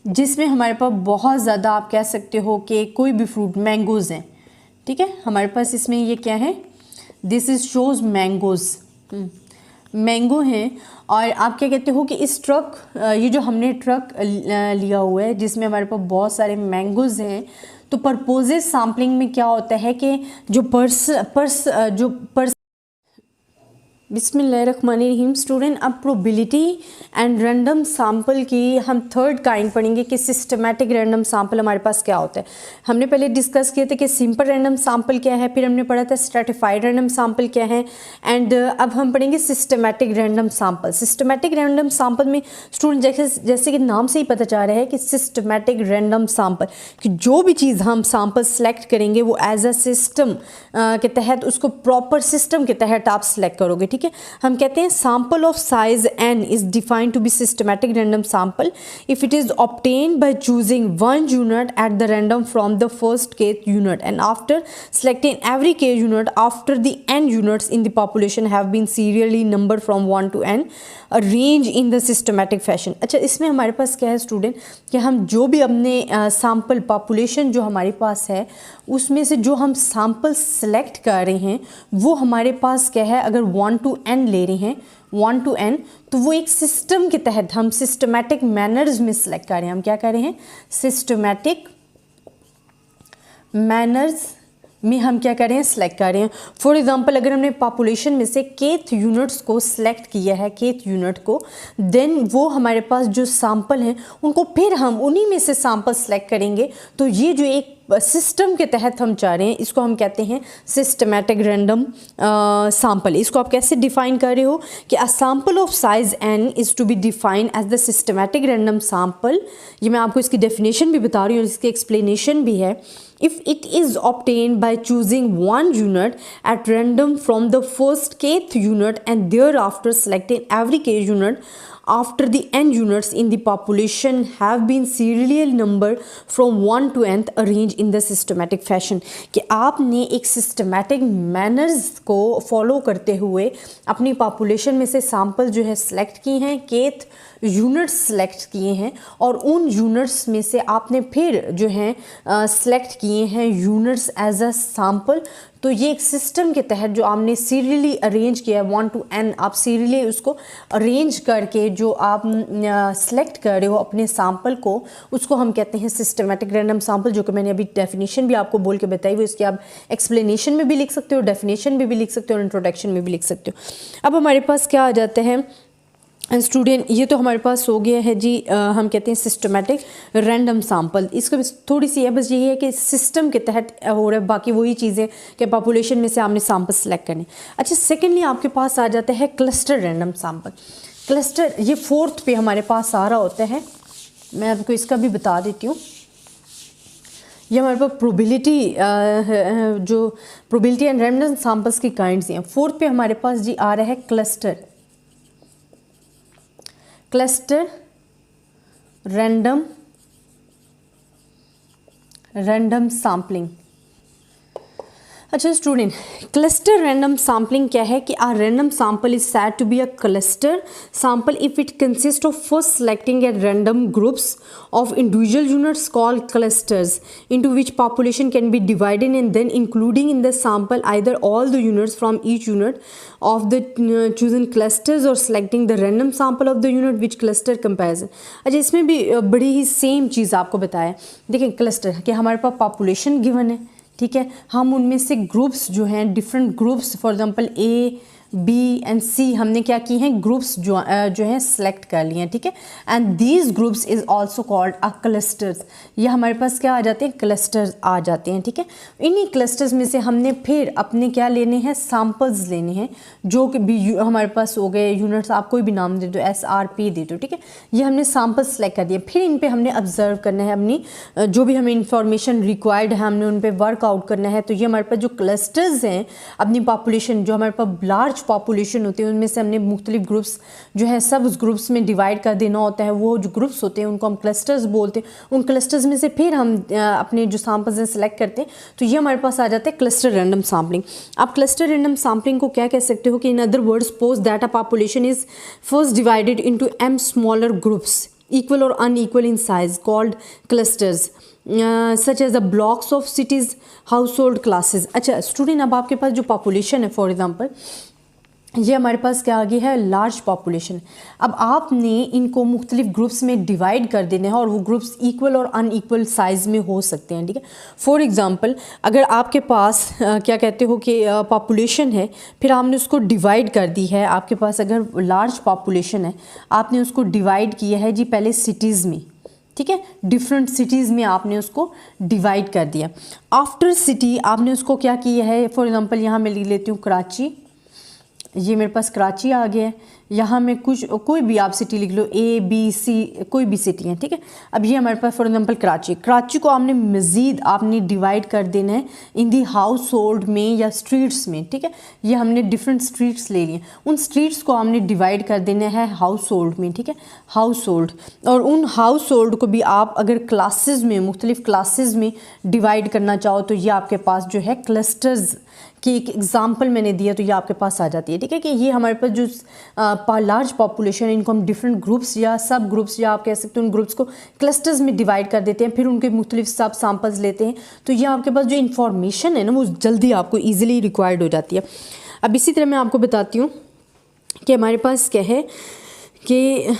जिसमें हमारे पास बहुत ज़्यादा आप कह सकते हो कि कोई भी फ्रूट, मैंगोज़ हैं। ठीक है, हमारे पास इसमें ये क्या है? This is shows mangoes, mango हैं। और आप क्या कहते हो कि इस ट्रक, ये जो हमने ट्रक लिया हुआ है जिसमें हमारे पास बहुत सारे मैंगोज़ हैं, तो पर्पोजिव सैम्पलिंग में क्या होता है कि जो बिस्मिल्लाहिर्रहमानिर्रहीम। स्टूडेंट, अब प्रोबेबिलिटी एंड रैंडम सैंपल की हम थर्ड काइंड पढ़ेंगे कि सिस्टमैटिक रैंडम सैंपल हमारे पास क्या होता है। हमने पहले डिस्कस किए थे कि सिंपल रैंडम सैंपल क्या है, फिर हमने पढ़ा था स्ट्रैटिफाइड रैंडम सैंपल क्या है, एंड अब हम पढ़ेंगे systematic random sample. Systematic random sample में स्टूडेंट जैसे कि नाम से ही पता चल रहा है कि सिस्टमैटिक रैंडम सैंपल, कि जो भी चीज़ हम सैंपल सेलेक्ट करेंगे वो एज अ सिस्टम के तहत, उसको प्रॉपर सिस्टम के तहत आप सेलेक्ट करोगे। ठीक है, हम कहते हैं sample of size n is defined to be systematic random sample if it is obtained by choosing one unit at the random from the first k unit and after selecting every k unit after the n units in the population have been serially numbered from 1 to n arranged in the systematic fashion। अच्छा, इसमें हमारे पास क्या है student कि हम जो भी अपने सैंपल पॉपुलेशन जो हमारे पास है उसमें से जो हम सैंपल सेलेक्ट कर रहे हैं वो हमारे पास क्या है, अगर 1 to n ले रहे हैं, 1 to n, तो वो एक सिस्टम के तहत हम सिस्टमैटिक मैनर्स में सेलेक्ट कर रहे हैं। हम क्या कर रहे हैं? सिस्टमैटिक मैनर्स में हम क्या कर रहे हैं? सेलेक्ट कर रहे हैं। फॉर एग्जांपल, अगर हमने पॉपुलेशन में से केथ यूनिट्स को सिलेक्ट किया है, केथ यूनिट को, देन वो हमारे पास जो सैंपल हैं उनको फिर हम उन्हीं में से सैंपल सेलेक्ट करेंगे। तो ये जो एक सिस्टम के तहत हम चाह रहे हैं, इसको हम कहते हैं सिस्टमैटिक रैंडम सैंपल। इसको आप कैसे डिफाइन कर रहे हो कि a sample of size n is to be defined as the systematic random sample. ये मैं आपको इसकी डेफिनेशन भी बता रही हूँ, इसकी एक्सप्लेनेशन भी है। if it is obtained by choosing one unit at random from the first kth unit and thereafter selecting every k unit after the n units in the population have been serially numbered from 1 to nth arranged in the systematic fashion, कि आपने एक systematic manners को follow करते हुए अपनी population में से sample जो है सेलेक्ट किए हैं, केथ यूनिट्स सेलेक्ट किए हैं और उन यूनिट्स में से आपने फिर जो है सेलेक्ट किए हैं यूनिट्स एज अ सैंपल। तो ये एक सिस्टम के तहत जो आपने सीरियली अरेंज किया है 1 to n, आप सीरियली उसको अरेंज करके जो आप सेलेक्ट कर रहे हो अपने सैंपल को, उसको हम कहते हैं सिस्टमेटिक रैंडम सैंपल, जो कि मैंने अभी डेफिनेशन भी आपको बोल के बताई हुई। इसकी आप एक्सप्लेनेशन में भी लिख सकते हो, डेफिनेशन में भी लिख सकते हो और इंट्रोडक्शन में भी लिख सकते हो। अब हमारे पास क्या आ जाता है स्टूडेंट, ये तो हमारे पास हो गया है जी, हम कहते हैं सिस्टमेटिक रैंडम सैंपल। इसको थोड़ी सी है बस यही है कि सिस्टम के तहत हो रहा है, बाकी वही चीज़ें कि पॉपुलेशन में से आपने सैंपल सेलेक्ट करने। अच्छा, सेकेंडली आपके पास आ जाता है क्लस्टर रैंडम सैंपल। क्लस्टर ये फोर्थ पे हमारे पास आ रहा होता है, मैं आपको इसका भी बता देती हूँ। ये हमारे पास प्रोबेबिलिटी जो प्रोबेबिलिटी एंड रैंडम सैंपल्स की काइंड्स हैं। फोर्थ पे हमारे पास जी आ रहा है क्लस्टर रैंडम सैम्पलिंग। अच्छा स्टूडेंट, क्लस्टर रैंडम सैम्पलिंग क्या है कि a random sample is said to be a cluster sample if it consist of first selecting at random groups of individual units called clusters into which population can be divided and then including in the sample either all the units from each unit of the chosen clusters or selecting the random sample of the unit which cluster comparison। अच्छा, इसमें भी बड़ी ही same चीज़ आपको बताया। देखिए cluster कि हमारे पास population given है, ठीक है, हम उनमें से ग्रुप्स जो हैं different groups, for example A B and C हमने क्या की हैं ग्रुप्स जो हैं सेलेक्ट कर लिए हैं, ठीक है, and these groups is also called a clusters. ये हमारे पास क्या आ जाते हैं, क्लस्टर्स आ जाते हैं, ठीक है। इन्हीं क्लस्टर्स में से हमने फिर अपने क्या लेने हैं, सैम्पल्स लेने हैं, जो कि भी हमारे पास हो गए यूनिट्स, आप कोई भी नाम दे दो, SRP दे दो, ठीक है। ये हमने सैम्पल्स सेलेक्ट कर दिए, फिर इन पे हमने ऑब्जर्व करना है अपनी जो भी हमें इंफॉर्मेशन रिक्वायर्ड है, हमने उन पर वर्कआउट करना है। तो ये हमारे पास जो क्लस्टर्स हैं अपनी पॉपुलेशन, जो हमारे पास लार्ज पॉपुलेशन होती है उनमें से हमने मुख्तलिफ ग्रुप्स जो है सब उस ग्रुप्स में डिवाइड कर देना होता है। वो जो ग्रुप्स होते हैं उनको हम क्लस्टर्स बोलते हैं। उन क्लस्टर्स में से फिर हम अपने जो सैम्पल्स हैं सेलेक्ट करते हैं। तो ये हमारे पास आ जाते हैं क्लस्टर रैंडम सैम्पलिंग। आप क्लस्टर रैंडम सैम्पलिंग को क्या कह सकते हो कि in other words suppose that a population is first divided into m smaller groups equal or unequal in size called clusters such as the blocks of cities household classes। अच्छा student, अब आपके पास जो पॉपुलेशन है for example ये हमारे पास क्या आ गई है, लार्ज पॉपुलेशन। अब आपने इनको मुख्तलिफ ग्रुप्स में डिवाइड कर देने हैं और वो ग्रुप्स इक्वल और अनइक्वल साइज़ में हो सकते हैं, ठीक है। फॉर एग्जांपल अगर आपके पास क्या कहते हो कि पॉपुलेशन है, फिर आपने उसको डिवाइड कर दी है, आपके पास अगर लार्ज पॉपुलेशन है आपने उसको डिवाइड किया है जी पहले सिटीज़ में, ठीक है, डिफरेंट सिटीज़ में आपने उसको डिवाइड कर दिया। आफ्टर सिटी आपने उसको क्या किया है, फॉर एग्ज़ाम्पल यहाँ मैं लिख लेती हूँ कराची, ये मेरे पास कराची आ गया है। यहाँ में कुछ कोई भी आप सिटी लिख लो, A B C कोई भी सिटी है, ठीक है। अब ये हमारे पास फॉर एग्जांपल कराची को आपने मज़ीद आपने डिवाइड कर देना है इन दी हाउस होल्ड में या स्ट्रीट्स में, ठीक है। ये हमने डिफरेंट स्ट्रीट्स ले लिए, उन स्ट्रीट्स को हमने डिवाइड कर देना है हाउस होल्ड में, ठीक है, हाउस होल्ड। और उन हाउस होल्ड को भी आप अगर क्लासेस में मुख्तलिफ क्लासेस में डिवाइड करना चाहो तो ये आपके पास जो है क्लस्टर्स की एक एग्जाम्पल मैंने दिया तो ये आपके पास आ जाती है, ठीक है। कि ये हमारे पास जो लार्ज पॉपुलेशन है इनको हम डिफरेंट ग्रुप्स या सब ग्रुप्स या आप कह सकते हो उन ग्रुप्स को क्लस्टर्स में डिवाइड कर देते हैं, फिर उनके मुख्तलिफ सब सैम्पल्स लेते हैं। तो ये आपके पास जो इन्फॉर्मेशन है ना वो जल्दी आपको ईजिली रिक्वायर्ड हो जाती है। अब इसी तरह मैं आपको बताती हूँ कि हमारे पास क्या है कि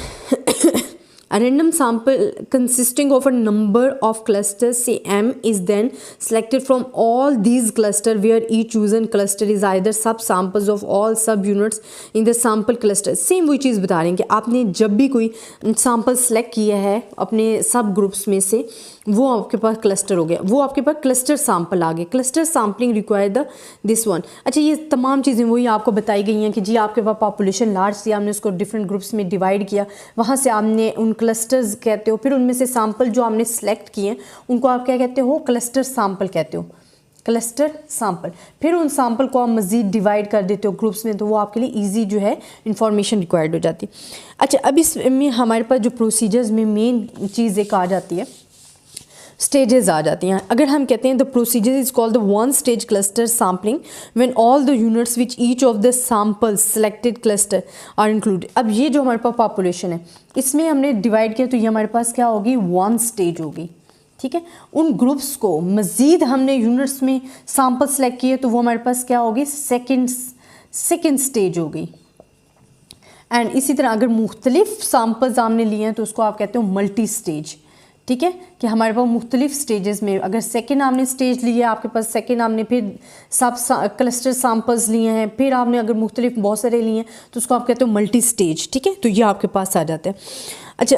a random sample consisting of a number of clusters say M is then selected from all these clusters where each chosen cluster is either subsamples of all subunits in the sample cluster। Same वही चीज़ बता रहे हैं कि आपने जब भी कोई sample select किया है अपने सब ग्रुप्स में से वो आपके पास क्लस्टर हो गया, वो आपके पास क्लस्टर सैम्पल आ गए। Cluster sampling require the this one. अच्छा ये तमाम चीज़ें वही आपको बताई गई हैं कि जी आपके पास पॉपुलेशन लार्ज थी, आपने उसको डिफरेंट ग्रुप्स में डिवाइड किया, वहाँ से आपने उन क्लस्टर्स कहते हो, फिर उनमें से सैम्पल जो आपने सेलेक्ट किए हैं उनको आप क्या कहते हो, क्लस्टर सैम्पल कहते हो, क्लस्टर सैंपल। फिर उन सैंपल को आप मज़ीद डिवाइड कर देते हो ग्रुप्स में, तो वो आपके लिए ईजी जो है इंफॉर्मेशन रिक्वायर्ड हो जाती है। अच्छा, अब इसमें हमारे पास जो प्रोसीजर्स में मेन चीज़ एक आ जाती है, स्टेजेस आ जाती हैं। अगर हम कहते हैं the procedure is called the one stage cluster sampling when all the units which each of the samples selected cluster are included. अब ये जो हमारे पास पॉपुलेशन है, इसमें हमने डिवाइड किया तो ये हमारे पास क्या होगी, वन स्टेज होगी। ठीक है, उन ग्रुप्स को मज़ीद हमने यूनिट्स में सैम्पल सेलेक्ट किए तो वो हमारे पास क्या होगी, सेकेंड स्टेज होगी। एंड इसी तरह अगर मुख्तलिफ सैम्पल्स हमने लिए हैं तो उसको आप कहते हो मल्टी स्टेज। ठीक है, कि हमारे पास मुख्तलिफ स्टेजेस में, अगर सेकेंड आपने स्टेज लिया आपके पास, सेकेंड आपने फिर सब क्लस्टर सैम्पल्स लिए हैं, फिर आपने अगर मुख्तलिफ बहुत सारे लिए हैं तो उसको आप कहते हो मल्टी स्टेज। ठीक है, तो ये आपके पास आ जाता है। अच्छा,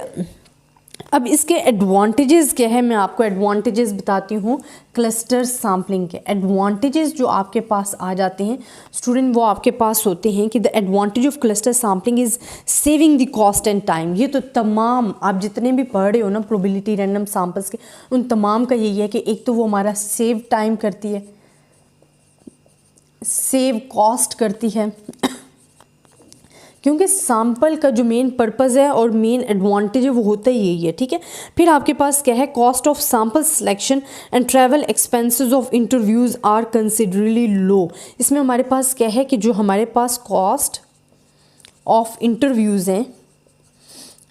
अब इसके एडवांटेजेस क्या है, मैं आपको एडवांटेजेस बताती हूँ क्लस्टर सैम्पलिंग के। एडवांटेजेस जो आपके पास आ जाते हैं स्टूडेंट, वो आपके पास होते हैं कि the advantage of cluster sampling is saving the cost and time. ये तो तमाम आप जितने भी पढ़ रहे हो ना प्रोबेबिलिटी रैंडम सैम्पल्स के, उन तमाम का यही है कि एक तो वो हमारा सेव टाइम करती है, सेव कॉस्ट करती है, क्योंकि सैम्पल का जो मेन पर्पज़ है और मेन एडवांटेज है वो होता ही यही है। ठीक है, फिर आपके पास क्या है, cost of sample selection and travel expenses of interviews are considerably low. इसमें हमारे पास क्या है कि जो हमारे पास कॉस्ट ऑफ इंटरव्यूज़ हैं,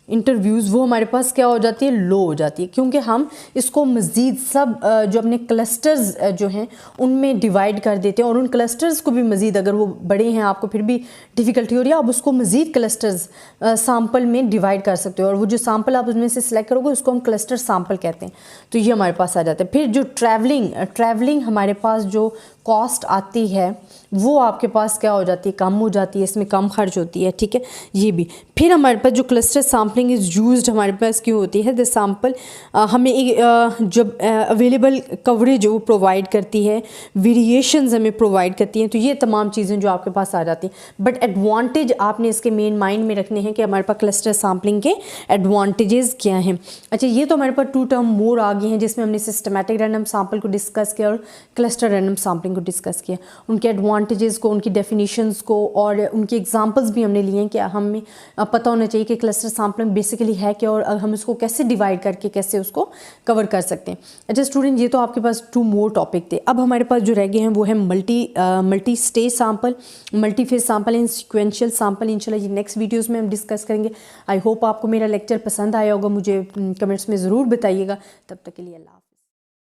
इंटरव्यूज़ वो हमारे पास क्या हो जाती है, लो हो जाती है, क्योंकि हम इसको मज़ीद सब जो अपने क्लस्टर्स जो हैं उनमें डिवाइड कर देते हैं, और उन क्लस्टर्स को भी मज़ीद अगर वो बड़े हैं आपको फिर भी डिफ़िकल्टी हो रही है, आप उसको मज़ीद क्लस्टर्स सैम्पल में डिवाइड कर सकते हो, और वो जो सैम्पल आप उसमें से सिलेक्ट करोगे उसको हम क्लस्टर सैम्पल कहते हैं। तो ये हमारे पास आ जाता है। फिर जो ट्रैवलिंग हमारे पास जो कॉस्ट आती है वो आपके पास क्या हो जाती है, कम हो जाती है, इसमें कम खर्च होती है। ठीक है, ये भी। फिर हमारे पास जो क्लस्टर सैम्पलिंग इज़ यूज्ड हमारे पास क्यों होती है, द सैम्पल हमें एक जब अवेलेबल कवरेज वो प्रोवाइड करती है, वेरिएशंस हमें प्रोवाइड करती हैं, तो ये तमाम चीज़ें जो आपके पास आ जाती हैं। बट एडवांटेज आपने इसके मेन माइंड में रखने हैं कि हमारे पास क्लस्टर सैम्पलिंग के एडवांटेजेस क्या हैं। अच्छा, ये तो हमारे पास 2 टर्म मोर आ गए हैं जिसमें हमने सिस्टमैटिक रैंडम सैम्पल को डिस्कस किया और क्लस्टर रैंडम सैम्पलिंग को डिस्कस किया, उनके एडवांटेजेस को, उनकी डेफिनेशंस को, और उनके एग्जांपल्स भी हमने लिए हैं कि हमें पता होना चाहिए कि क्लस्टर सैम्पलिंग बेसिकली है क्या और हम इसको कैसे डिवाइड करके कैसे उसको कवर कर सकते हैं। अच्छा स्टूडेंट, ये तो आपके पास 2 मोर टॉपिक थे। अब हमारे पास जो रह गए हैं वो है multi stage sample, multi phase sample and sequential sample. इंशाल्लाह ये नेक्स्ट वीडियोज़ में हम डिस्कस करेंगे। आई होप आपको मेरा लेक्चर पसंद आया होगा, मुझे कमेंट्स में ज़रूर बताइएगा। तब तक के लिए अल्लाह।